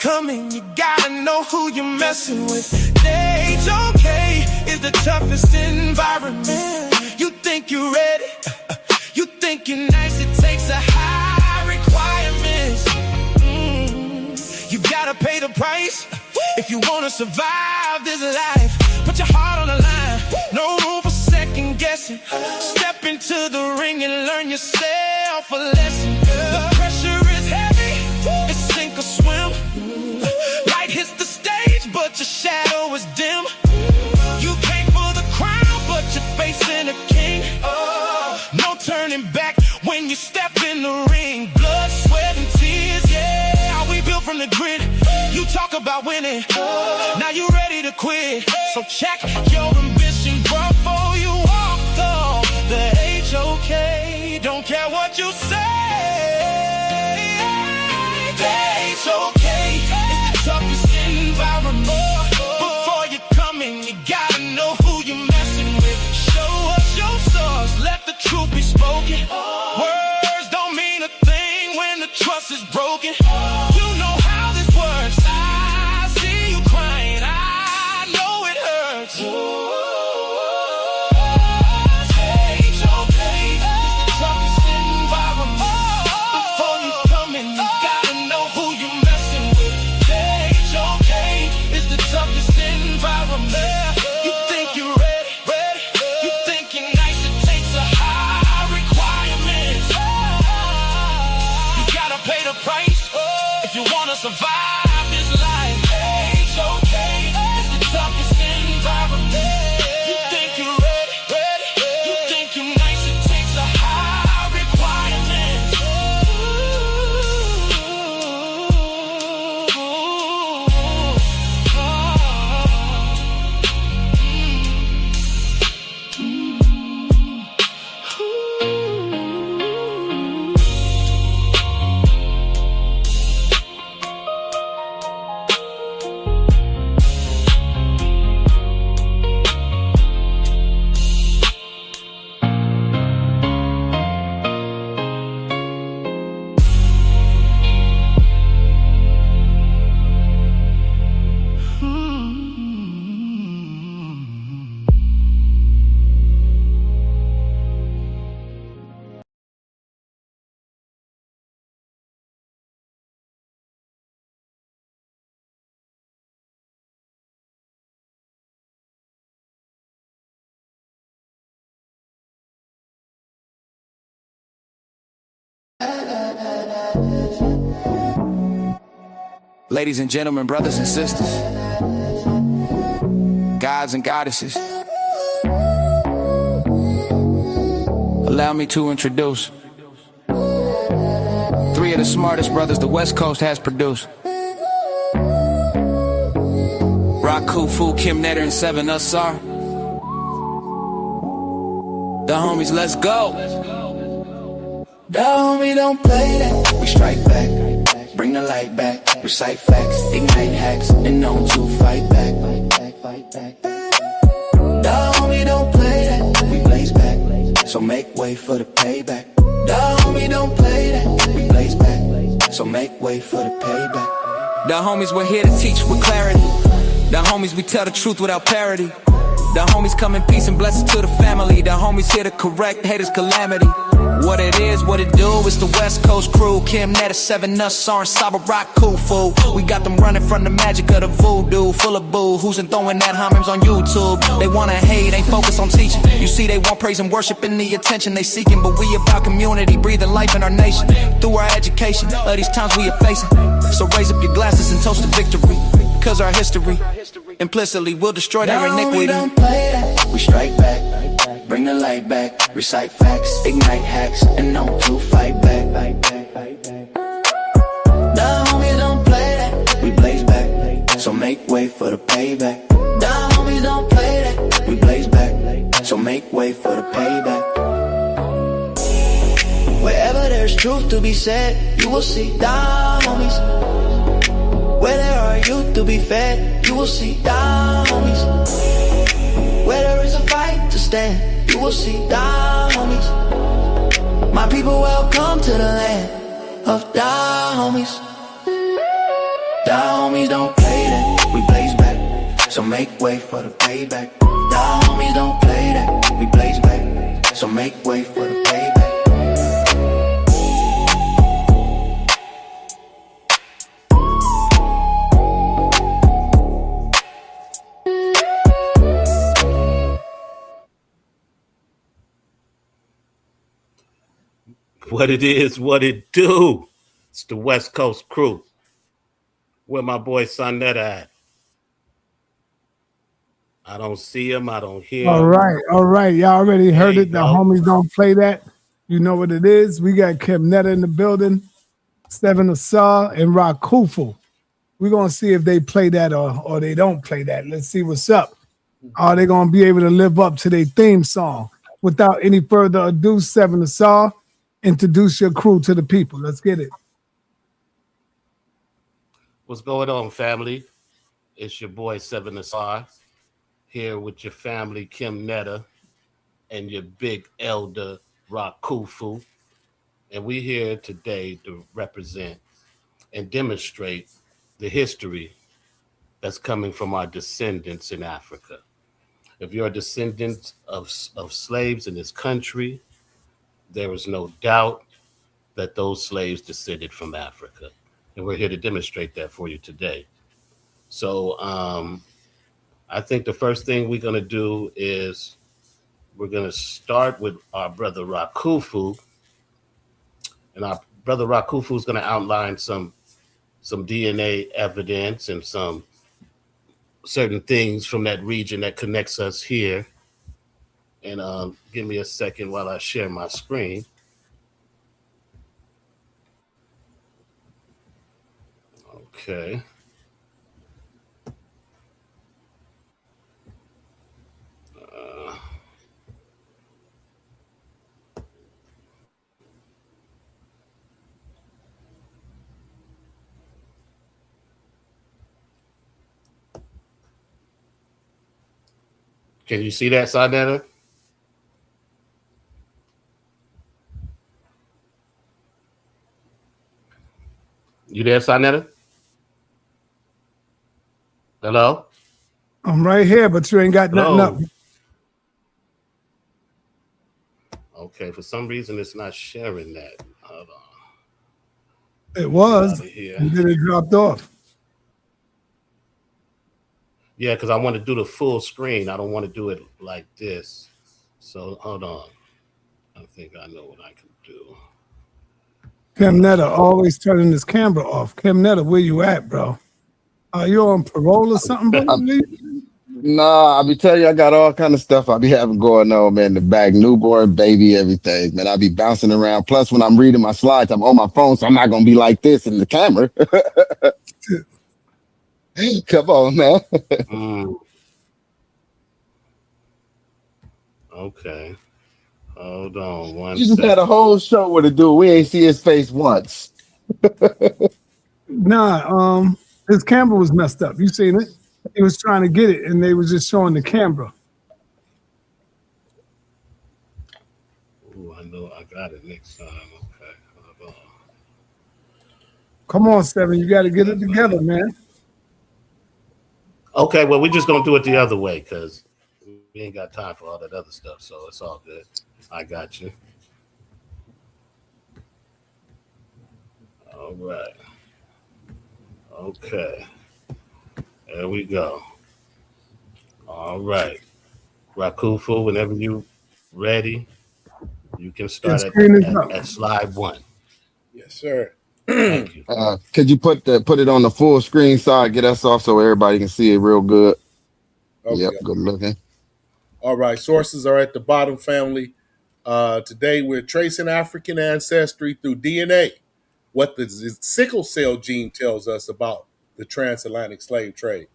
coming, you gotta know who you're messing with. HOK is the toughest environment. You think you're ready, you think you're nice, it takes a high requirements. You gotta pay the price if you wanna survive this life. Put your heart on the line, no room for second guessing. Step into the ring and learn yourself a lesson. The pressure is heavy, it's sink or swim. Light hits the stage, but your shadow is dim. You came for the crown, but you're facing a king. No turning back when you step in the ring. Blood, sweat, and tears, yeah, we built from the grid. You talk about winning, now you ready to quit. So check your ambition before you walk the HOK. Don't care what you say, the HOK is the toughest environment. Before you come in, you gotta know who you're messing with. Show us your source, let the truth be spoken. Words don't mean a thing when the trust is broken. You know how this works, I see you crying, I know it hurts. HOK is the toughest environment. Before you come in, you gotta know who you're messing with. HOK is the toughest environment. You think you're ready, you think you're nice, it takes a high requirement. You gotta pay the price if you wanna survive this life. HOK is the toughest environment. You think you're ready, you think you're nice, it takes a high requirement. Ladies and gentlemen, brothers and sisters, gods and goddesses, allow me to introduce three of the smartest brothers the West Coast has produced. Raku, Kim Netter, and sa.neter. The homies, let's go. The homie don't play that. We strike back, bring the light back, recite facts, ignite hacks, and known to fight back. The homie don't play that. We blaze back, so make way for the payback. The homie don't play that. We blaze back, so make way for the payback. The homies, we're here to teach with clarity. The homies, we tell the truth without parody. The homies come in peace and blessings to the family. The homies here to correct haters' calamity. What it is, what it do, it's the West Coast crew. Kim Netter, sa.neter, and Saba rock cool fool. We got them running from the magic of the voodoo. Full of boo-hoos and throwing that homage on YouTube. They wanna hate, ain't focused on teaching. You see they want praise and worship and the attention they seeking. But we about community, breathing life in our nation. Through our education, of these times we are facing. So raise up your glasses and toast to victory. Cause our history, implicitly, will destroy their iniquity. The homie don't play that. We strike back, bring the light back, recite facts, ignite hacks, and know to fight back. The homie don't play that. We blaze back, so make way for the payback. The homie don't play that. We blaze back, so make way for the payback. Wherever there's truth to be said, you will see the homies. Where there are youth to be fed, you will see the homies. Where there is a fight to stand, you will see the homies. My people, welcome to the land of the homies. The homies don't play that, we blaze back. So make way for the payback. The homies don't play that, we blaze back. So make way for the payback. What it is, what it do. It's the West Coast crew. Where my boy sa.neter at? I don't see him. I don't hear All him. right, all right. Y'all already There heard you it. The go. homies don't play that. You know what it is. We got sa.neter in the building, sa.neter and Rakufu. We're gonna see if they play that or they don't play that. Let's see what's up. Are they gonna be able to live up to their theme song? Without any further ado, sa.neter, introduce your crew to the people. Let's get it. What's going on, family? It's your boy sa.neter here with your family, sa.neter, and your big elder, Rakufu. And we're here today to represent and demonstrate the history that's coming from our descendants in Africa. If you're a descendant of slaves in this country, there is no doubt that those slaves descended from Africa. And we're here to demonstrate that for you today. So I think the first thing we're going to do is we're going to start with our brother Rakufu. And our brother Rakufu is going to outline some DNA evidence and some certain things from that region that connects us here. And give me a second while I share my screen. Okay. Can you see that, sa.neter? You there, sa.neter? Hello? I'm right here, but you ain't got nothing up. Okay, for some reason it's not sharing that. Hold on. It was, Here. and then it dropped off. Yeah, because I want to do the full screen. I don't want to do it like this. So hold on. I think I know what I can do. sa.neter always turning his camera off. sa.neter, where you at, bro? Are you on parole or something, bro? Nah, I be telling you, I got all kind of stuff I be having going on, man. The back, newborn, baby, everything, man. I be bouncing around. Plus, when I'm reading my slides, I'm on my phone, so I'm not gonna be like this in the camera. Come on, man. Okay. Hold on one You just second. had a whole show with a dude. We ain't see his face once. Nah, his camera was messed up. You seen it? He was trying to get it, and they was just showing the camera. Ooh, I know I got it next time. Okay, hold on. Come on, Seven, you got to get it together, man. Okay, well, we're just gonna do it the other way because we ain't got time for all that other stuff. So it's all good. I got you. All right. Okay. There we go. All right. Rakufu, whenever you ready, you can start at slide 1. Yes, sir. Thank you. Could you put it on the full screen side, get us off so everybody can see it real good? Okay. Yep, good looking. All right, sources are at the bottom, family. Today we're tracing African ancestry through DNA. What the sickle cell gene tells us about the transatlantic slave trade.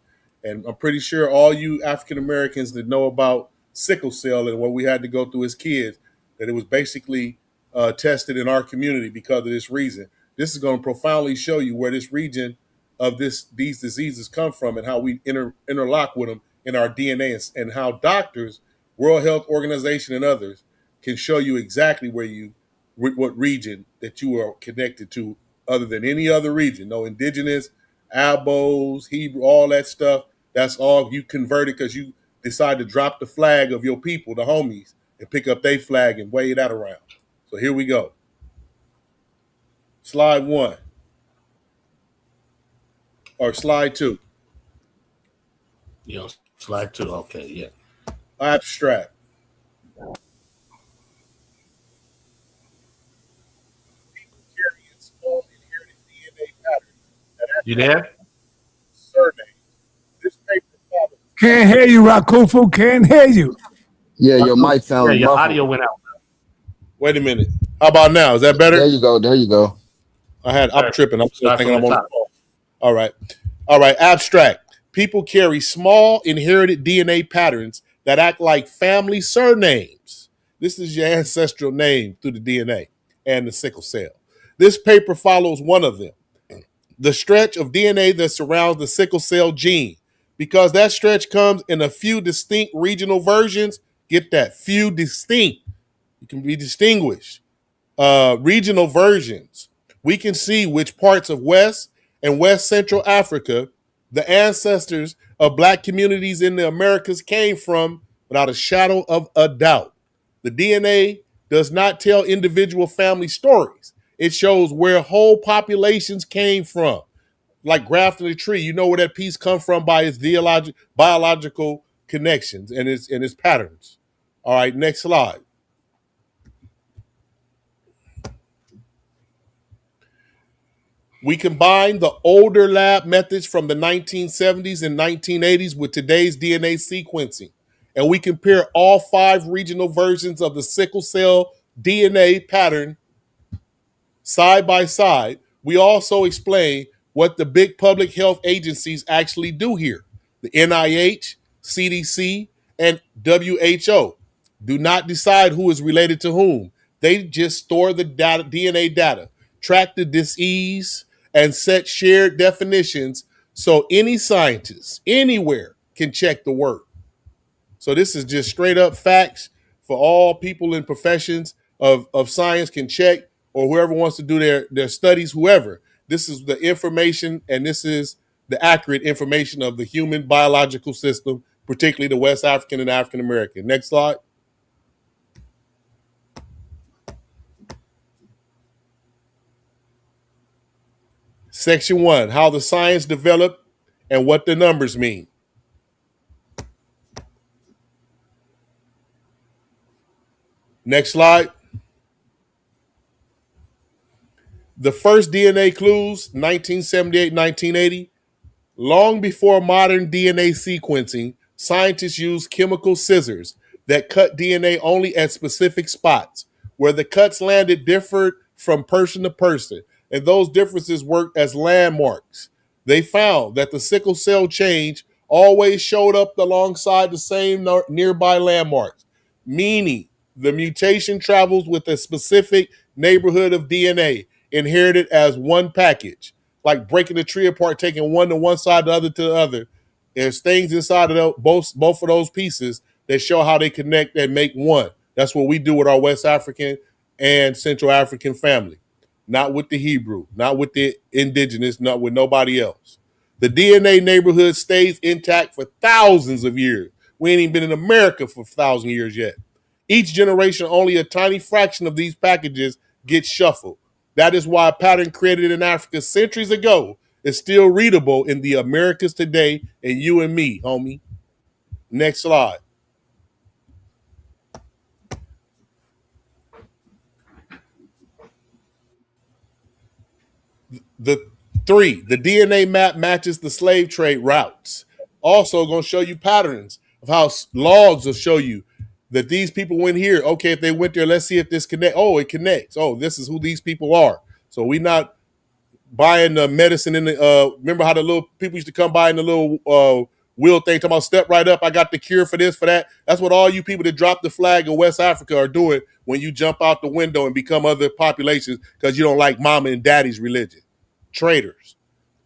And I'm pretty sure all you African Americans that know about sickle cell and what we had to go through as kids, that it was basically tested in our community because of this reason. This is going to profoundly show you where this region of these diseases come from and how we interlock with them in our DNA, and how doctors, World Health Organization, and others can show you exactly what region that you are connected to other than any other region. No indigenous, Abos, Hebrew, all that stuff. That's all you converted because you decide to drop the flag of your people, the homies, and pick up their flag and wave that around. So here we go. Slide 1 or slide 2. You know, slide 2. Okay, yeah. Abstract. People carry a small inherited DNA pattern that You there? surname. This paper follows. Can't hear you, Rakufu. Can't hear you. Yeah, your mic Yeah, sounds your muffled. audio went out. Wait a minute. How about now? Is that better? There you go. There you go. I'm tripping. I'm still Start thinking from I'm the on the top. phone. All right. All right. Abstract. People carry small inherited DNA patterns that act like family surnames. This is your ancestral name through the DNA and the sickle cell. This paper follows one of them, the stretch of DNA that surrounds the sickle cell gene. Because that stretch comes in a few distinct regional versions, get that, few distinct. You can be distinguished. Regional versions. We can see which parts of West and West Central Africa the ancestors of black communities in the Americas came from without a shadow of a doubt. The DNA does not tell individual family stories. It shows where whole populations came from. Like grafting a tree, you know where that piece come from by its biological connections and its patterns. All right, next slide. We combine the older lab methods from the 1970s and 1980s with today's DNA sequencing, and we compare all 5 regional versions of the sickle cell DNA pattern side by side. We also explain what the big public health agencies actually do here. The NIH, CDC, and WHO do not decide who is related to whom. They just store the data, DNA data, track the disease, and set shared definitions so any scientist anywhere can check the work. So this is just straight up facts for all people in professions of science can check, or whoever wants to do their studies, whoever. This is the information, and this is the accurate information of the human biological system, particularly the West African and African American. Next slide. Section 1, how the science developed and what the numbers mean. Next slide. The first DNA clues, 1978, 1980. Long before modern DNA sequencing, scientists used chemical scissors that cut DNA only at specific spots. Where the cuts landed differed from person to person, and those differences worked as landmarks. They found that the sickle cell change always showed up alongside the same nearby landmarks, meaning the mutation travels with a specific neighborhood of DNA inherited as one package, like breaking the tree apart, taking one to one side, the other to the other. There's things inside of both of those pieces that show how they connect and make one. That's what we do with our West African and Central African family. Not with the Hebrew, not with the indigenous, not with nobody else. The DNA neighborhood stays intact for thousands of years. We ain't even been in America for 1,000 years yet. Each generation, only a tiny fraction of these packages gets shuffled. That is why a pattern created in Africa centuries ago is still readable in the Americas today, and you and me, homie. Next slide. The DNA map matches the slave trade routes. Also going to show you patterns of how logs will show you that these people went here. Okay, if they went there, let's see if this connects. Oh, it connects. Oh, this is who these people are. So we not buying the medicine in the remember how the little people used to come by in the little wheel thing talking about step right up, I got the cure for this, for that. That's what all you people that drop the flag in West Africa are doing when you jump out the window and become other populations because you don't like mama and daddy's religion. Traitors.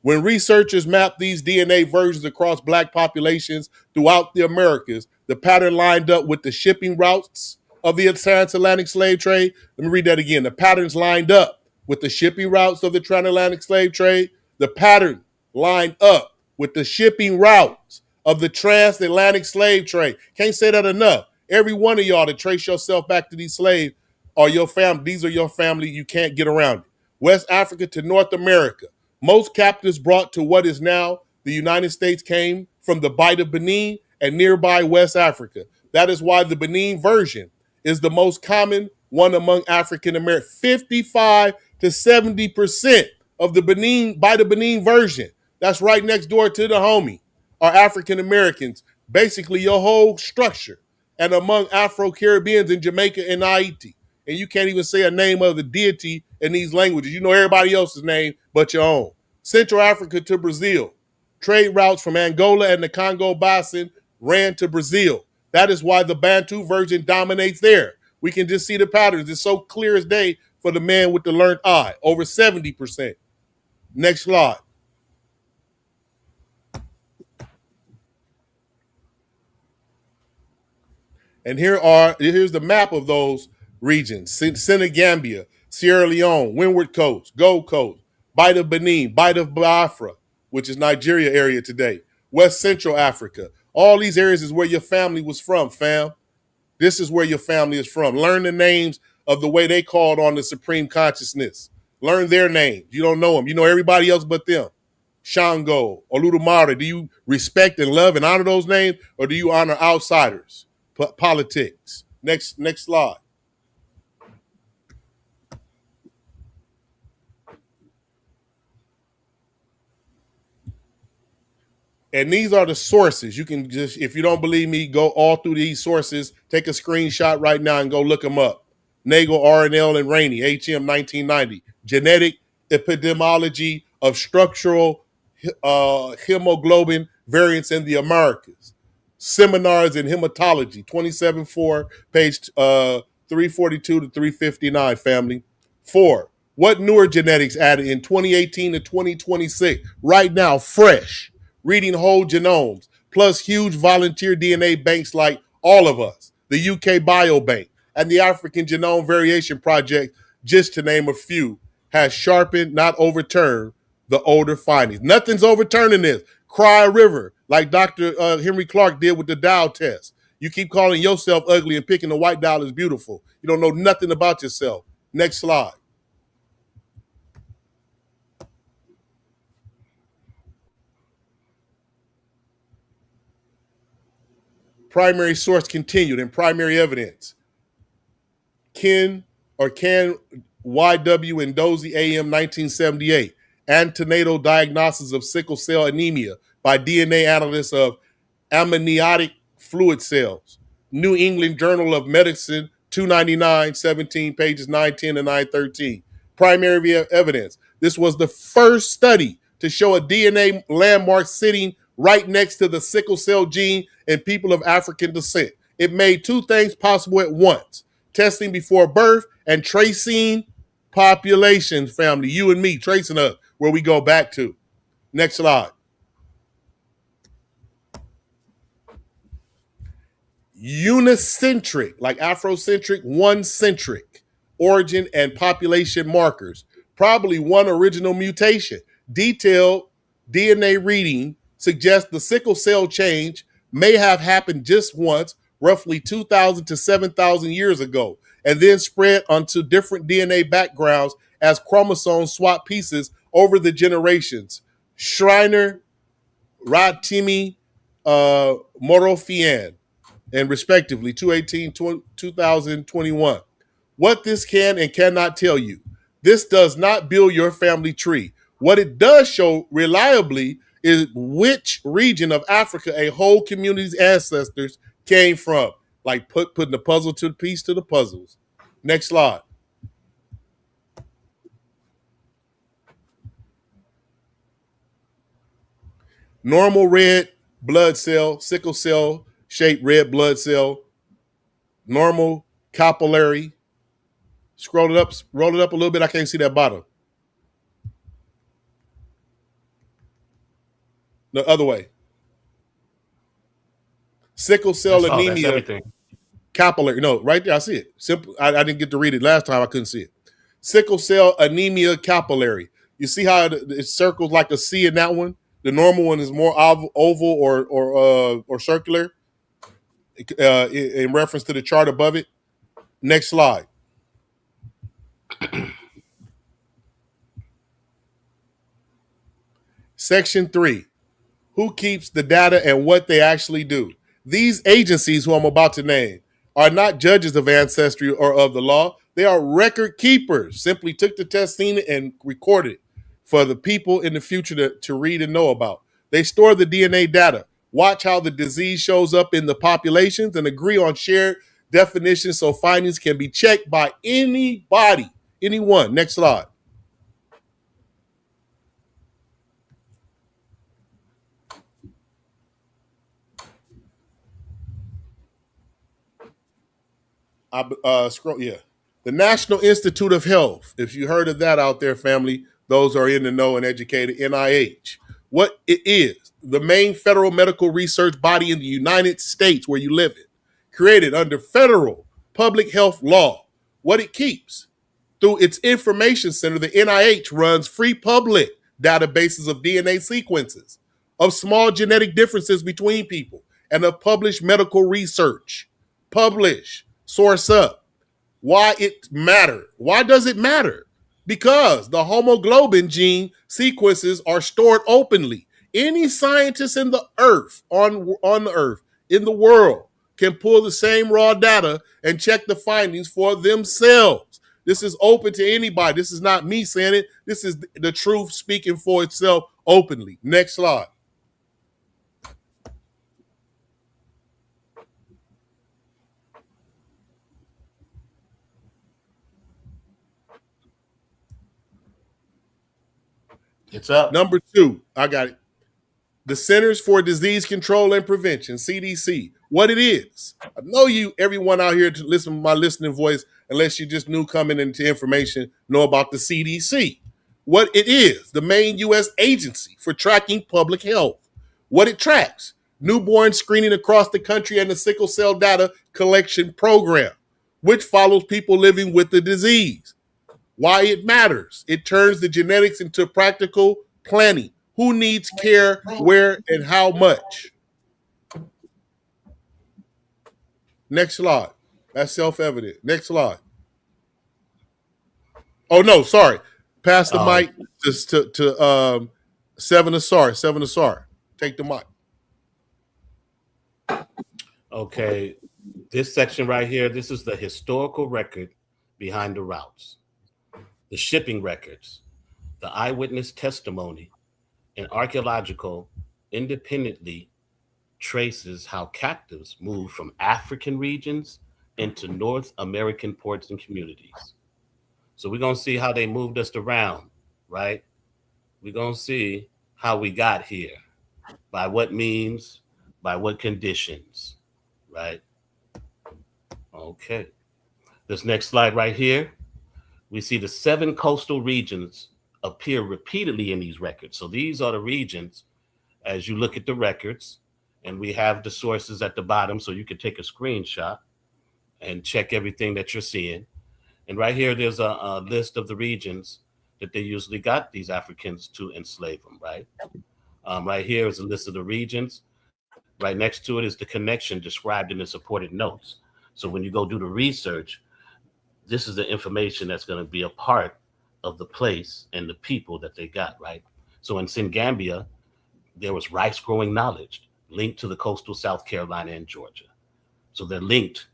When researchers map these DNA versions across black populations throughout the Americas, the pattern lined up with the shipping routes of the transatlantic slave trade. Let me read that again. The patterns lined up with the shipping routes of the transatlantic slave trade. The pattern line up with the shipping routes of the transatlantic slave trade. Can't say that enough. Every one of y'all to trace yourself back to these slaves are your family. These are your family. You can't get around it. West Africa to North America. Most captives brought to what is now the United States came from the Bight of Benin and nearby West Africa. That is why the Benin version is the most common one among African Americans. 55 to 70% of the Bight of Benin version, that's right next door to the homie, are African Americans. Basically, your whole structure. And among Afro-Caribbeans in Jamaica and Haiti. And you can't even say a name of the deity in these languages. You know everybody else's name but your own. Central Africa to Brazil. Trade routes from Angola and the Congo Basin ran to Brazil. That is why the Bantu version dominates there. We can just see the patterns. It's so clear as day for the man with the learned eye. Over 70%. Next slide. And here's the map of those regions. Senegambia, Sierra Leone, Windward Coast, Gold Coast, Bight of Benin, Bight of Biafra, which is Nigeria area today, West Central Africa. All these areas is where your family was from, fam. This is where your family is from. Learn the names of the way they called on the supreme consciousness. Learn their names. You don't know them. You know everybody else but them. Shango, Oludumare. Do you respect and love and honor those names, or do you honor outsiders? Politics. Next slide. And these are the sources. You can just, if you don't believe me, go all through these sources. Take a screenshot right now and go look them up. Nagel, RNL, and Rainey, HM 1990. Genetic epidemiology of structural hemoglobin variants in the Americas. Seminars in Hematology, 27-4, page 342 to 359, family. 4. What newer genetics added in 2018 to 2026? Right now, fresh. Reading whole genomes, plus huge volunteer DNA banks like All of Us, the UK Biobank, and the African Genome Variation Project, just to name a few, has sharpened, not overturned, the older findings. Nothing's overturning this. Cry a river, like Dr. Henry Clark did with the Dow test. You keep calling yourself ugly and picking the white doll as beautiful. You don't know nothing about yourself. Next slide. Primary source continued and primary evidence. Can YW and Dozy AM 1978. Antenatal diagnosis of sickle cell anemia by DNA analysts of amniotic fluid cells. New England Journal of Medicine 299, 17 pages 910 and 913. Primary evidence. This was the first study to show a DNA landmark sitting right next to the sickle cell gene in people of African descent. It made two things possible at once: testing before birth and tracing populations, family. You and me, tracing us where we go back to. Next slide. Unicentric, like Afrocentric, one-centric origin and population markers. Probably one original mutation. Detailed DNA reading suggests the sickle cell change may have happened just once, roughly 2,000 to 7,000 years ago, and then spread onto different DNA backgrounds as chromosomes swap pieces over the generations. Schreiner, Ratimi, Morofian, and respectively, 2018, 2021. What this can and cannot tell you. This does not build your family tree. What it does show reliably is which region of Africa a whole community's ancestors came from. Like putting the puzzle to the piece to the puzzles. Next slide. Normal red blood cell, sickle cell shaped red blood cell, normal capillary. Scroll it up, roll it up a little bit. I can't see that bottom. The other way. Sickle cell anemia. Capillary. No, right there. I see it. Simple. I didn't get to read it last time. I couldn't see it. Sickle cell anemia capillary. You see how it circles like a C in that one? The normal one is more oval or circular in reference to the chart above it. Next slide. Section 3. Who keeps the data and what they actually do? These agencies, who I'm about to name, are not judges of ancestry or of the law. They are record keepers. Simply took the test, seen it, and recorded it for the people in the future to read and know about. They store the DNA data, watch how the disease shows up in the populations, and agree on shared definitions so findings can be checked by anybody, anyone. Next slide. Scroll, yeah. The National Institute of Health. If you heard of that out there, family, those are in the know and educated. NIH. What it is, the main federal medical research body in the United States where you live in, created under federal public health law. What it keeps through its information center, the NIH runs free public databases of DNA sequences, of small genetic differences between people, and of published medical research. Publish, source up. Why it matter? Why does it matter? Because the hemoglobin gene sequences are stored openly. Any scientist in the earth, on the earth, in the world, can pull the same raw data and check the findings for themselves. This is open to anybody. This is not me saying it. This is the truth speaking for itself openly. Next slide. It's up. Number 2, I got it. The Centers for Disease Control and Prevention, CDC. What it is. I know everyone out here to listen to my listening voice, unless you just new coming into information, know about the CDC. What it is, the main U.S. agency for tracking public health. What it tracks, newborn screening across the country and the sickle cell data collection program, which follows people living with the disease. Why it matters. It turns the genetics into practical planning. Who needs care, where, and how much? Next slide. That's self-evident. Next slide. Oh, no, sorry. Pass the mic to Seven Asar. Seven Asar. Take the mic. Okay. This section right here, this is the historical record behind the routes, the shipping records, the eyewitness testimony, and archaeological independently traces how captives moved from African regions into North American ports and communities. So we're going to see how they moved us around, right? We're going to see how we got here, by what means, by what conditions, right? Okay. This next slide right here, we see the 7 coastal regions appear repeatedly in these records. So these are the regions, as you look at the records, and we have the sources at the bottom, so you can take a screenshot and check everything that you're seeing. And right here, there's a list of the regions that they usually got these Africans to enslave them, right? Right here is a list of the regions. Right next to it is the connection described in the supported notes. So when you go do the research, this is the information that's going to be a part of the place and the people that they got, right? So in Gambia, there was rice growing knowledge linked to the coastal South Carolina and Georgia. So they're linked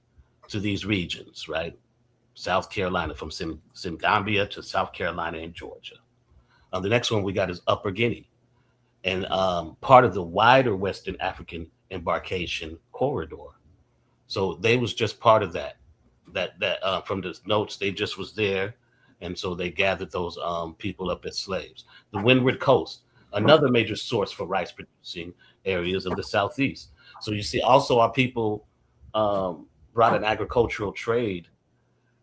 to these regions, right? South Carolina, from Gambia to South Carolina and Georgia. The next one we got is Upper Guinea, and part of the wider Western African embarkation corridor. So they was just part of that from the notes, they just was there. And so they gathered those people up as slaves. The Windward Coast, another major source for rice producing areas of the Southeast. So you see also our people brought an agricultural trade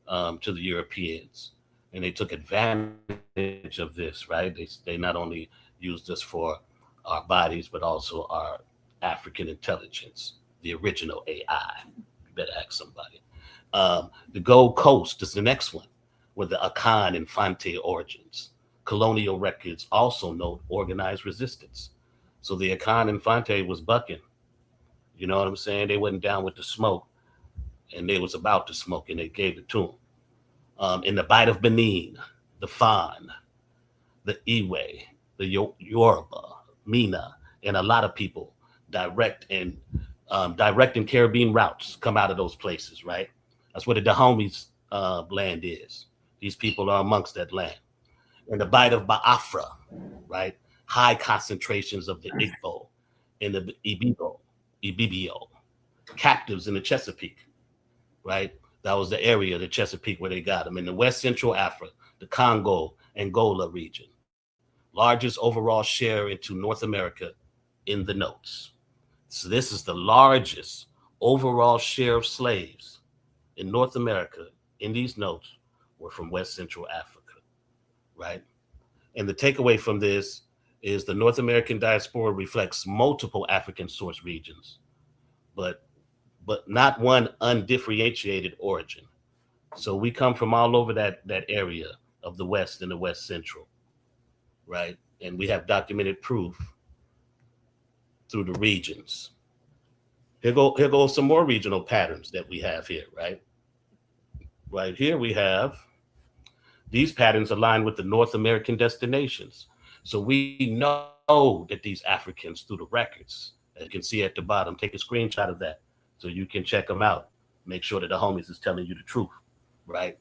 to the Europeans, and they took advantage of this, right? They not only used us for our bodies, but also our African intelligence, the original AI. You better ask somebody. The Gold Coast is the next one, with the Akan and Fante origins. Colonial records also note organized resistance. So the Akan Infante was bucking. You know what I'm saying? They wasn't down with the smoke, and they was about to smoke, and they gave it to him. In the Bight of Benin, the Fan, the Iwe, the Yoruba, Mina, and a lot of people directing Caribbean routes come out of those places, right? That's where the Dahomies land is. These people are amongst that land. In the Bight of Biafra, right? High concentrations of the Igbo and the Ibibio, captives in the Chesapeake, right? That was the area of the Chesapeake where they got them. In the West Central Africa, the Congo, Angola region, largest overall share into North America in the notes. So this is the largest overall share of slaves in North America in these notes were from West Central Africa, right? And the takeaway from this is the North American diaspora reflects multiple African source regions, but not one undifferentiated origin. So we come from all over that area of the West and the West Central, right? And we have documented proof through the regions. Here go some more regional patterns that we have here, right? Right here we have these patterns align with the North American destinations. So we know that these Africans through the records, as you can see at the bottom, take a screenshot of that so you can check them out. Make sure that the homies is telling you the truth, right?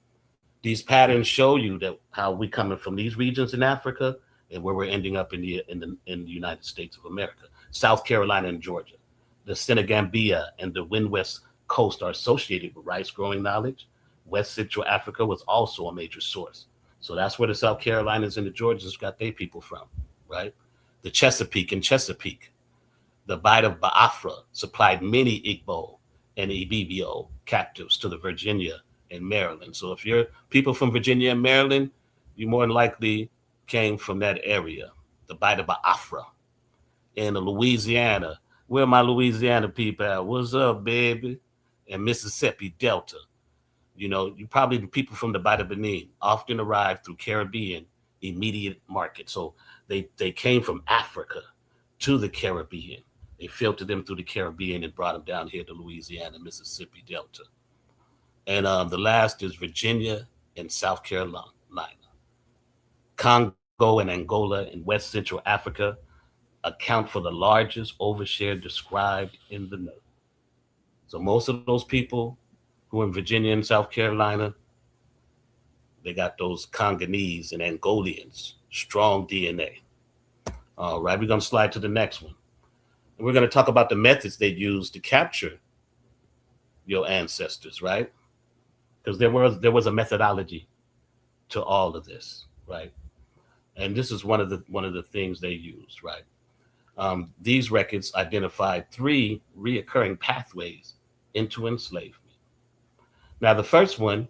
These patterns show you that how we coming from these regions in Africa and where we're ending up in the United States of America. South Carolina and Georgia. The Senegambia and the West Coast are associated with rice growing knowledge. West Central Africa was also a major source. So that's where the South Carolinas and the Georgians got their people from, right? The Chesapeake and Chesapeake. The Bight of Biafra supplied many Igbo and Ibibio captives to the Virginia and Maryland. So if you're people from Virginia and Maryland, you more than likely came from that area. The Bight of Biafra. In Louisiana, where my Louisiana people at? What's up, baby? And Mississippi Delta. You know, you probably the people from the Bight of Benin often arrived through Caribbean immediate market. So they came from Africa to the Caribbean. They filtered them through the Caribbean and brought them down here to Louisiana, Mississippi Delta. And the last is Virginia and South Carolina. Congo and Angola and West Central Africa account for the largest overshare described in the note. So most of those people who are in Virginia and South Carolina, they got those Congolese and Angolians, strong DNA. All right, we're gonna slide to the next one. And we're gonna talk about the methods they used to capture your ancestors, right? Because there was a methodology to all of this, right? And this is one of the things they used, right? These records identified 3 reoccurring pathways into enslavement. Now, the first one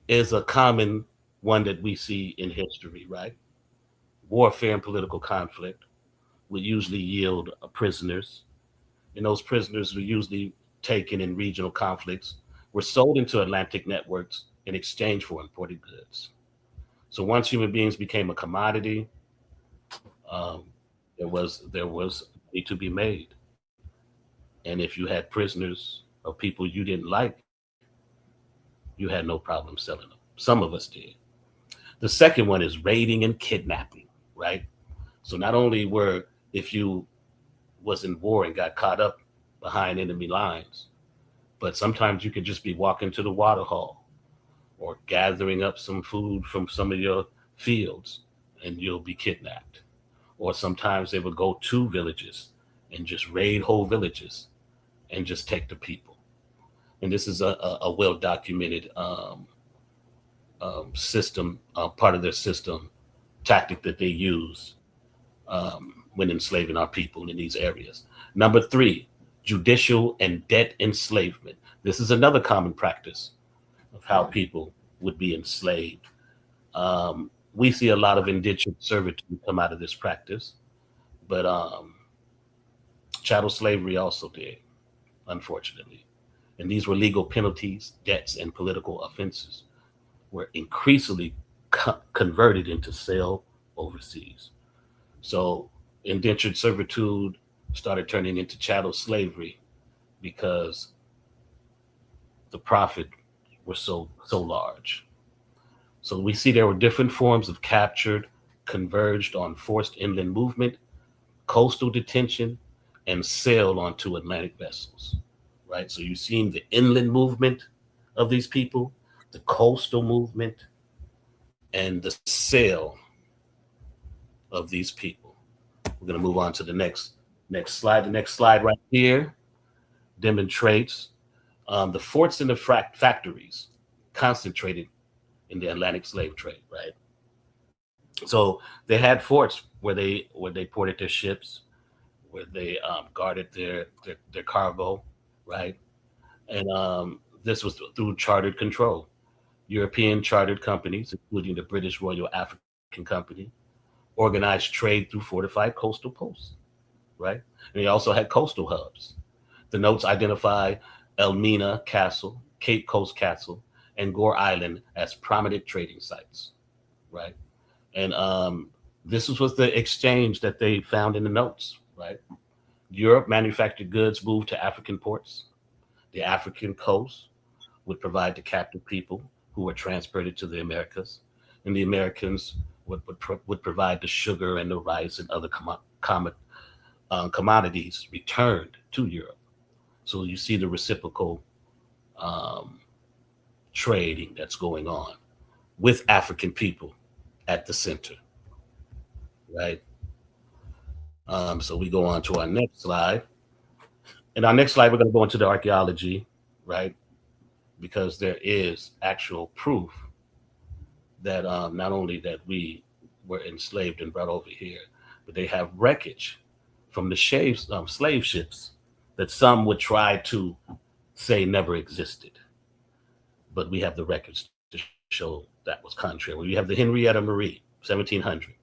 is a common one that we see in history, right? Warfare and political conflict would usually yield prisoners, and those prisoners were usually taken in regional conflicts, were sold into Atlantic networks in exchange for imported goods. So once human beings became a commodity, there was money to be made. And if you had prisoners of people you didn't like, you had no problem selling them. Some of us did. The second one is raiding and kidnapping, right? So not only if you was in war and got caught up behind enemy lines, but sometimes you could just be walking to the water hole or gathering up some food from some of your fields and you'll be kidnapped. Or sometimes they would go to villages and just raid whole villages and just take the people. And this is a well-documented system, part of their system tactic that they use when enslaving our people in these areas. Number 3, judicial and debt enslavement. This is another common practice of how people would be enslaved. We see a lot of indentured servitude come out of this practice, but chattel slavery also did, unfortunately. And these were legal penalties, debts, and political offenses were increasingly converted into sale overseas. So indentured servitude started turning into chattel slavery because the profit was so large. So we see there were different forms of captured, converged on forced inland movement, coastal detention, and sail onto Atlantic vessels, right? So you've seen the inland movement of these people, the coastal movement, and the sail of these people. We're going to move on to the next slide. The next slide right here demonstrates the forts and the factories concentrated in the Atlantic slave trade, right? So they had forts where they ported their ships, where they guarded their cargo, right? And this was through chartered control. European chartered companies, including the British Royal African Company, organized trade through fortified coastal posts, right? And they also had coastal hubs. The notes identify Elmina Castle, Cape Coast Castle, and Gore Island as prominent trading sites, right? And this was the exchange that they found in the notes, right? Europe manufactured goods moved to African ports. The African coast would provide the captive people who were transported to the Americas, and the Americans would provide the sugar and the rice and other commodities returned to Europe. So you see the reciprocal trading that's going on with African people at the center, right? So we go on to our next slide. In our next slide, we're going to go into the archaeology, right? Because there is actual proof that not only that we were enslaved and brought over here, but they have wreckage from the slave ships that some would try to say never existed. But we have the records to show that was contrary. We have the Henrietta Marie, 1700.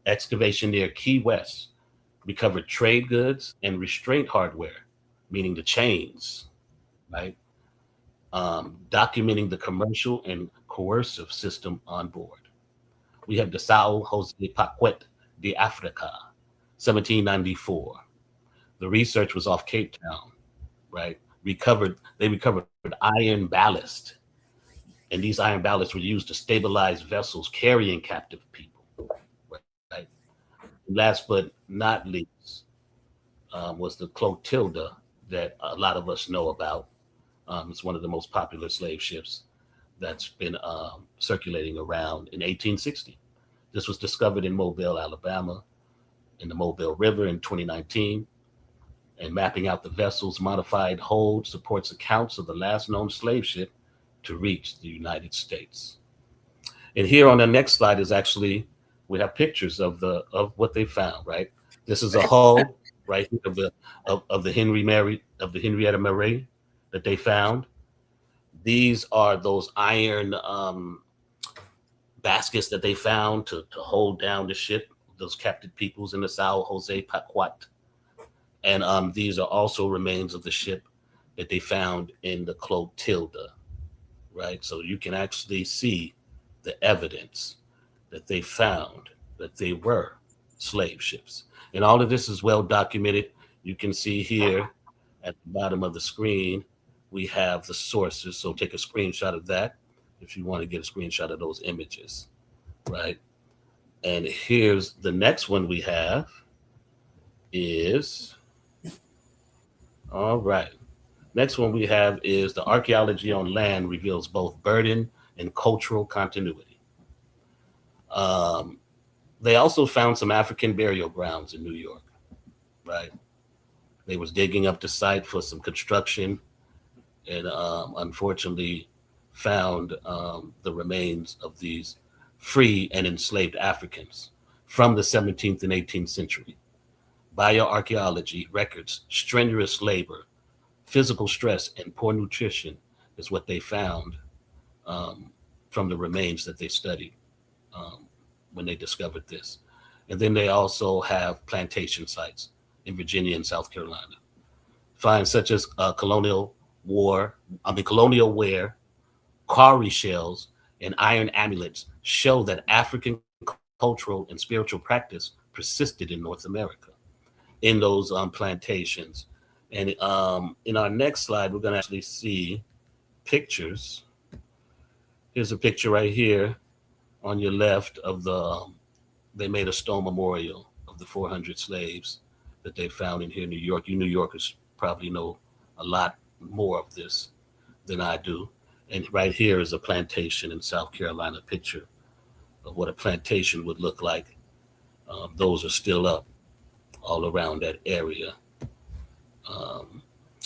Excavation near Key West recovered trade goods and restraint hardware, meaning the chains, right? Documenting the commercial and coercive system on board. We have the Sao Jose Paquet de Africa, 1794. The research was off Cape Town, right? They recovered iron ballast, and these iron ballasts were used to stabilize vessels carrying captive people, right? Last but not least was the Clotilda that a lot of us know about. It's one of the most popular slave ships that's been circulating around in 1860. This was discovered in Mobile, Alabama, in the Mobile River in 2019. And mapping out the vessel's modified hold supports accounts of the last known slave ship to reach the United States. And here on the next slide is actually, we have pictures of what they found, right? This is a hull right here of the Henrietta Marie that they found. These are those iron baskets that they found to hold down the ship, those captive peoples in the Sao Jose Paquet. And these are also remains of the ship that they found in the Clotilda, right? So you can actually see the evidence that they found that they were slave ships. And all of this is well documented. You can see here at the bottom of the screen, we have the sources. So take a screenshot of that if you want to get a screenshot of those images, right? And here's the next one we have is, all right. Next one we have is the archaeology on land reveals both burden and cultural continuity. They also found some African burial grounds in New York, right? They was digging up the site for some construction and unfortunately found the remains of these free and enslaved Africans from the 17th and 18th century. Bioarchaeology records strenuous labor, physical stress, and poor nutrition is what they found from the remains that they studied when they discovered this. And then they also have plantation sites in Virginia and South Carolina. Finds such as colonial ware, cowrie shells, and iron amulets show that African cultural and spiritual practice persisted in North America in those plantations. And in our next slide, we're going to actually see pictures. Here's a picture right here on your left of they made a stone memorial of the 400 slaves that they found in here in New York. You New Yorkers probably know a lot more of this than I do. And right here is a plantation in South Carolina, picture of what a plantation would look like. Those are still up all around that area.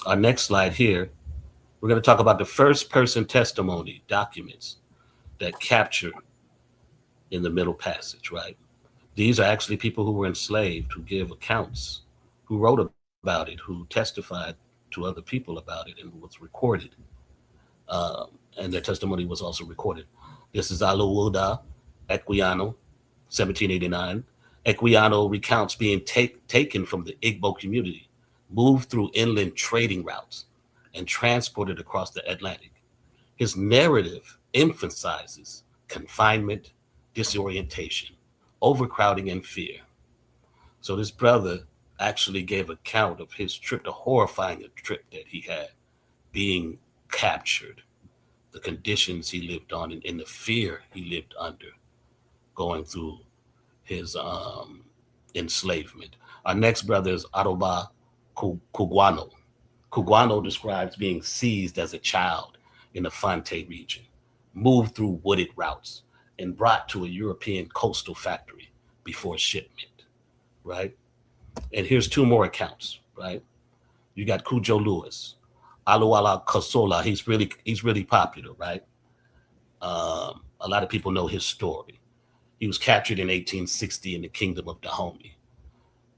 Our next slide here, we're going to talk about the first person testimony documents that capture in the Middle Passage, right? These are actually people who were enslaved, who give accounts, who wrote about it, who testified to other people about it, and was recorded. And their testimony was also recorded. This is Aluwuda Equiano, 1789. Equiano recounts being taken from the Igbo community, moved through inland trading routes, and transported across the Atlantic. His narrative emphasizes confinement, disorientation, overcrowding, and fear. So this brother actually gave account of his trip, the horrifying trip that he had, being captured, the conditions he lived on, and the fear he lived under, going through his enslavement. Our next brother is Aroba Kugwano. Kugwano describes being seized as a child in the Fonte region, moved through wooded routes, and brought to a European coastal factory before shipment, right? And here's two more accounts, right? You got Cujo Lewis, Aluwala Kasola. He's really popular, right? A lot of people know his story. He was captured in 1860 in the Kingdom of Dahomey.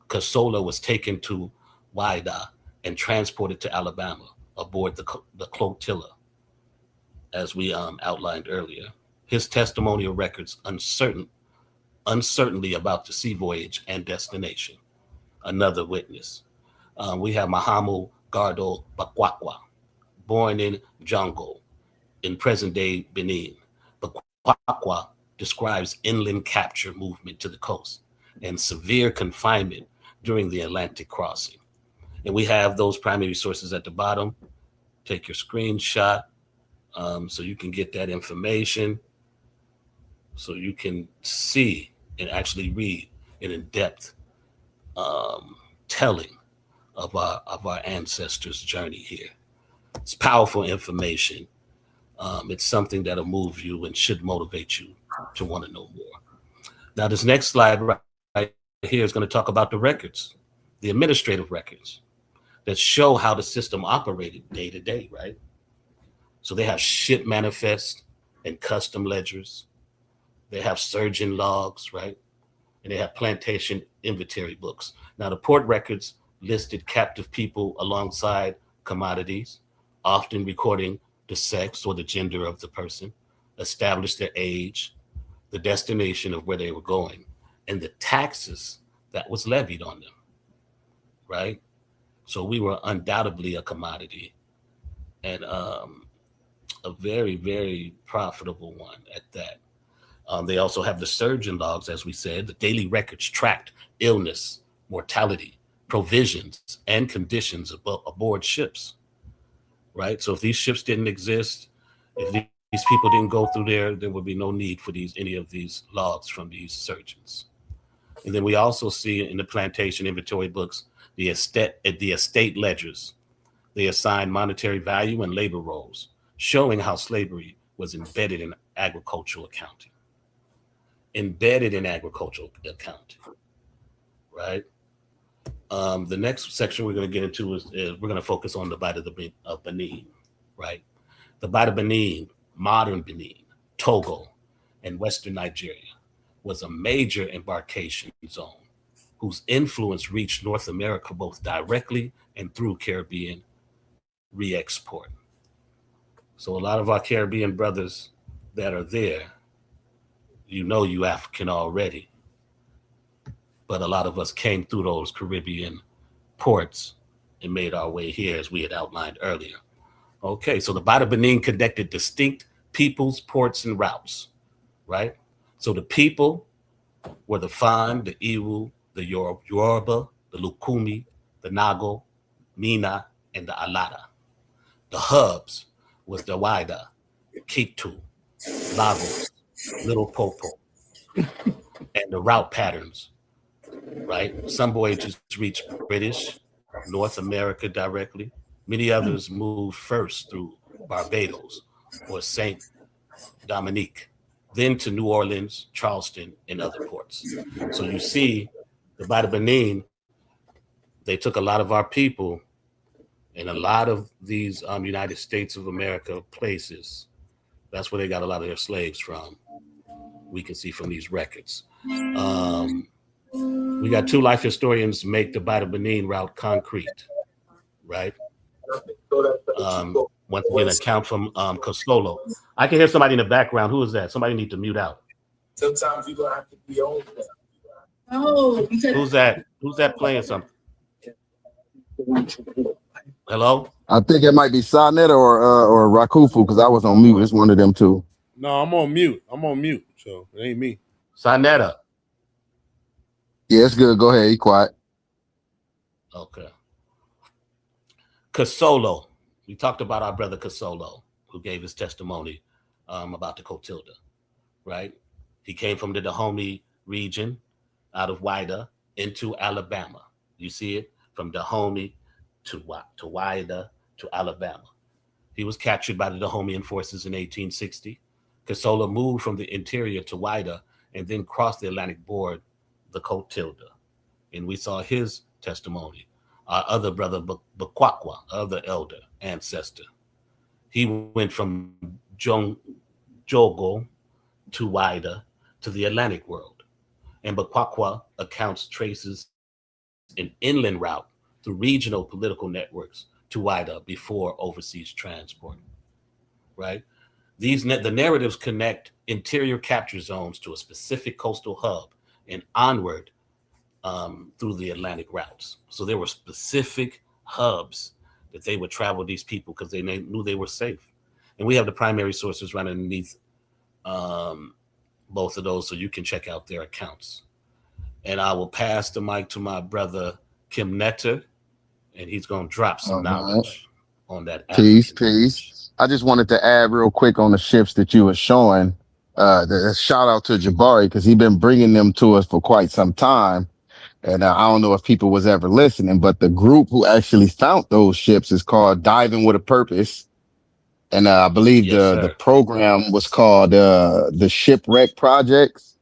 Kasola was taken to Whydah and transported to Alabama aboard the flotilla, as we outlined earlier. His testimonial records uncertainty about the sea voyage and destination. Another witness. We have Mahamu Gardo Bakwakwa, born in Jongo, in present-day Benin. Bakwakwa describes inland capture movement to the coast and severe confinement during the Atlantic crossing. And we have those primary sources at the bottom. Take your screenshot so you can get that information, so you can see and actually read an in-depth telling of our ancestors' journey here. It's powerful information. It's something that'll move you and should motivate you to want to know more. Now, this next slide right here is going to talk about the records, the administrative records that show how the system operated day to day, right? So they have ship manifest and custom ledgers. They have surgeon logs, right? And they have plantation inventory books. Now, the port records listed captive people alongside commodities, often recording the sex or the gender of the person, established their age, the destination of where they were going, and the taxes that was levied on them, right? So we were undoubtedly a commodity, and a very, very profitable one at that. They also have the surgeon logs, as we said. The daily records tracked illness, mortality, provisions, and conditions aboard ships, right? So if these ships didn't exist, if these people didn't go through there would be no need for any of these logs from these surgeons. And then we also see in the plantation inventory books, the estate ledgers. They assign monetary value and labor roles, showing how slavery was embedded in agricultural accounting. Right? The next section we're going to get into is we're going to focus on the Bight of Benin, right? The Bight of Benin, modern Benin, Togo, and Western Nigeria was a major embarkation zone whose influence reached North America both directly and through Caribbean re-export. So a lot of our Caribbean brothers that are there, you African already, but a lot of us came through those Caribbean ports and made our way here, as we had outlined earlier. Okay, so the Bight of Benin connected distinct peoples, ports, and routes, right? So the people were the Fan, the Iwu, the Yoruba, the Lukumi, the Nago, Mina, and the Alada. The hubs was the Waida, Kitu, Lagos, Little Popo, and the route patterns, right? Some voyages reached British, North America directly. Many others moved first through Barbados or St. Dominique, then to New Orleans, Charleston, and other ports. So you see, the Bada Benin, they took a lot of our people in a lot of these United States of America places. That's where they got a lot of their slaves from. We can see from these records. We got two life historians make the Bada Benin route concrete, right? Once again, account from Cosolo. I can hear somebody in the background. Who is that? Somebody need to mute out. Sometimes you're gonna have to be on that. Oh, Who's that? Who's that playing something? Hello? I think it might be sa.neter or Rakufu because I was on mute. It's one of them two. No, I'm on mute. So it ain't me. sa.neter. Yeah, it's good. Go ahead. Be quiet. Okay. Cosolo. We talked about our brother Cosolo, who gave his testimony about the Cotilda, right? He came from the Dahomey region out of Wida into Alabama. You see it? From Dahomey to Wida to Alabama. He was captured by the Dahomeyan forces in 1860. Cosolo moved from the interior to Wida and then crossed the Atlantic board, the Cotilda. And we saw his testimony. Our other brother, Bakwakwa, other elder, ancestor. He went from Jogo to Wida to the Atlantic world. And Bakwakwa accounts traces an inland route through regional political networks to Wida before overseas transport, right? The narratives connect interior capture zones to a specific coastal hub and onward through the Atlantic routes. So there were specific hubs that they would travel these people because they knew they were safe. And we have the primary sources right underneath both of those, so you can check out their accounts. And I will pass the mic to my brother sa.neter, and he's going to drop some knowledge on that. Peace. I just wanted to add real quick on the ships that you were showing. Shout out to Jabari because he's been bringing them to us for quite some time. And I don't know if people was ever listening, but the group who actually found those ships is called Diving with a Purpose. And I believe the program was called the Shipwreck Projects.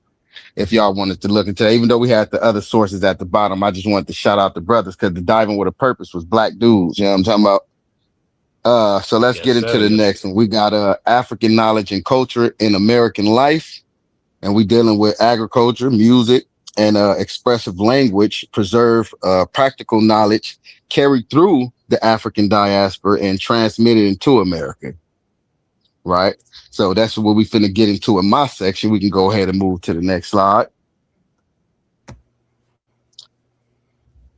If y'all wanted to look into that, even though we had the other sources at the bottom, I just wanted to shout out the brothers because the Diving with a Purpose was black dudes. You know what I'm talking about? So let's get into the next one. We got African knowledge and culture in American life. And we dealing with agriculture, music, and expressive language, preserve practical knowledge carried through the African diaspora and transmitted into America. Right? So that's what we finna get into in my section. We can go ahead and move to the next slide.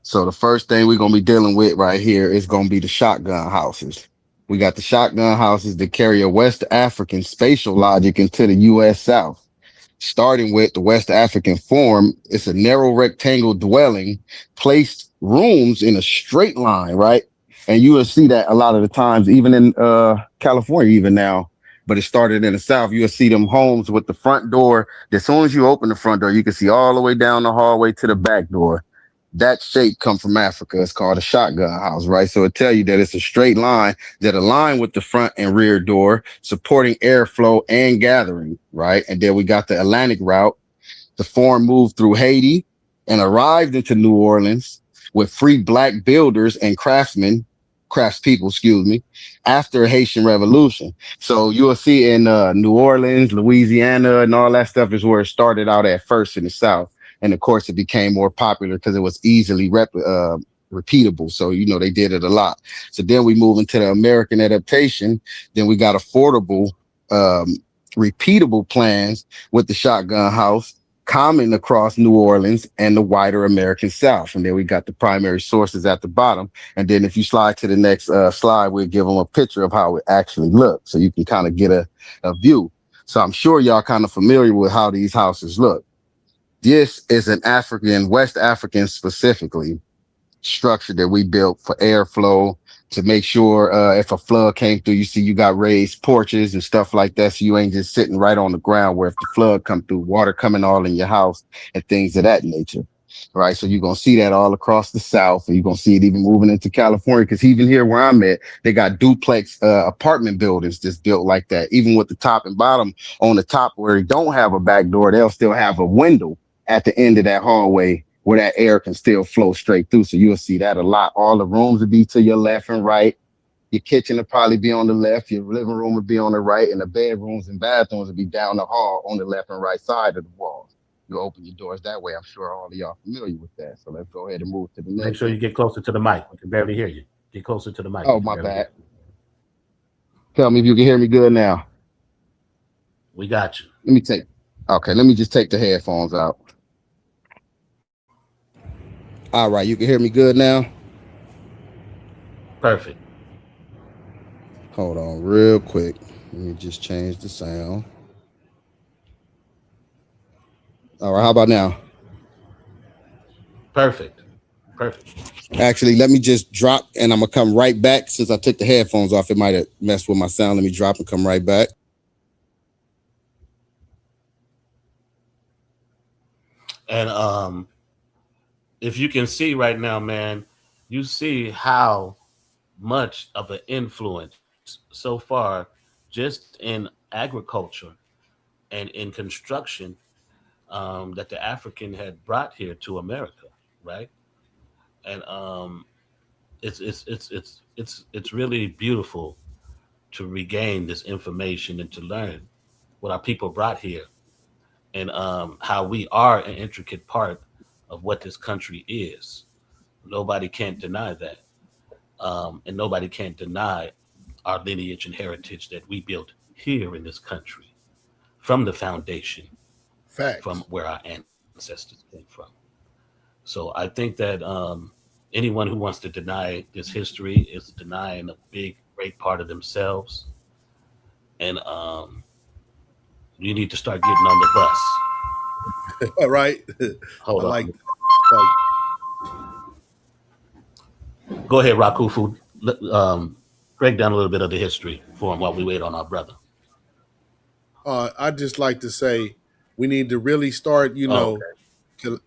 So the first thing we're going to be dealing with right here is going to be the shotgun houses. We got the shotgun houses that carry a West African spatial logic into the U.S. South. Starting with the West African form, it's a narrow rectangle dwelling, placed rooms in a straight line, right? And you will see that a lot of the times, even in California, even now, but it started in the South. You'll see them homes with the front door. As soon as you open the front door, you can see all the way down the hallway to the back door. That shape come from Africa. It's called a shotgun house, right? So it tell you that it's a straight line that align with the front and rear door, supporting airflow and gathering, right? And then we got the Atlantic route. The form moved through Haiti and arrived into New Orleans with free black builders and craftspeople, after Haitian Revolution. So you'll see in New Orleans, Louisiana, and all that stuff is where it started out at first in the South. And of course, it became more popular because it was easily repeatable. So, they did it a lot. So then we move into the American adaptation. Then we got affordable, repeatable plans with the shotgun house, common across New Orleans and the wider American South. And then we got the primary sources at the bottom. And then if you slide to the next slide, we'll give them a picture of how it actually looks. So you can kind of get a view. So I'm sure y'all kind of familiar with how these houses look. This is an African, West African specifically, structure that we built for airflow to make sure if a flood came through, you see you got raised porches and stuff like that, so you ain't just sitting right on the ground where if the flood come through, water coming all in your house and things of that nature. Right, so you're gonna see that all across the South, and you're gonna see it even moving into California. Because even here where I'm at, they got duplex apartment buildings just built like that. Even with the top and bottom, on the top where you don't have a back door, they'll still have a window at the end of that hallway where that air can still flow straight through. So you'll see that a lot. All the rooms will be to your left and right. Your kitchen will probably be on the left. Your living room will be on the right. And the bedrooms and bathrooms will be down the hall on the left and right side of the walls. You open your doors that way. I'm sure all of y'all familiar with that. So let's go ahead and move to the next. Make sure you get closer to the mic. We can barely hear you. Get closer to the mic. Oh, my bad. Tell me if you can hear me good now. We got you. Let me just take the headphones out. All right, you can hear me good now? Perfect. Hold on real quick. Let me just change the sound. All right, how about now? Perfect. Actually, let me just drop and I'm gonna come right back. Since I took the headphones off, it might have messed with my sound. Let me drop and come right back. And if you can see right now, man, you see how much of an influence so far just in agriculture and in construction that the African had brought here to America, right? And it's really beautiful to regain this information and to learn what our people brought here and how we are an intricate part of what this country is. Nobody can't deny that. And nobody can't deny our lineage and heritage that we built here in this country from the foundation, Facts. from where our ancestors came from. So I think that anyone who wants to deny this history is denying a big, great part of themselves. And you need to start getting on the bus. All right. Hold on. Like Go ahead, Rakufu. Break down a little bit of the history for him while we wait on our brother. I'd just like to say we need to really start,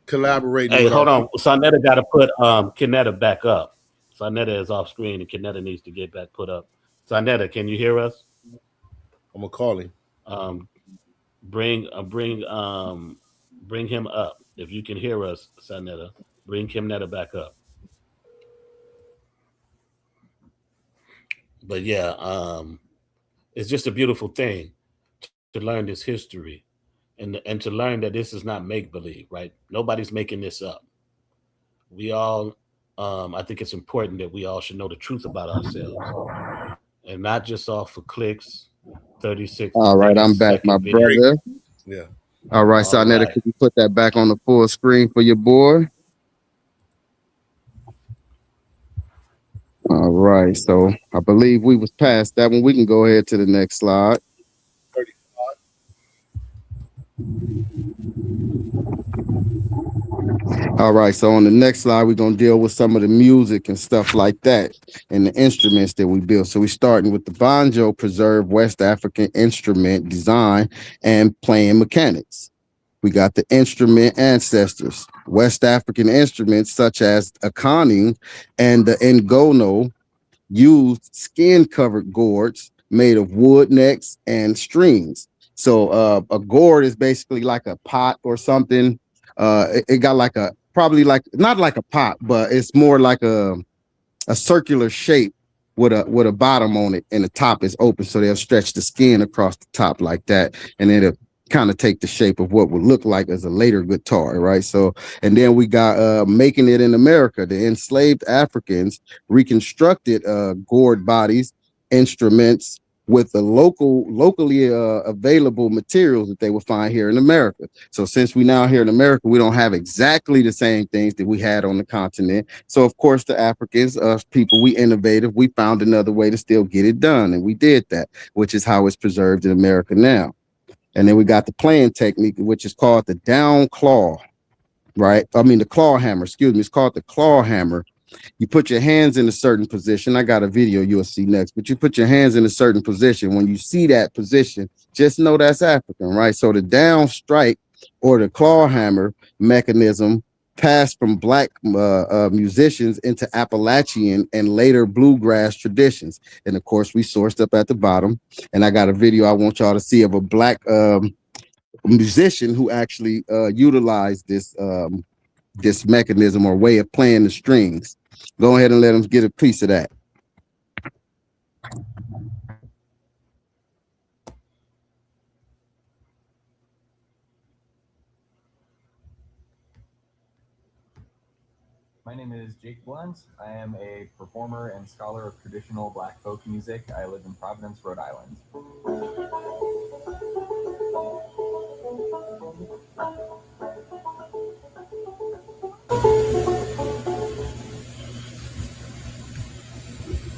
collaborating. Hey, with hold on. sa.neter got to put Kinetta back up. sa.neter is off screen and Kinetta needs to get back put up. sa.neter, can you hear us? I'm gonna call him. Bring him up. If you can hear us, sa.neter, bring Kinetta back up. But yeah, it's just a beautiful thing to learn this history and to learn that this is not make-believe, right? Nobody's making this up. We all, I think it's important that we all should know the truth about ourselves and not just off for clicks, 36. All right, I'm back, my brother. Yeah. All right, sa.neter, could you put that back on the full screen for your boy? All right, so I believe we was past that one. We can go ahead to the next slide. 35. All right, so on the next slide, we're going to deal with some of the music and stuff like that and the instruments that we built. So we're starting with the banjo, preserved West African instrument design and playing mechanics. We got the instrument ancestors, West African instruments such as akani and the ngono used skin-covered gourds made of wood necks and strings. So a gourd is basically like a pot or something. It got like not like a pot, but it's more like a circular shape with a bottom on it, and the top is open. So they'll stretch the skin across the top like that, and it'll kind of take the shape of what would look like as a later guitar, right? So, and then we got making it in America. The enslaved Africans reconstructed gourd bodies, instruments with the locally available materials that they would find here in America. So since we now here in America, we don't have exactly the same things that we had on the continent. So of course, the Africans, us people, we innovative. We found another way to still get it done, and we did that, which is how it's preserved in America now. And then we got the playing technique, which is called the down claw, right? I mean, the claw hammer, excuse me. It's called the claw hammer. You put your hands in a certain position. I got a video you'll see next, but you put your hands in a certain position. When you see that position, just know that's African, right? So the down strike or the claw hammer mechanism passed from black musicians into Appalachian and later bluegrass traditions. And of course, we sourced up at the bottom. And I got a video I want y'all to see of a black musician who actually utilized this mechanism or way of playing the strings. Go ahead and let them get a piece of that. My name is Jake Blunt. I am a performer and scholar of traditional Black folk music. I live in Providence, Rhode Island.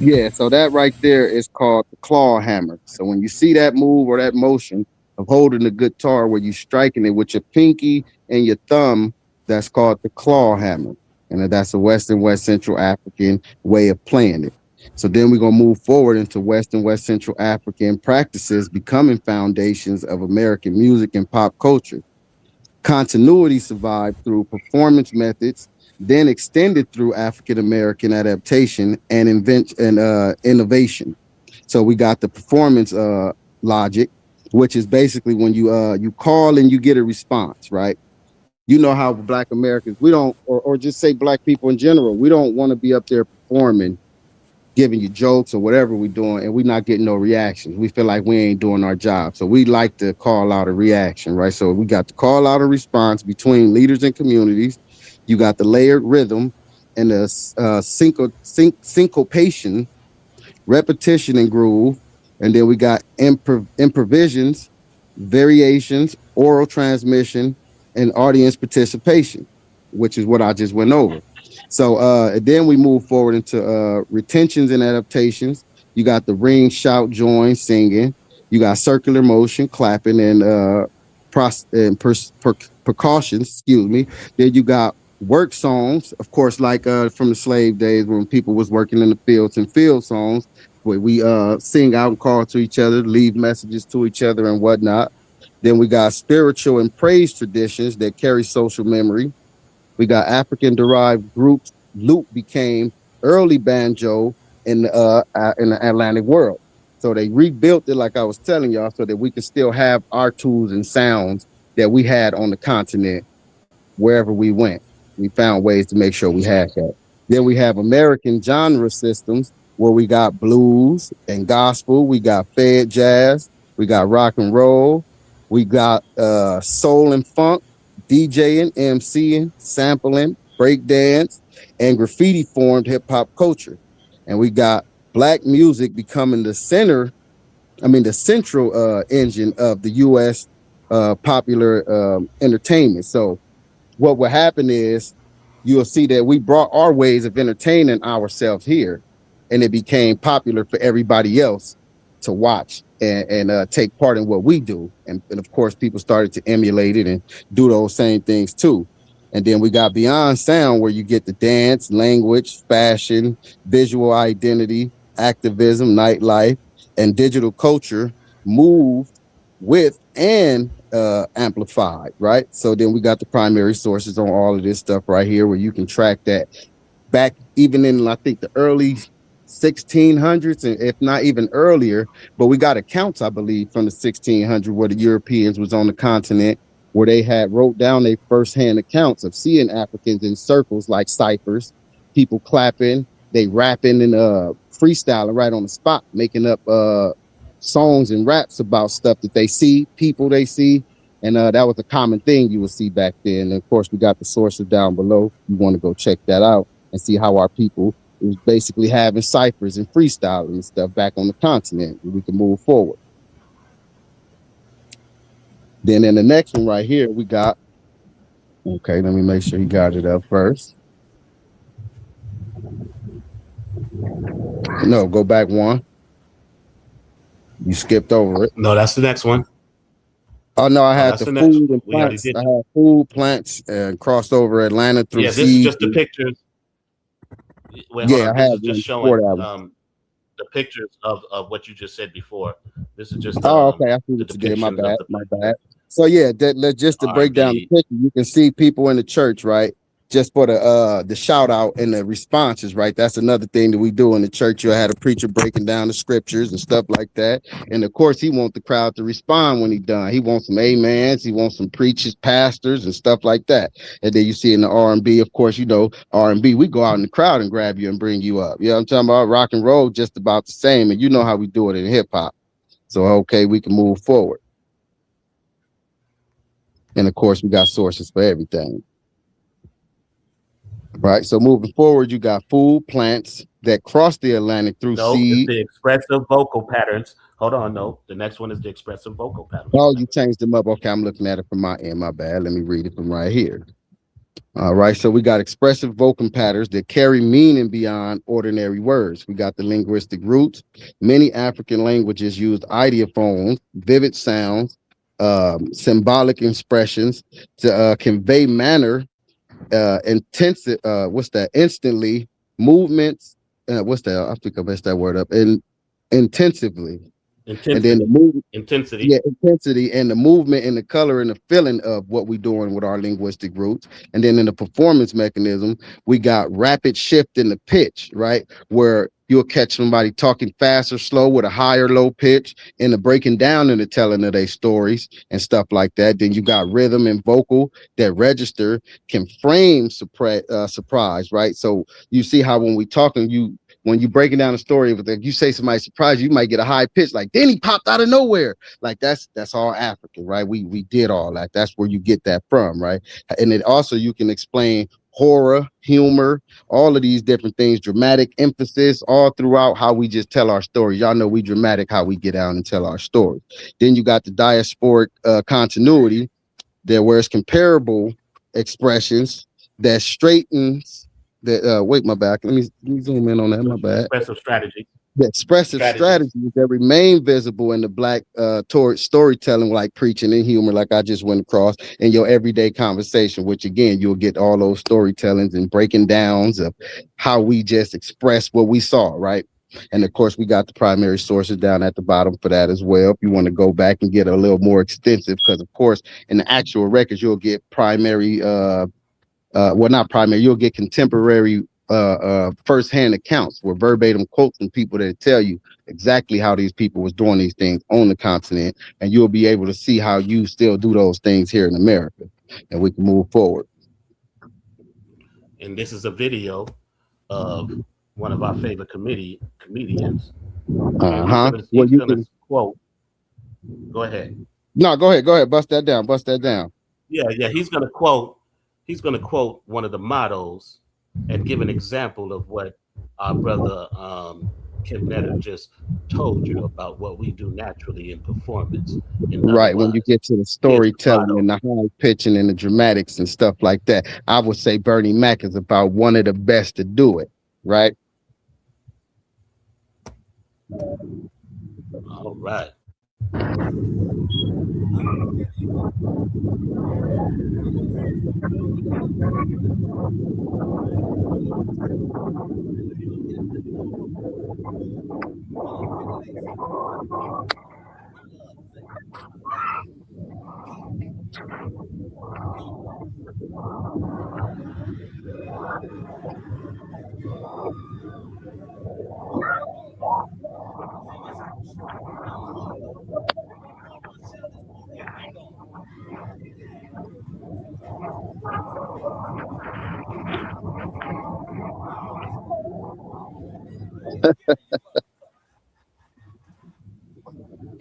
Yeah, so that right there is called the claw hammer. So when you see that move or that motion of holding the guitar where you're striking it with your pinky and your thumb, that's called the claw hammer. And that's a West Central African way of playing it. So then we're going to move forward into West Central African practices becoming foundations of American music and pop culture. Continuity survived through performance methods, then extended through African-American adaptation and innovation. So we got the performance logic, which is basically when you call and you get a response, right? You know how Black Americans, we don't, or just say Black people in general, we don't want to be up there performing, giving you jokes or whatever we're doing, and we're not getting no reactions. We feel like we ain't doing our job. So we like to call out a reaction, right? So we got to call out a response between leaders and communities. You got the layered rhythm and the syncopation, repetition and groove. And then we got improvisations, variations, oral transmission, and audience participation, which is what I just went over. So then we move forward into retentions and adaptations. You got the ring, shout, join, singing. You got circular motion, clapping, and precautions, excuse me. Then you got work songs, of course, like from the slave days when people was working in the fields and field songs, where we sing out and call to each other, leave messages to each other and whatnot. Then we got spiritual and praise traditions that carry social memory. We got African-derived groups. Lute became early banjo in the Atlantic world. So they rebuilt it, like I was telling y'all, so that we could still have our tools and sounds that we had on the continent wherever we went. We found ways to make sure we had that. Then we have American genre systems where we got blues and gospel. We got fed jazz. We got rock and roll. We got soul and funk, DJing, MCing, sampling, breakdance, and graffiti formed hip hop culture. And we got Black music becoming the central engine of the U.S. Popular entertainment. So what will happen is you'll see that we brought our ways of entertaining ourselves here, and it became popular for everybody else to watch and take part in what we do. And of course, people started to emulate it and do those same things too. And then we got beyond sound, where you get the dance, language, fashion, visual identity, activism, nightlife, and digital culture moved with and amplified, right? So then we got the primary sources on all of this stuff right here, where you can track that back even in, I think, the early 1600s, and if not even earlier. But we got accounts, I believe, from the 1600s where the Europeans was on the continent, where they had wrote down their firsthand accounts of seeing Africans in circles like ciphers, people clapping, they rapping and freestyling right on the spot, making up songs and raps about stuff that they see, people they see. And that was a common thing you would see back then. And of course, we got the sources down below. You want to go check that out and see how our people was basically having ciphers and freestyling and stuff back on the continent. We can move forward. Then in the next one right here, we got, okay, let me make sure he got it up first. No, go back one. You skipped over it. No, that's the next one. Oh no, I had that's the the next food one. and We already plants. did I that. had food, plants, and crossed over Atlanta through Yeah, this is seeds. just the pictures. Wait, hold Yeah, on. I This had is just one before showing that one. the pictures of what you just said before. This is just Oh, okay. I see the what you did. My depictions of bad. the My bad. So yeah, just to break down the R&B. picture, you can see people in the church, right? Just for the shout out and the responses, right? That's another thing that we do in the church. You had a preacher breaking down the scriptures and stuff like that. And of course, he wants the crowd to respond when he's done. He wants some amens, he wants some preachers, pastors, and stuff like that. And then you see in the R&B, of course, you know, R&B, we go out in the crowd and grab you and bring you up. You know what I'm talking about? Rock and roll, just about the same. And you know how we do it in hip hop. So okay, we can move forward. And of course, we got sources for everything. Right. So moving forward, you got food plants that cross the Atlantic through No, it's seed. the expressive vocal patterns. Hold on, no. The next one is the expressive vocal patterns. Oh, Remember. you changed them up. Okay, I'm looking at it from my end. My bad. Let me read it from right here. All right. So we got expressive vocal patterns that carry meaning beyond ordinary words. We got the linguistic roots. Many African languages use ideophones, vivid sounds, symbolic expressions to convey manner, intensive what's that, instantly, movements, what's that, I think I messed that word up, and intensively. And then the movement, Intensity. yeah, intensity and the movement and the color and the feeling of what we're doing with our linguistic roots. And then in the performance mechanism, we got rapid shift in the pitch, right? Where you'll catch somebody talking fast or slow with a high or low pitch and the breaking down and the telling of their stories and stuff like that. Then you got rhythm and vocal that register can frame surprise, right? So you see how when we talking, when you breaking down a story, like you say somebody surprised you, might get a high pitch, like then he popped out of nowhere. Like that's all African, right? We did all that. That's where you get that from, right? And it also you can explain horror, humor, all of these different things, dramatic emphasis, all throughout how we just tell our stories. Y'all know we dramatic how we get out and tell our stories. Then you got the diasporic continuity there, where it's comparable expressions that straightens that wait, my back. Let me zoom in on that. My bad. Expressive strategy. The expressive strategies that remain visible in the black towards storytelling, like preaching and humor, like I just went across in your everyday conversation, which again, you'll get all those storytellings and breaking downs of how we just express what we saw, right? And of course, we got the primary sources down at the bottom for that as well. If you want to go back and get a little more extensive, because of course, in the actual records, you'll get primary well, not primary, you'll get contemporary first-hand accounts where verbatim quotes from people that tell you exactly how these people was doing these things on the continent, and you'll be able to see how you still do those things here in America, and we can move forward. And this is a video of one of our favorite comedians. Well, He's gonna quote. Go ahead. No, go ahead. Bust that down. Yeah. He's gonna quote one of the mottos and give an example of what our brother Kim Netter just told you about what we do naturally in performance. Right, when you get to the storytelling and the high pitching and the dramatics and stuff like that, I would say Bernie Mac is about one of the best to do it, right? All right.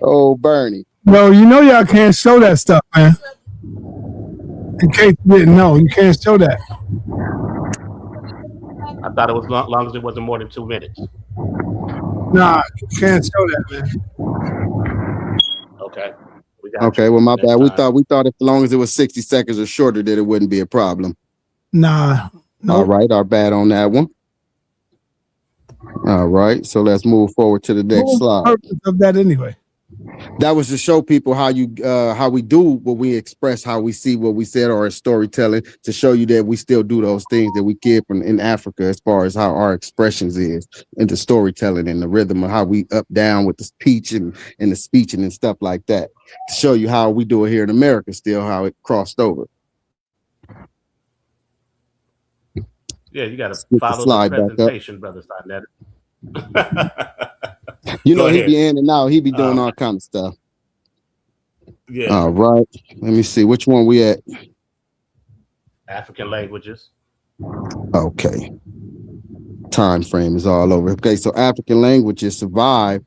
Oh, Bernie. No, you know y'all can't show that stuff, man. In case you didn't know, you can't show that. I thought it was long as it wasn't more than 2 minutes. Nah, you can't show that, man. Okay. Okay, well, my bad. We thought as long as it was 60 seconds or shorter, that it wouldn't be a problem. Nah. Nope. All right, our bad on that one. All right, so let's move forward to the next slide. What was the purpose of that anyway? That was to show people how we do what we express, how we see what we said, or storytelling, to show you that we still do those things that we get from in Africa, as far as how our expressions is, and the storytelling and the rhythm of how we up down with the speech and the speeching and stuff like that, to show you how we do it here in America, still how it crossed over. Yeah, you got to Get the follow the slide back up. presentation, brother sa.neter. You Go know, he ahead. be in and out. He be doing all kind of stuff. Yeah. All right. Let me see. Which one we at? African languages. Okay. Time frame is all over. Okay, so African languages survive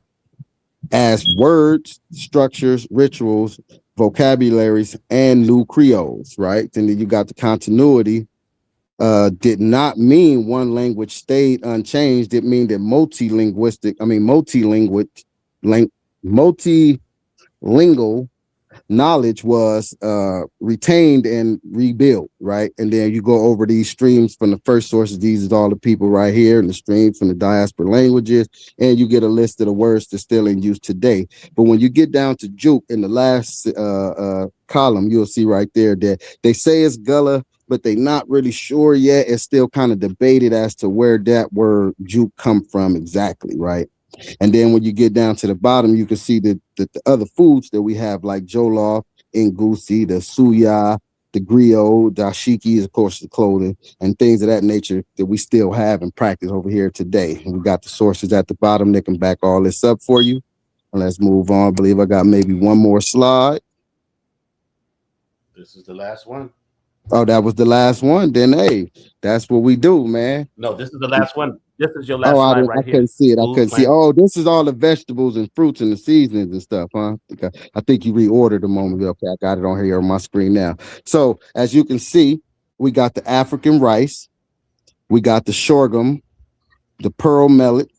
as words, structures, rituals, vocabularies, and new creoles, right? And then you got the continuity. Did not mean one language stayed unchanged. It mean that multilingual knowledge was retained and rebuilt, right? And then you go over these streams from the first sources. These are all the people right here, and the streams from the diaspora languages, and you get a list of the words that's still in use today. But when you get down to Juke in the last column, you'll see right there that they say it's Gullah, but they're not really sure yet. It's still kind of debated as to where that word Juke come from exactly, right? And then when you get down to the bottom, you can see that the other foods that we have, like jollof, ngusi, the suya, the griot, dashiki is, of course, the clothing, and things of that nature that we still have and practice over here today. And we got the sources at the bottom that can back all this up for you. And let's move on. I believe I got maybe one more slide. This is the last one. Oh, that was the last one. Then, hey, that's what we do, man. No, this is the last one. This is your last slide right I here. couldn't see it. I Food couldn't see. plant. Oh, this is all the vegetables and fruits and the seasonings and stuff, huh? I think you reordered a moment ago. Okay, I got it on here on my screen now. So as you can see, we got the African rice, we got the sorghum, the pearl millet,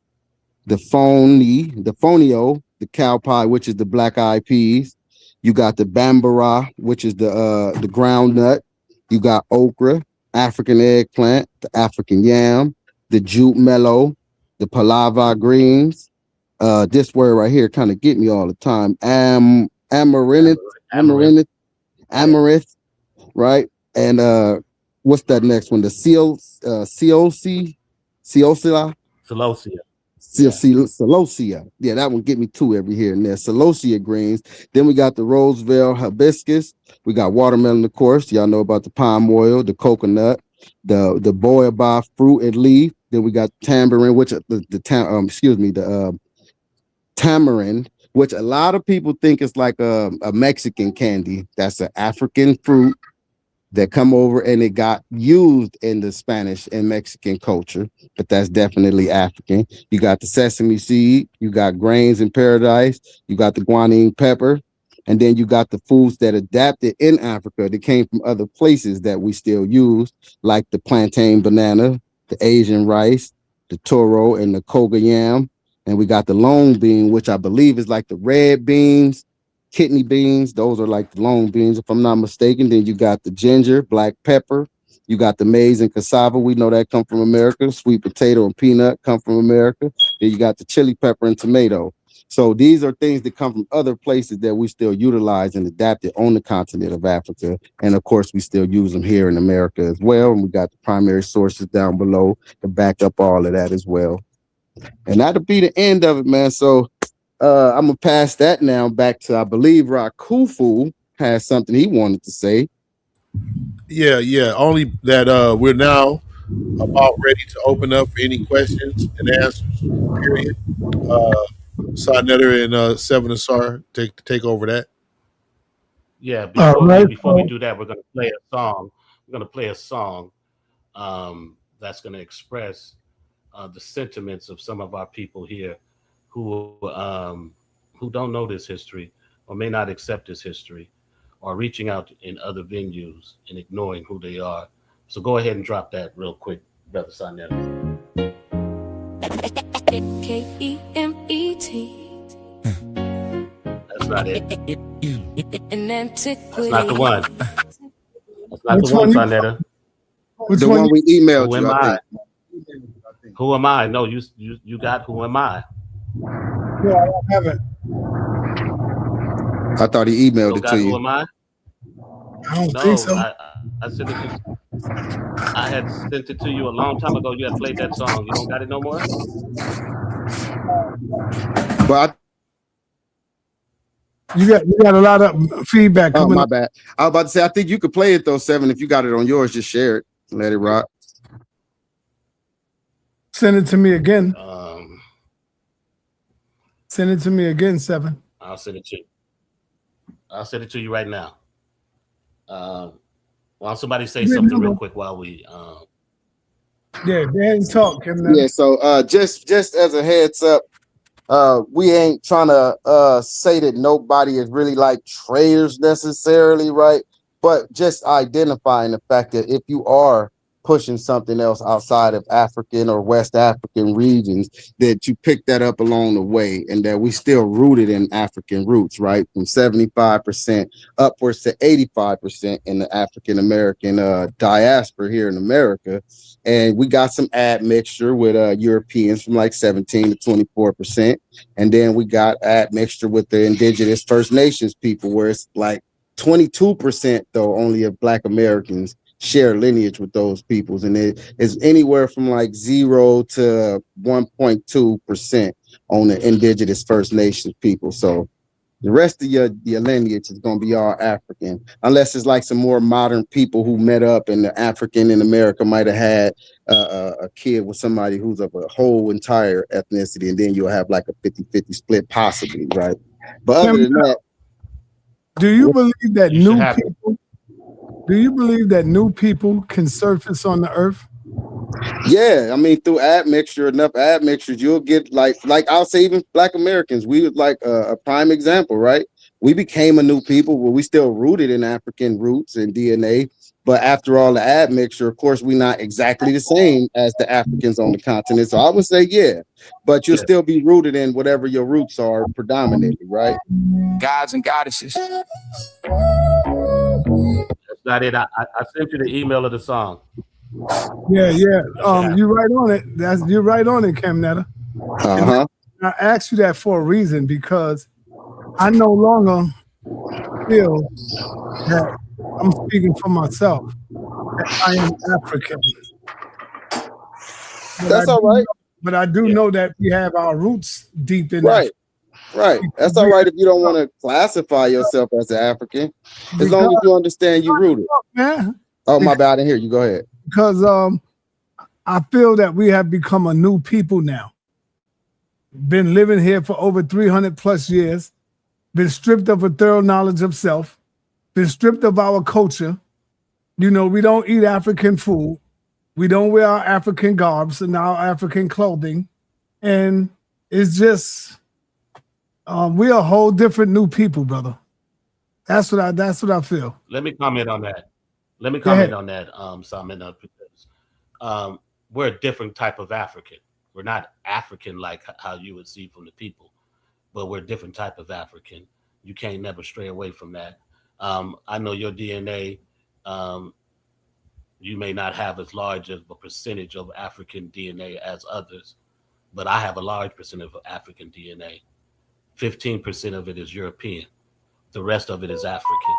the fonio, the cow pie, which is the black eyed peas. You got the bambara, which is the ground nut. You got okra, African eggplant, the African yam, the jute mellow, the palava greens. This word right here kind of get me all the time. Amaranth, right? And what's that next one? The celosia. Celosia. Yeah, that one get me two every here and there. Celosia greens. Then we got the Roseville hibiscus. We got watermelon, of course. Y'all know about the palm oil, the coconut, the boaba fruit and leaf. Then we got tamarind, which the tamarind, which a lot of people think is like a Mexican candy. That's an African fruit that come over and it got used in the Spanish and Mexican culture, but that's definitely African. You got the sesame seed, you got grains in paradise, you got the guanine pepper, and then you got the foods that adapted in Africa that came from other places that we still use, like the plantain banana, the Asian rice, the toro, and the koga yam. And we got the long bean, which I believe is like the red beans, kidney beans. Those are like the long beans, if I'm not mistaken. Then you got the ginger, black pepper. You got the maize and cassava. We know that come from America. Sweet potato and peanut come from America. Then you got the chili pepper and tomato. So these are things that come from other places that we still utilize and adapted on the continent of Africa. And of course, we still use them here in America as well. And we got the primary sources down below to back up all of that as well. And that'll be the end of it, man. So I'm gonna pass that now back to, I believe, Rakufu has something he wanted to say. Yeah. Only that we're now about ready to open up for any questions and answers. Period. sa.neter and Seven Asar take over that. Yeah. Before we do that, we're gonna play a song. We're gonna play a song that's gonna express the sentiments of some of our people here who don't know this history or may not accept this history, or reaching out in other venues and ignoring who they are. So go ahead and drop that real quick, brother sa.neter. K-E-M-E-T. That's not it. That's not the one. That's not the one, sa.neter. The one we emailed Who you, am I I? Who am I? No, you got who am I? No, I don't have it. I thought he emailed You it got to who you. am I? I don't think No, so. I sent it to. I had sent it to you a long time ago. You had played that song. You don't got it no more. But You got a lot of feedback coming my up. bad. I was about to say I think you could play it though, 7. If you got it on yours, just share it. Let it rock. Send it to me again. Um, Send it to me again, 7. I'll send it to you. I'll send it to you right now. While somebody say something real quick while we. Yeah, go ahead and talk, Kim. Yeah. So just as a heads up, we ain't trying to say that nobody is really like traitors necessarily, right? But just identifying the fact that if you are pushing something else outside of African or West African regions, that you pick that up along the way, and that we still rooted in African roots, right? From 75% upwards to 85% in the African American diaspora here in America. And we got some admixture with Europeans from like 17 to 24%. And then we got admixture with the indigenous First Nations people, where it's like 22% though only of Black Americans share lineage with those peoples, and it is anywhere from like 0 to 1.2% on the indigenous First Nations people. So the rest of your lineage is going to be all African, unless it's like some more modern people who met up, and the African in America might have had a kid with somebody who's of a whole entire ethnicity, and then you'll have like a 50-50 split possibly, right? But other than that, do you believe that new people can surface on the earth? yeah, I mean, through admixture, enough admixtures, you'll get like I'll say even Black Americans, we was like a prime example, right? We became a new people, but we still rooted in African roots and DNA. But after all the admixture, of course, we're not exactly the same as the Africans on the continent. So I would say, yeah, but you'll still be rooted in whatever your roots are predominantly, right? Gods and goddesses. That's not it. I sent you the email of the song. Yeah. You're right on it. You're right on it, Kim Netta. Uh-huh. I asked you that for a reason, because I no longer feel that I'm speaking for myself, that I am African. That's all right. But I do know that we have our roots deep in Right. Africa. Right. That's all right if you don't want to classify yourself as an African, as long as you understand you're rooted. Man. Oh, my bad. I didn't hear you. Go ahead. Because I feel that we have become a new people now. Been living here for over 300 plus years, been stripped of a thorough knowledge of self, been stripped of our culture. You know, we don't eat African food. We don't wear our African garbs and our African clothing. And it's just, we're a whole different new people, brother. That's what I feel. Let me comment on that. Simon, because we're a different type of African. We're not African like how you would see from the people, but we're a different type of African. You can't never stray away from that. I know your DNA, you may not have as large of a percentage of African DNA as others, but I have a large percentage of African DNA. 15% of it is European. The rest of it is African.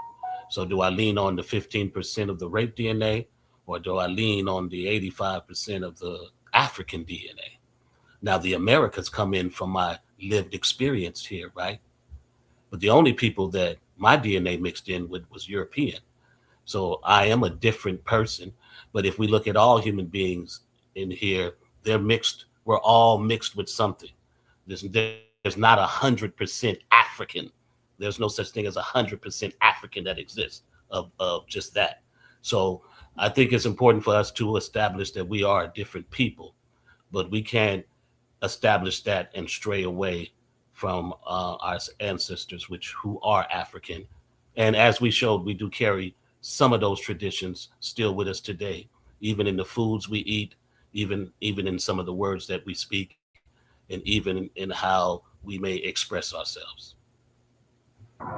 So do I lean on the 15% of the rape DNA, or do I lean on the 85% of the African DNA? Now, the Americas come in from my lived experience here, right? But the only people that my DNA mixed in with was European. So I am a different person. But if we look at all human beings in here, they're mixed. We're all mixed with something. There's not 100% African. There's no such thing as 100% African that exists of just that. So I think it's important for us to establish that we are a different people, but we can't establish that and stray away from our ancestors, who are African. And as we showed, we do carry some of those traditions still with us today, even in the foods we eat, even in some of the words that we speak, and even in how we may express ourselves.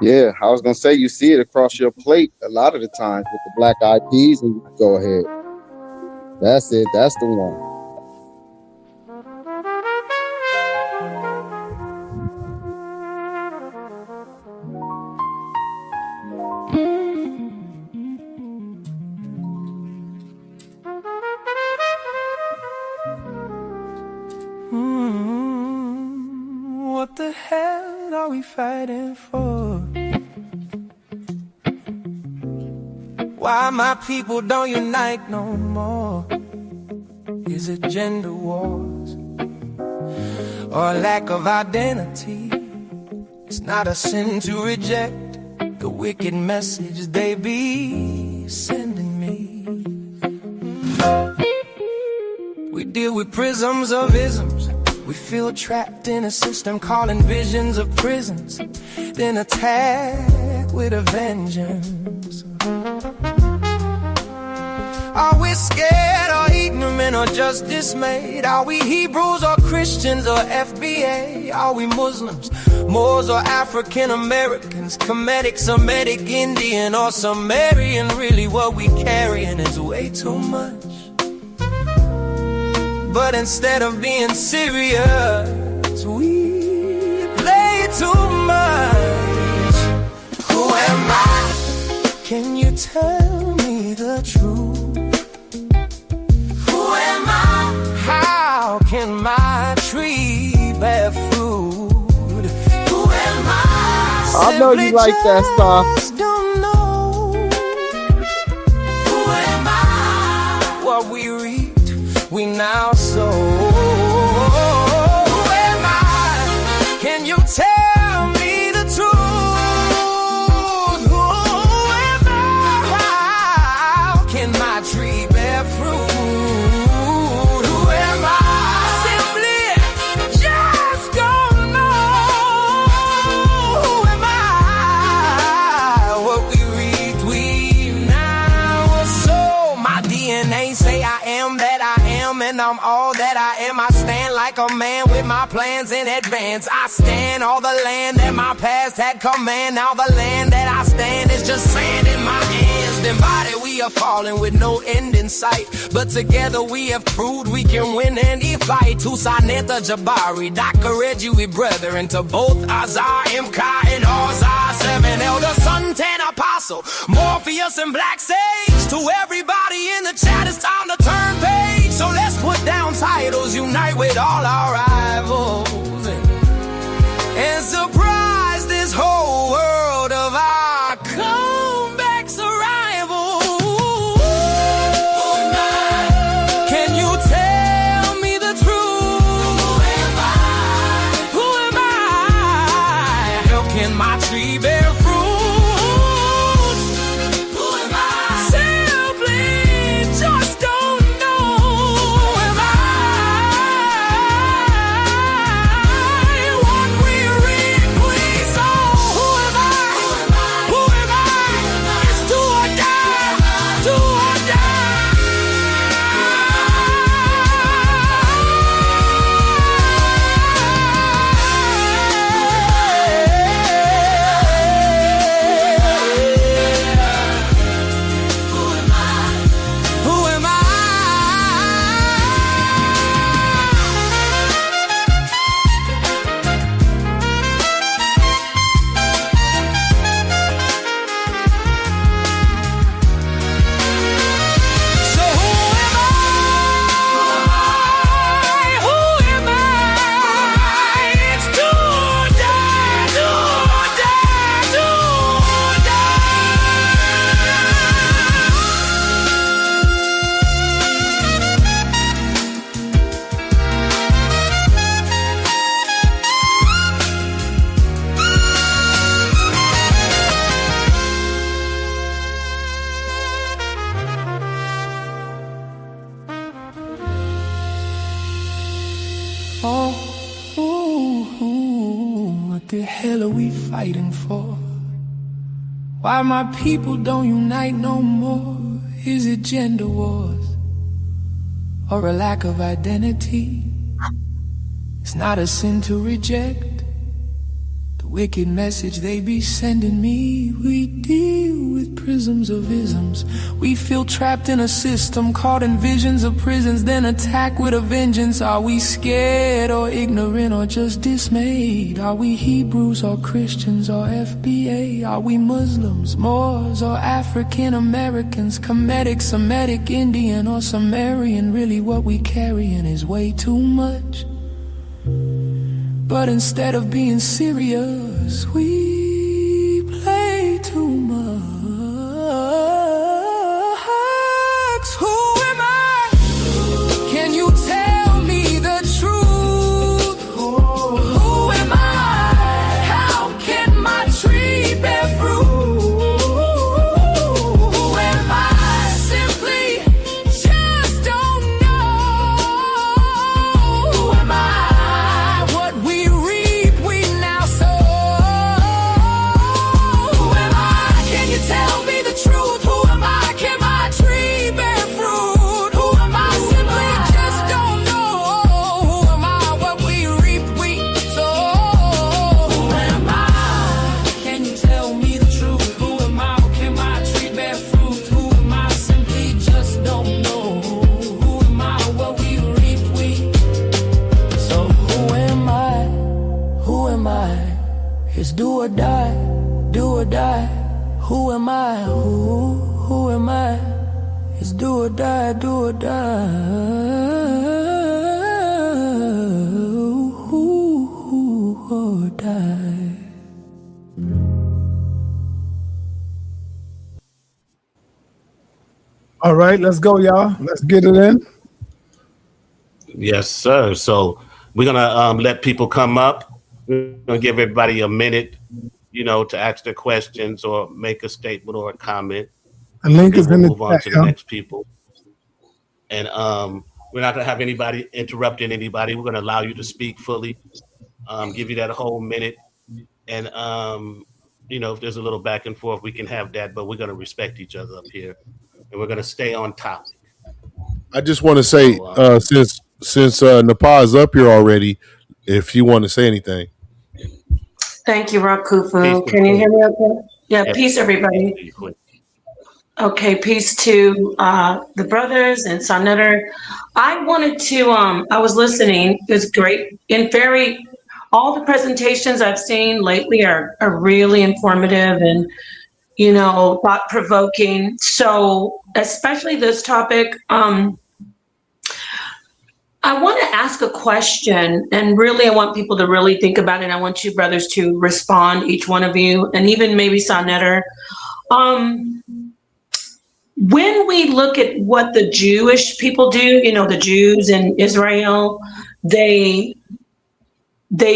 Yeah, I was gonna say you see it across your plate a lot of the times with the black eyed peas, and you go ahead. That's it. That's the one. the hell are we fighting for? Why my people don't unite no more? Is it gender wars or a lack of identity? It's not a sin to reject the wicked message they be sending me. We deal with prisms of isms. We feel trapped in a system calling visions of prisons, then attack with a vengeance. Are we scared or ignorant or just dismayed? Are we Hebrews or Christians or FBA? Are we Muslims, Moors or African Americans, Kemetic, Semitic, Indian or Sumerian? Really what we carrying is way too much. But instead of being serious, we play too much. Who am I? Can you tell me the truth? Who am I? How can my tree bear fruit? Who am I? I know you like that stuff. Don't know. Who am I? What we reaped, we now sow. Who am I? Can you tell me the truth? Who am I? How can my tree bear fruit? And I'm all that I am. I stand like a man with my plans in advance. I stand all the land that my past had command. Now the land that I stand is just sand in my hands. Divided we are falling with no end in sight, but together we have proved we can win any fight. To sa.neter, Jabari, Dr. Reggie, we brethren. To both Azar, Imkai, and Ozar, 7 elder, son, 10 apostle, Morpheus and Black Sage. To everybody in the chat, it's time to turn page. So let's put down titles, unite with all our rivals, and surprise this whole world of our comeback's arrival. Can you tell me the truth? Who am I? Who am I? How can my tree bear fruit? What the hell are we fighting for? Why my people don't unite no more? Is it gender wars or a lack of identity? It's not a sin to reject the wicked message they be sending me. We deal with prisms of isms. We feel trapped in a system caught in visions of prisons, then attack with a vengeance. Are we scared or ignorant or just dismayed? Are we Hebrews or Christians or FBA? Are we Muslims, Moors or African Americans, Kemetic, Semitic, Indian or Sumerian? Really what we carrying is way too much. But instead of being serious, we play too much. Who am I? Can you tell me the truth? Who am I? How can my tree bear fruit? Who am I? Simply just don't know. Who am I? What we reap, we now sow. Who am I? Can you tell me the truth? Who am I? Can my tree bear fruit? Who am I? Simply just don't know. Who am I? What we reap, we sow. Who am I? Can you tell me the truth? Who am I? Can my tree bear fruit? Who am I? Simply just don't know. Who am I? What we reap, we so. Who am I? Who am I? It's do or die, do or die. Who am I? Who am I? It's do or die, do or die. Who or die. All right, let's go, y'all. Let's get it in. Yes, sir. So we're gonna let people come up. We're gonna give everybody a minute, to ask their questions or make a statement or a comment. The link is Then in we'll the move on chat, to the y'all. next people. And we're not gonna have anybody interrupting anybody. We're gonna allow you to speak fully. Give you that whole minute. And if there's a little back and forth, we can have that, but we're gonna respect each other up here. And we're gonna stay on topic. I just want to say, So, since Nepal is up here already, if you want to say anything. Thank you, Rakufu. Peace, Can you hear me okay? Yeah, Yeah. peace, everybody. Okay, peace to the brothers and sa.neter. I wanted to, I was listening. It was great. All the presentations I've seen lately are really informative and, thought-provoking. So, especially this topic, I want to ask a question, and really I want people to really think about it. I want you brothers to respond, each one of you, and even maybe sa.neter. When we look at what the Jewish people do, the Jews in Israel, they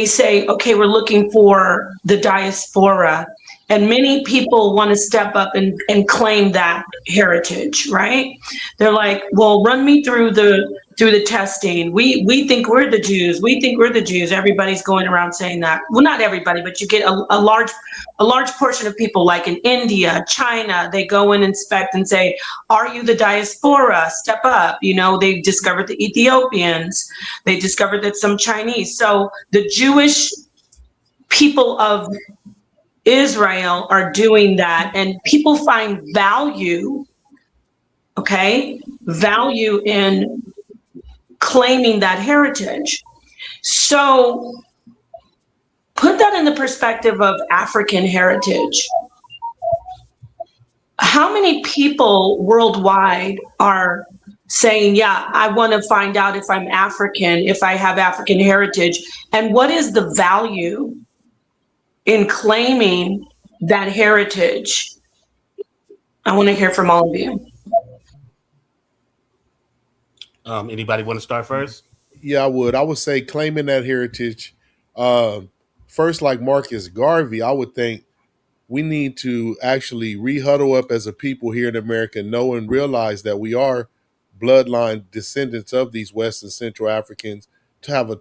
say, okay, we're looking for the diaspora. And many people want to step up and claim that heritage, right? They're like, well, run me through the testing. We think we're the Jews. We think we're the Jews. Everybody's going around saying that. Well, not everybody, but you get a large portion of people, like in India, China, they go and inspect and say, are you the diaspora? Step up. They discovered the Ethiopians. They discovered that some Chinese. So the Jewish people of Israel are doing that, and people find value in claiming that heritage. So put that in the perspective of African heritage. How many people worldwide are saying, yeah, I want to find out if I'm African, if I have African heritage, and what is the value in claiming that heritage? I want to hear from all of you. Anybody want to start first? Yeah, I would. I would say claiming that heritage. First, like Marcus Garvey, I would think we need to actually re-huddle up as a people here in America, know and realize that we are bloodline descendants of these West and Central Africans, to have a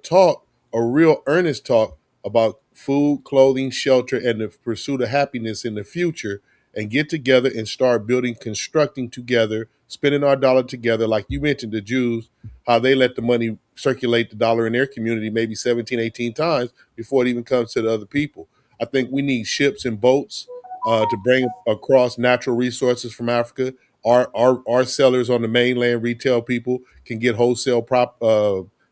real earnest talk about food, clothing, shelter, and the pursuit of happiness in the future, and get together and start building, constructing together, spending our dollar together. Like you mentioned, the Jews, how they let the money circulate the dollar in their community maybe 17, 18 times before it even comes to the other people. I think we need ships and boats to bring across natural resources from Africa. Our sellers on the mainland, retail people, can get wholesale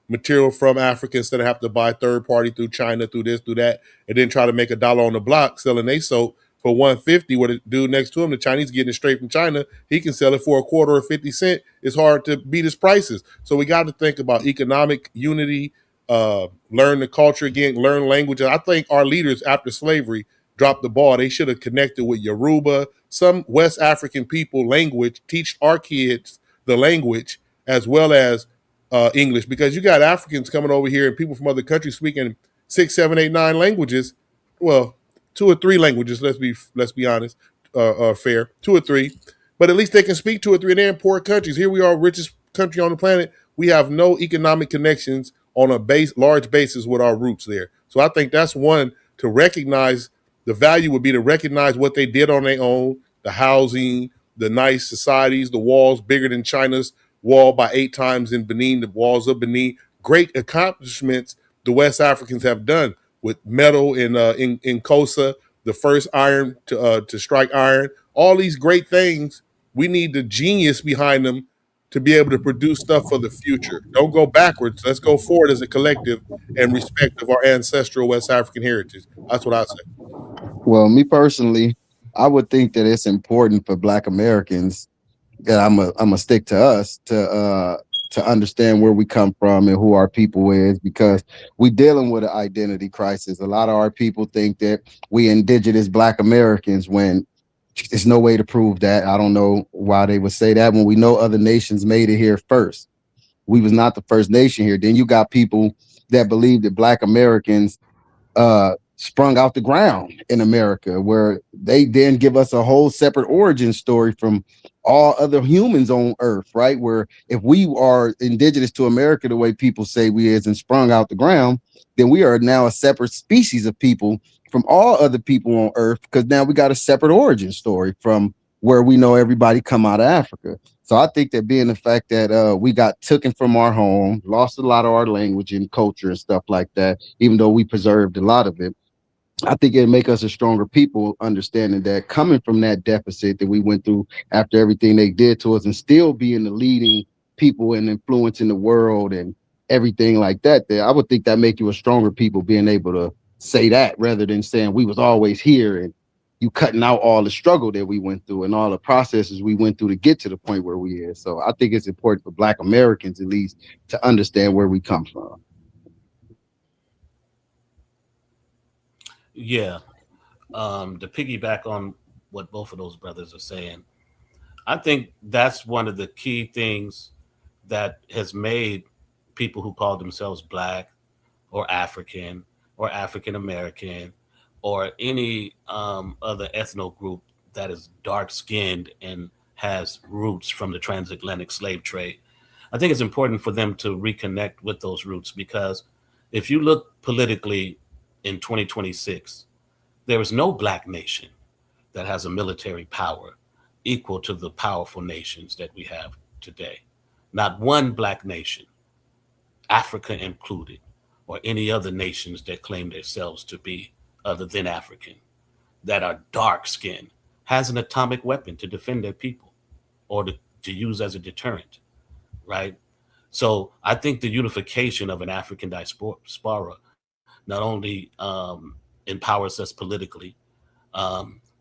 material from Africa instead of have to buy third party through China, through this, through that, and then try to make $1 on the block selling they soap for $1.50. Where the dude next to him, the Chinese, getting it straight from China, he can sell it for a quarter or 50 cents. It's hard to beat his prices. So we got to think about economic unity, learn the culture again, learn languages. I think our leaders after slavery dropped the ball. They should have connected with Yoruba, some West African people language, teach our kids the language as well as English, because you got Africans coming over here and people from other countries speaking 6, 7, 8, 9 languages. Well, 2 or 3 languages. Let's be honest, fair, 2 or 3, but at least they can speak 2 or 3. And they're in poor countries. Here we are, richest country on the planet. We have no economic connections on a large basis with our roots there. So I think that's one to recognize. The value would be to recognize what they did on their own, the housing, the nice societies, the walls bigger than China's wall by 8 times in Benin, the walls of Benin. Great accomplishments the West Africans have done with metal in Kosa, the first iron to strike iron. All these great things, we need the genius behind them to be able to produce stuff for the future. Don't go backwards. Let's go forward as a collective and respect of our ancestral West African heritage. That's what I say. Well, me personally, I would think that it's important for Black Americans, that I'm a stick to us to understand where we come from and who our people is, because we dealing with an identity crisis. A lot of our people think that we indigenous Black Americans, when there's no way to prove that. I don't know why they would say that when we know other nations made it here first. We was not the first nation here. Then you got people that believe that Black Americans sprung out the ground in America, where they then give us a whole separate origin story from all other humans on earth, right? Where if we are indigenous to America the way people say we is and sprung out the ground, then we are now a separate species of people from all other people on earth, because now we got a separate origin story from where we know everybody come out of Africa. So I think that being the fact that we got taken from our home, lost a lot of our language and culture and stuff like that, even though we preserved a lot of it, I think it'd make us a stronger people, understanding that coming from that deficit that we went through after everything they did to us, and still being the leading people and influencing the world and everything like that, I would think that make you a stronger people, being able to say that rather than saying we was always here, and you cutting out all the struggle that we went through and all the processes we went through to get to the point where we is. So I think it's important for Black Americans, at least, to understand where we come from. Yeah. To piggyback on what both of those brothers are saying, I think that's one of the key things that has made people who call themselves Black or African American or any other ethno group that is dark skinned and has roots from the transatlantic slave trade. I think it's important for them to reconnect with those roots, because if you look politically in 2026, there is no Black nation that has a military power equal to the powerful nations that we have today. Not one Black nation, Africa included, or any other nations that claim themselves to be other than African, that are dark skinned, has an atomic weapon to defend their people or to use as a deterrent, right? So I think the unification of an African diaspora not only empowers us politically,